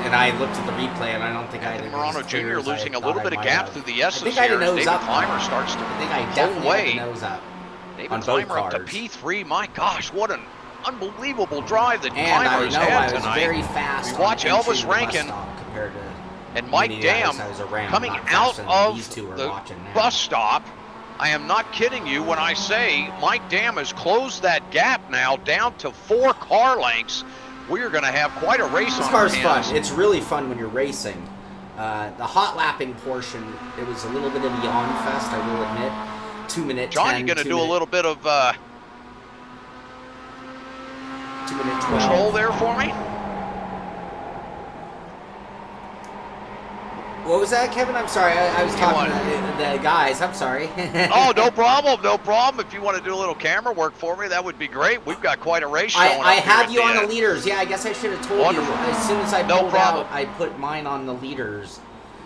And I looked at the replay, and I don't think I did. Morano Jr. losing a little bit of gap through the S's here. I think I had a nose up. Clymer starts to I think I definitely had a nose up. David Clymer up to P3. My gosh, what an unbelievable drive that Clymer's had tonight. Very fast. We watch Elvis Rankin and Mike Dam coming out of the bus stop. I am not kidding you when I say Mike Dam has closed that gap now down to 4 car lengths. We are going to have quite a race on our hands. This car's fun. It's really fun when you're racing. The hot lapping portion, it was a little bit of a yawn fest, I will admit. 2-minute 10. Johnny going to do a little bit of 2-minute 12. Control there for me. What was that, Kevin? I'm sorry. I was talking to the guys. I'm sorry. Oh, no problem. No problem. If you want to do a little camera work for me, that would be great. We've got quite a race showing I have you on the leaders. Yeah, I guess I should have told you. As soon as I pulled out, I put mine on the leaders.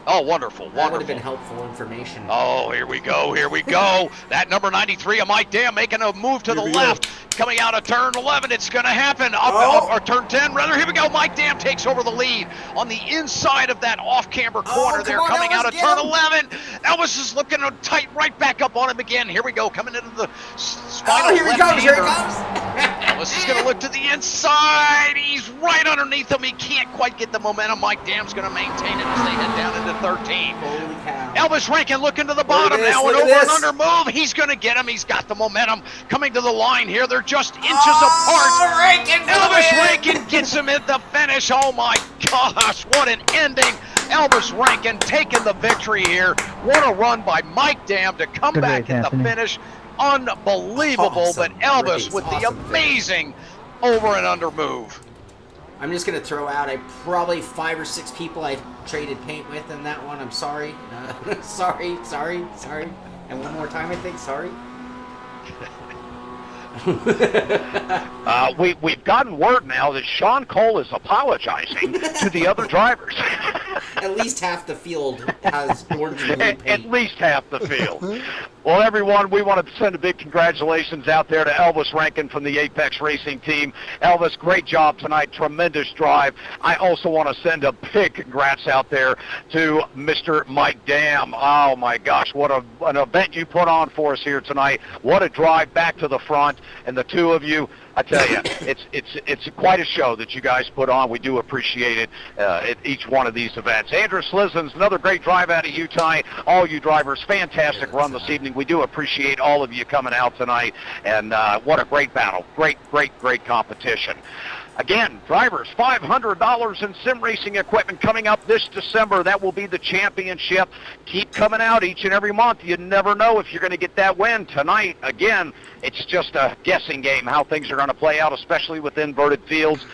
Oh, wonderful, That would have been helpful information. Oh, here we go, here we go. That number 93 of Mike Dam making a move to the left. Coming out of turn 11, it's going to happen. Or turn 10, rather. Here we go. Mike Dam takes over the lead on the inside of that off-camber corner there. Coming out of turn 11. Elvis is looking tight right back up on him again. Here we go, coming into the spot. Oh, here he comes, here he comes. Elvis is going to look to the inside. He's right underneath him. He can't quite get the momentum. Mike Dam's going to maintain it as they head down into 13. Holy cow. Elvis Rankin looking to the bottom now, and over and under move. He's going to get him. He's got the momentum coming to the line here. They're just inches apart. Elvis Rankin gets him at the finish. Oh my gosh, what an ending. Elvis Rankin taking the victory here. What a run by Mike Dam to come back at the finish. Unbelievable, Awesome but Elvis race. with the Awesome amazing over and under move. I'm just going to throw out probably 5 or 6 people I traded paint with in that one. I'm sorry. Sorry. And one more time, I think. Sorry. We've gotten word now that Shaun Cole is apologizing to the other drivers. At least half the field has orange and blue paint. At least half the field. Well, everyone, we want to send a big congratulations out there to Elvis Rankin from the Apex Racing team. Elvis, great job tonight. Tremendous drive. I also want to send a big congrats out there to Mr. Mike Dam. Oh, my gosh, what an event you put on for us here tonight. What a drive back to the front. And the two of you, I tell you, it's quite a show that you guys put on. We do appreciate it at each one of these events. Andrus Slizens, another great drive out of you tonight. All you drivers, fantastic run this evening. We do appreciate all of you coming out tonight. And what a great battle. Great competition. Again, drivers, $500 in sim racing equipment coming up this December. That will be the championship. Keep coming out each and every month. You never know if you're going to get that win. Tonight, again, it's just a guessing game how things are going to play out, especially with inverted fields.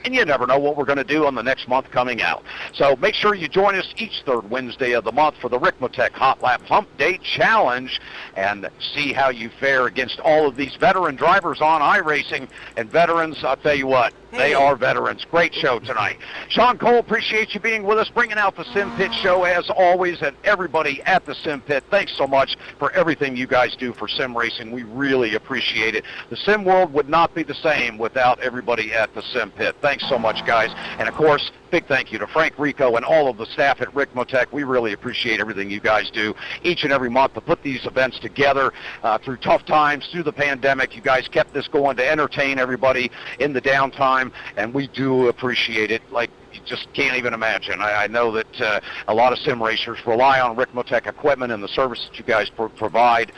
and you never know what we're going to do on the next month coming out. So make sure you join us each third Wednesday of the month for the Ricmotech Hotlap Humpday Challenge and see how you fare against all of these veteran drivers on iRacing. And veterans, I'll tell you what, they are veterans. Great show tonight. Shaun Cole, appreciate you being with us, bringing out the Simpit show as always, and everybody at the Simpit, thanks so much for everything you guys do for sim racing. We really appreciate it. The sim world would not be the same without everybody at the Simpit. Thanks so much, guys. And of course, big thank you to Frank Rico and all of the staff at Ricmotech. We really appreciate everything you guys do each and every month to put these events together through tough times, through the pandemic. You guys kept this going to entertain everybody in the downtime, and we do appreciate it like you just can't even imagine. I know that a lot of sim racers rely on Ricmotech equipment and the service that you guys provide.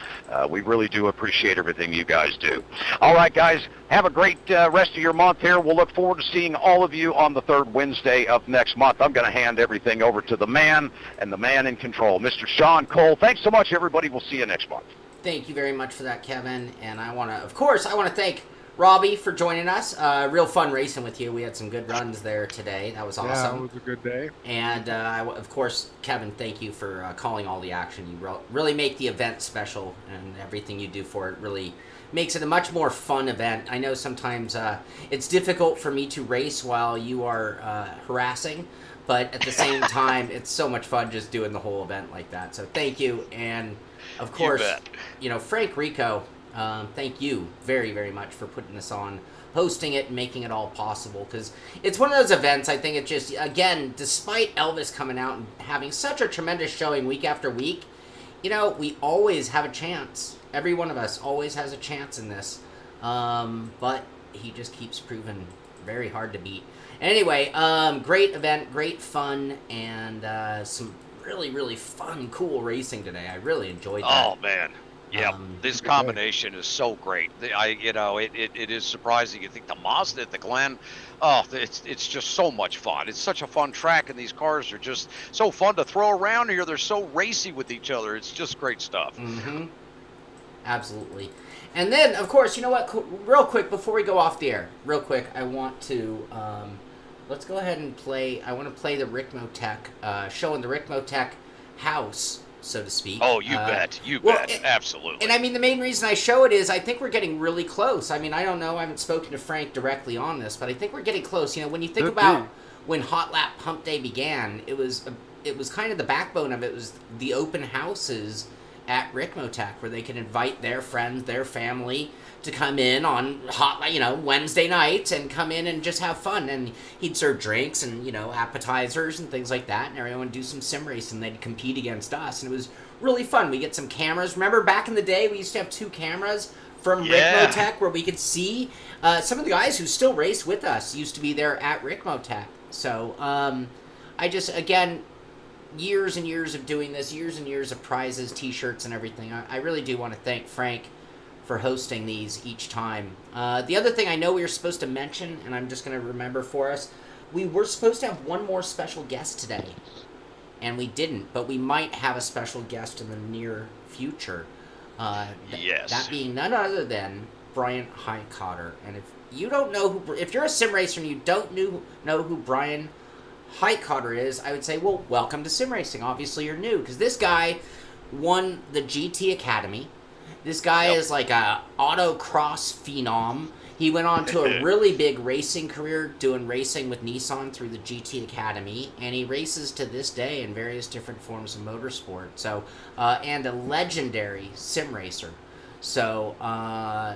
We really do appreciate everything you guys do. All right, guys, have a great rest of your month here. We'll look forward to seeing all of you on the third Wednesday of next month. I'm going to hand everything over to the man and the man in control, Mr. Shaun Cole. Thanks so much, everybody. We'll see you next month. Thank you very much for that, Kevin. And I want to thank Robby for joining us. Real fun racing with you. We had some good runs there today. That was awesome. Yeah, it was a good day. And of course, Kevin, thank you for calling all the action. You really make the event special, and everything you do for it really makes it a much more fun event. I know sometimes it's difficult for me to race while you are harassing, but at the same time, it's so much fun just doing the whole event like that. So thank you. And of course, Frank Rico, thank you very, very much for putting this on, hosting it, and making it all possible, because it's one of those events. I think it just, again, despite Elvis coming out and having such a tremendous showing week after week, we always have a chance. Every one of us always has a chance in this, but he just keeps proving very hard to beat. Anyway, great event, great fun, and some really, really fun, cool racing today. I really enjoyed that. Oh, man. Yeah, this combination is so great. It is surprising. You think the Mazda at the Glen, it's just so much fun. It's such a fun track, and these cars are just so fun to throw around here. They're so racy with each other. It's just great stuff. Mm-hmm. Absolutely. And then, of course, you know what? Real quick, before we go off the air, real quick, I want to let's go ahead and play. I want to play the Ricmotech show in the Ricmotech house, so to speak. Oh, you bet. You bet. Absolutely. And I mean, the main reason I show it is I think we're getting really close. I mean, I don't know. I haven't spoken to Frank directly on this, but I think we're getting close. When you think about when Hotlap Humpday began, it was kind of the backbone of it was the open houses at Ricmotech, where they could invite their friends, their family, to come in on Wednesday nights and come in and just have fun. And he'd serve drinks and, appetizers and things like that, and everyone would do some sim racing. They'd compete against us, and it was really fun. We get some cameras. Remember back in the day, we used to have 2 cameras from Ricmotech where we could see some of the guys who still race with us used to be there at Ricmotech. So I just, again, years and years of doing this, years and years of prizes, t-shirts, and everything. I really do want to thank Frank for hosting these each time. The other thing I know we were supposed to mention, and I'm just going to remember for us, we were supposed to have one more special guest today, and we didn't, but we might have a special guest in the near future. Yes. That being none other than Brian Highcotter. And if you don't know if you're a sim racer and you don't know who Brian Highcotter is, I would say, well, welcome to sim racing. Obviously, you're new, because this guy won the GT Academy. This guy is like a autocross phenom. He went on to a really big racing career, doing racing with Nissan through the GT Academy, and he races to this day in various different forms of motorsport. So, and a legendary sim racer. So,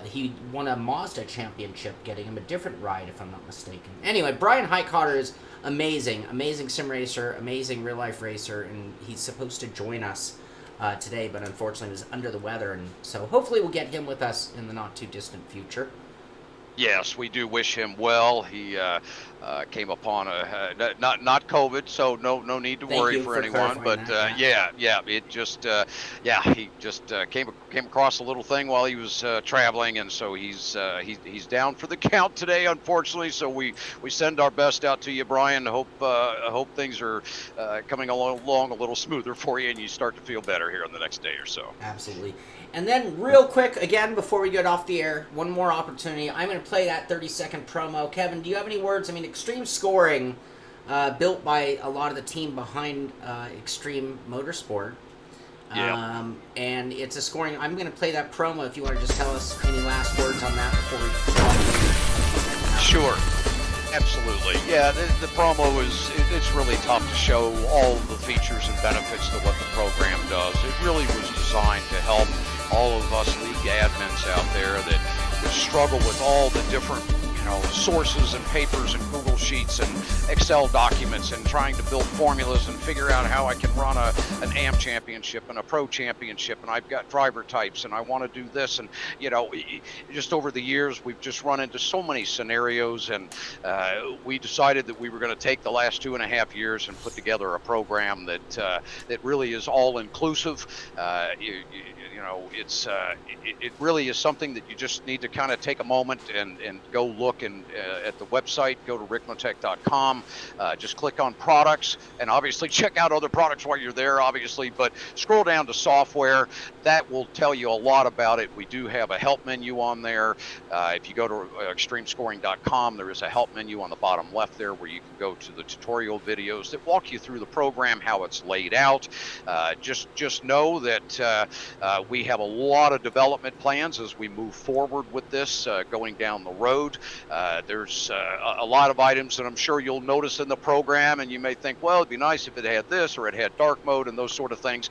he won a Mazda championship, getting him a different ride, if I'm not mistaken. Anyway, Brian Highcotter is amazing sim racer, amazing real-life racer, and he's supposed to join us today, but unfortunately was under the weather, and so hopefully we'll get him with us in the not-too-distant future. Yes, we do wish him well. He came upon not COVID, so no need to worry for anyone. But it just he just came across a little thing while he was traveling, and so he's down for the count today, unfortunately. So we send our best out to you, Brian. Hope things are coming along a little smoother for you, and you start to feel better here in the next day or so. Absolutely. And then real quick, again, before we get off the air, one more opportunity. I'm going to play that 30-second promo. Kevin, do you have any words? I mean, Extreme Scoring, built by a lot of the team behind Extreme Motorsport. Yeah. And it's a scoring. I'm going to play that promo if you want to just tell us any last words on that before we. Sure. Absolutely. Yeah, the promo it's really tough to show all of the features and benefits to what the program does. It really was designed to help all of us league admins out there that struggle with all the different sources and papers and Google Sheets and Excel documents and trying to build formulas and figure out how I can run an AM championship and a pro championship, and I've got driver types and I want to do this, and just over the years we've just run into so many scenarios, and we decided that we were going to take the last 2.5 years and put together a program that really is all inclusive. It really is something that you just need to kind of take a moment and go look at the website. Go to Ricmotech.com, just click on products, and obviously check out other products while you're there, obviously, but scroll down to software. That will tell you a lot about it. We do have a help menu on there. If you go to extremescoring.com, there is a help menu on the bottom left there where you can go to the tutorial videos that walk you through the program, how it's laid out. Just know that we have a lot of development plans as we move forward with this going down the road. There's a lot of items that I'm sure you'll notice in the program, and you may think, well, it'd be nice if it had this or it had dark mode and those sort of things.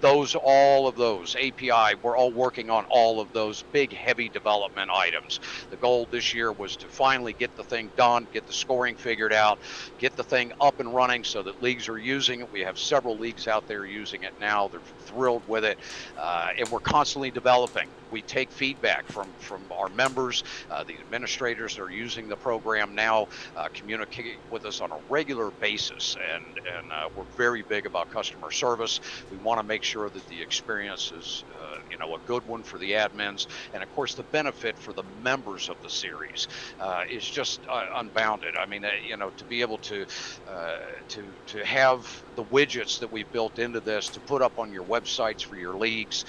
All of those API, we're all working on all of those big, heavy development items. The goal this year was to finally get the thing done, get the scoring figured out, get the thing up and running so that leagues are using it. We have several leagues out there using it now. They're thrilled with it, and we're constantly developing. We take feedback from our members, the administrators that are using the program now, communicate with us on a regular basis, and we're very big about customer service. We want to make sure that the experience is a good one for the admins, and of course the benefit for the members of the series is just unbounded. I mean, to be able to have the widgets that we've built into this to put up on your websites for your leagues,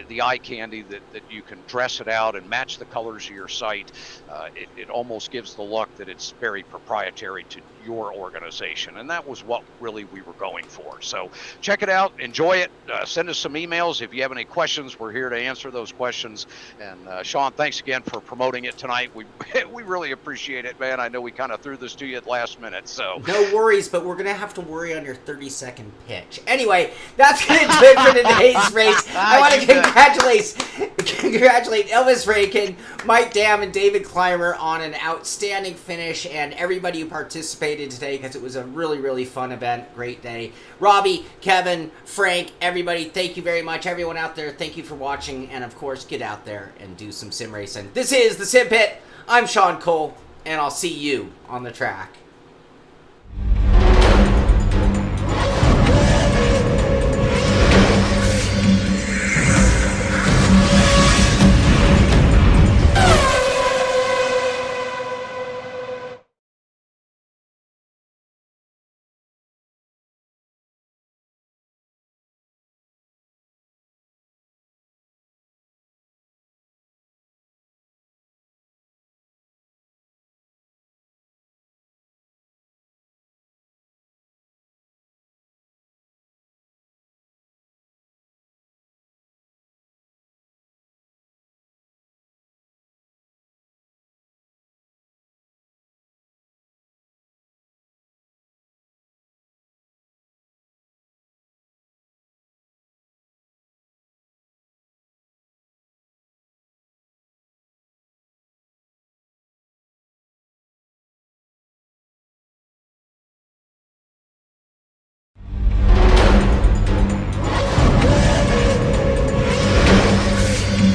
the eye candy that you can dress it out and match the colors of your site, it almost gives the look that it's very proprietary to your organization, and that was what really we were going for. So check it out, enjoy it, send us some emails if you have any questions. We're here to answer those questions. And Shaun, thanks again for promoting it tonight. We really appreciate it, man. I know we kind of threw this to you at last minute, so no worries, but we're gonna have to worry on your 30-second pitch. Anyway, that's gonna do it for today's race. I want to congratulate Elvis Rakin, Mike Dam, and David Clymer on an outstanding finish, and everybody who participated today, because it was a really, really fun event. Great day. Robby, Kevin, Frank, everybody, thank you very much. Everyone out there, thank you for watching, and of course, get out there and do some sim racing. This is the Simpit. I'm Shaun Cole, and I'll see you on the track.